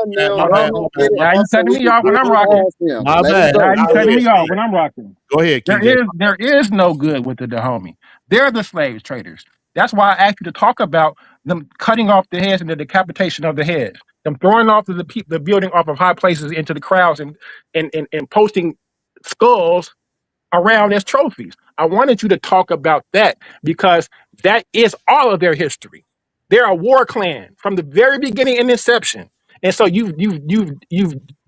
Now you cutting me off when I'm rocking. Now you cutting me off when I'm rocking. Go ahead, King J. There is no good with the Dahomey. They're the slave traders. That's why I asked you to talk about them cutting off the heads and the decapitation of the heads, them throwing off the building off of high places into the crowds and posting skulls around as trophies. I wanted you to talk about that because that is all of their history. They're a war clan from the very beginning and inception. And so you've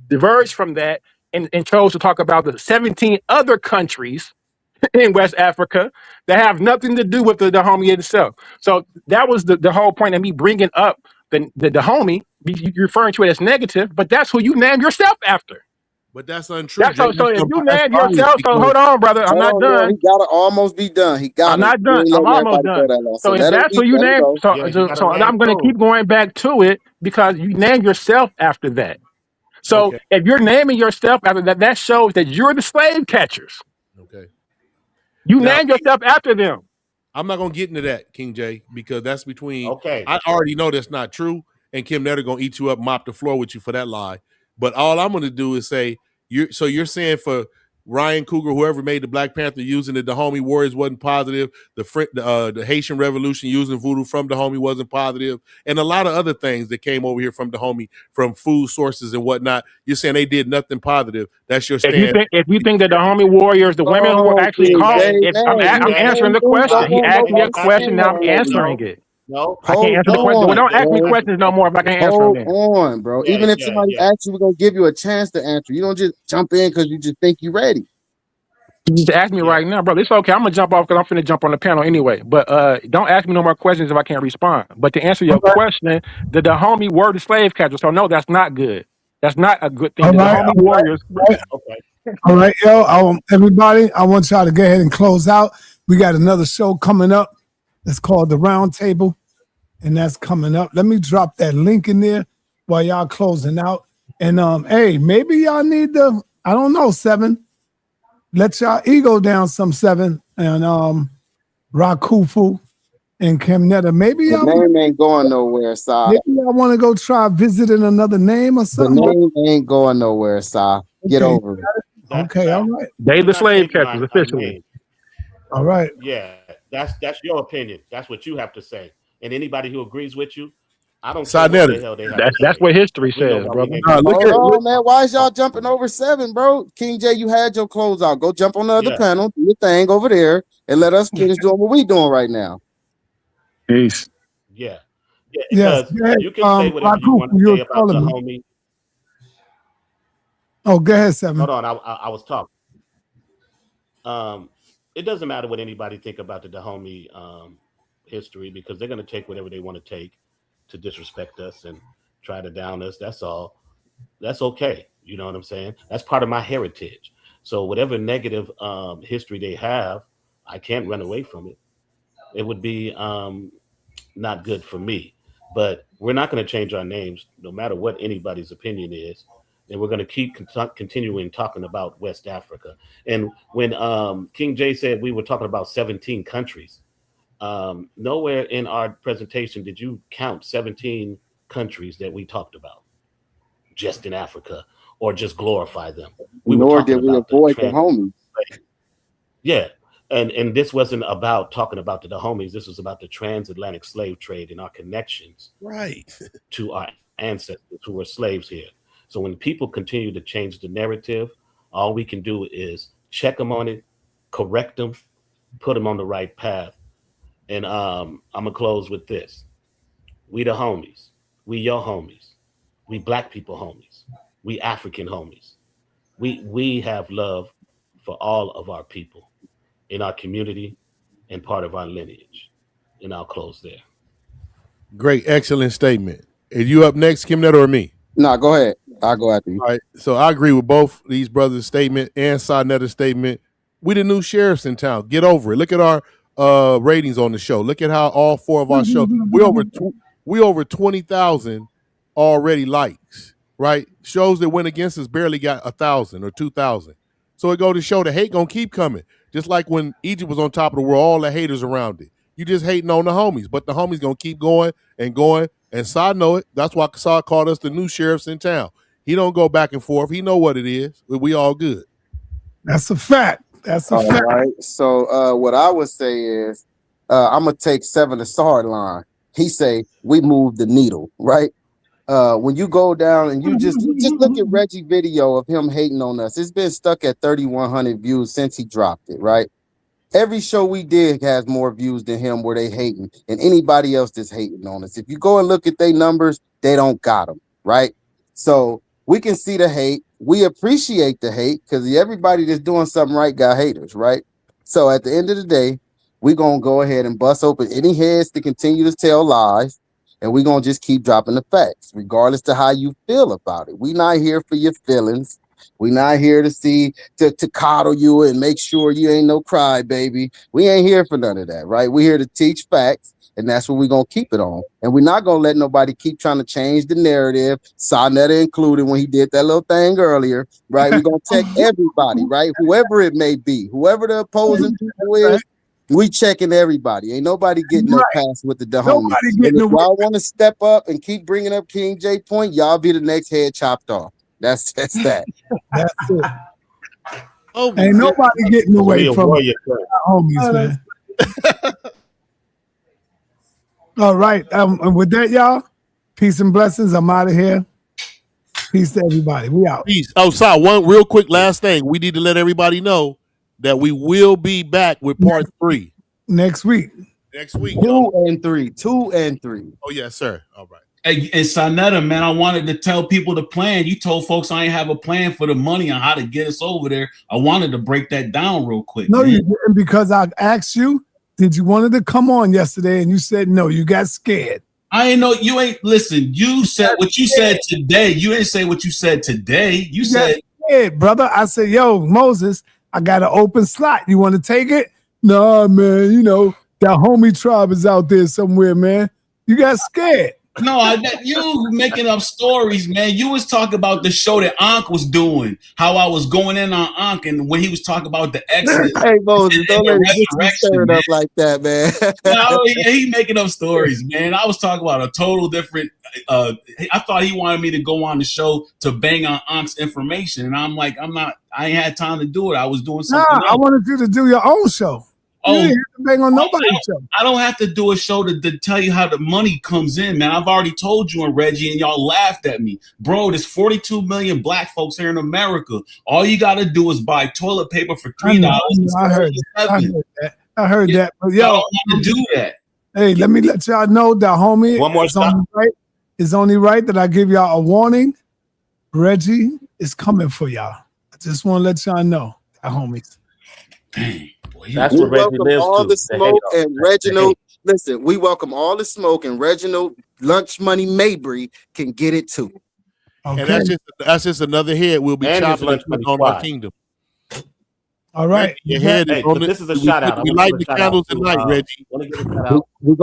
diverged from that and chose to talk about the 17 other countries in West Africa that have nothing to do with the Dahomey itself. So that was the whole point of me bringing up the Dahomey. You're referring to it as negative, but that's who you named yourself after. But that's untrue. So if you named yourself, so hold on, brother, I'm not done. He gotta almost be done. I'm not done. I'm almost done. So if that's what you named, so I'm going to keep going back to it because you named yourself after that. So if you're naming yourself after that, that shows that you're the slave catchers. Okay. You named yourself after them. I'm not gonna get into that, King J, because that's between. Okay. I already know that's not true, and Kim Netter gonna eat you up, mop the floor with you for that lie. But all I'm gonna do is say you're saying for Ryan Coogler, whoever made the Black Panther, using the Dahomey Warriors wasn't positive. The Haitian Revolution using voodoo from Dahomey wasn't positive, and a lot of other things that came over here from Dahomey, from food sources and whatnot. You're saying they did nothing positive. That's your stand. If you think the Dahomey Warriors, the women who were actually called, I'm answering the question. He asked me a question. Now I'm answering it. No, I can't answer the question. Well, don't ask me questions no more if I can't answer them. Hold on, bro. Even if somebody asks you, we're gonna give you a chance to answer. You don't just jump in because you just think you're ready. You just ask me right now, brother. It's okay. I'm gonna jump off because I'm finna jump on the panel anyway. But don't ask me no more questions if I can't respond. But to answer your question, the Dahomey were the slave catchers. So no, that's not good. That's not a good thing. The Dahomey warriors. All right, everybody. I want y'all to go ahead and close out. We got another show coming up. It's called The Round Table, and that's coming up. Let me drop that link in there while y'all closing out. And hey, maybe y'all need to, I don't know, 7. Let y'all ego down some 7. And Rakufu and Kim Netter. Maybe the name ain't going nowhere, Si. Maybe y'all want to go try visiting another name or something. The name ain't going nowhere, Si. Get over it. Okay, all right. They the slave catchers officially. All right. Yeah, that's your opinion. That's what you have to say. And anybody who agrees with you, I don't care what the hell they have to say. That's what history says, brother. Hold on, man. Why is y'all jumping over 7, bro? King J, you had your clothes out. Go jump on the other panel, do your thing over there, and let us finish doing what we doing right now. Peace. Yeah. Because you can say whatever you want to say about the homie. Oh, go ahead, 7. Hold on, I was talking. It doesn't matter what anybody think about the Dahomey history because they're going to take whatever they want to take to disrespect us and try to down us. That's all. That's okay. You know what I'm saying? That's part of my heritage. So whatever negative history they have, I can't run away from it. It would be not good for me. But we're not going to change our names, no matter what anybody's opinion is. And we're going to keep continuing talking about West Africa. And when King J said we were talking about 17 countries, nowhere in our presentation did you count 17 countries that we talked about just in Africa or just glorify them. We were Nor talking did we about avoid the homies. yeah. And this wasn't about talking about the Dahomies. This was about the transatlantic slave trade and our connections Right. to our ancestors who were slaves here. So when people continue to change the narrative, all we can do is check them on it, correct them, put them on the right path. And I'm gonna close with this: we the homies, we your homies, we Black people homies, we African homies. We have love for all of our people in our community and part of our lineage. And I'll close there. Great, excellent statement. Are you up next, Kim Netter, or me? No, go ahead. I'll go after you. All right. So I agree with both these brothers' statement and sa.neter's statement. We the new sheriffs in town. Get over it. Look at our ratings on the show. Look at how all four of our shows. We over 20,000 already likes. Right? Shows that went against us barely got 1,000 or 2,000. So it go to show the hate gonna keep coming. Just like when Egypt was on top of the world, all the haters around it. You just hating on the homies, but the homies gonna keep going and going. And Sa know it. That's why Sa called us the new sheriffs in town. He don't go back and forth. He know what it is. We all good. That's a fact. That's a fact. Right. So what I would say is I'm gonna take Seven the Sard line. He say we move the needle, right? When you go down and you just look at Reggie video of him hating on us. It's been stuck at 3,100 views since he dropped it, right? Every show we did has more views than him where they hating and anybody else that's hating on us. If you go and look at their numbers, they don't got them, right? So we can see the hate. We appreciate the hate because everybody that's doing something right got haters, right? So at the end of the day, we're going to go ahead and bust open any heads to continue to tell lies. And we're going to just keep dropping the facts, regardless to how you feel about it. We're not here for your feelings. We're not here to coddle you and make sure you ain't no crybaby. We ain't here for none of that, right? We're here to teach facts, and that's what we're going to keep it on. And we're not going to let nobody keep trying to change the narrative, sa.neter included when he did that little thing earlier, right? We're going to check everybody, right? Whoever it may be, whoever the opposing people is, we checking everybody. Ain't nobody getting no pass with the homies. And if y'all want to step up and keep bringing up King J point, y'all be the next head chopped off. That's that. That's it. Ain't nobody getting away from our homies, man. All right. And with that, y'all, peace and blessings. I'm out of here. Peace to everybody. We out. Peace. Oh, sorry. One real quick last thing. We need to let everybody know that we will be back with part 3 next week. Next week. 2 and 3. 2 and 3. Oh, yes, sir. All right. Hey, and sa.neter, man, I wanted to tell people the plan. You told folks I ain't have a plan for the money on how to get us over there. I wanted to break that down real quick. No, you didn't, because I asked you, did you wanted to come on yesterday? And you said no, you got scared. I ain't know you ain't listen. You said what you said today. You didn't say what you said today. You said scared, brother. I said, yo, Moses, I got an open slot. You want to take it? Nah, man, you know, that homie tribe is out there somewhere, man. You got scared. No, you making up stories, man. You was talking about the show that Ankh was doing, how I was going in on Ankh, and when he was talking about the Exodus. Hey, Moses, don't let it get stirred up like that, man. No, he making up stories, man. I was talking about a total different. I thought he wanted me to go on the show to bang on Ankh's information, and I'm like, I ain't had time to do it. I was doing something else. I wanted you to do your own show. Oh, you didn't have to bang on nobody's show. I don't have to do a show to tell you how the money comes in, man. I've already told you and Reggie, and y'all laughed at me. Bro, there's 42 million black folks here in America. All you got to do is buy toilet paper for $3. I heard that. I heard that. But yo, y'all want to do that. Hey, let me let y'all know that, homie. One more stop. It's only right that I give y'all a warning. Reggie is coming for y'all. I just want to let y'all know, that homies. Dang. That's what Reggie lives all to. the smoke and Reginald. Listen, we welcome all the smoke and Reginald Lunch Money Mabry can get it too. Okay. And that's just another head we'll be And his chopping lunch and putting money on our squad. kingdom. All right. Your head is Hey, on but it. this is a shout out. I We want to light give the a shout candles out at night, to Reggie. want to give a shout out We're gonna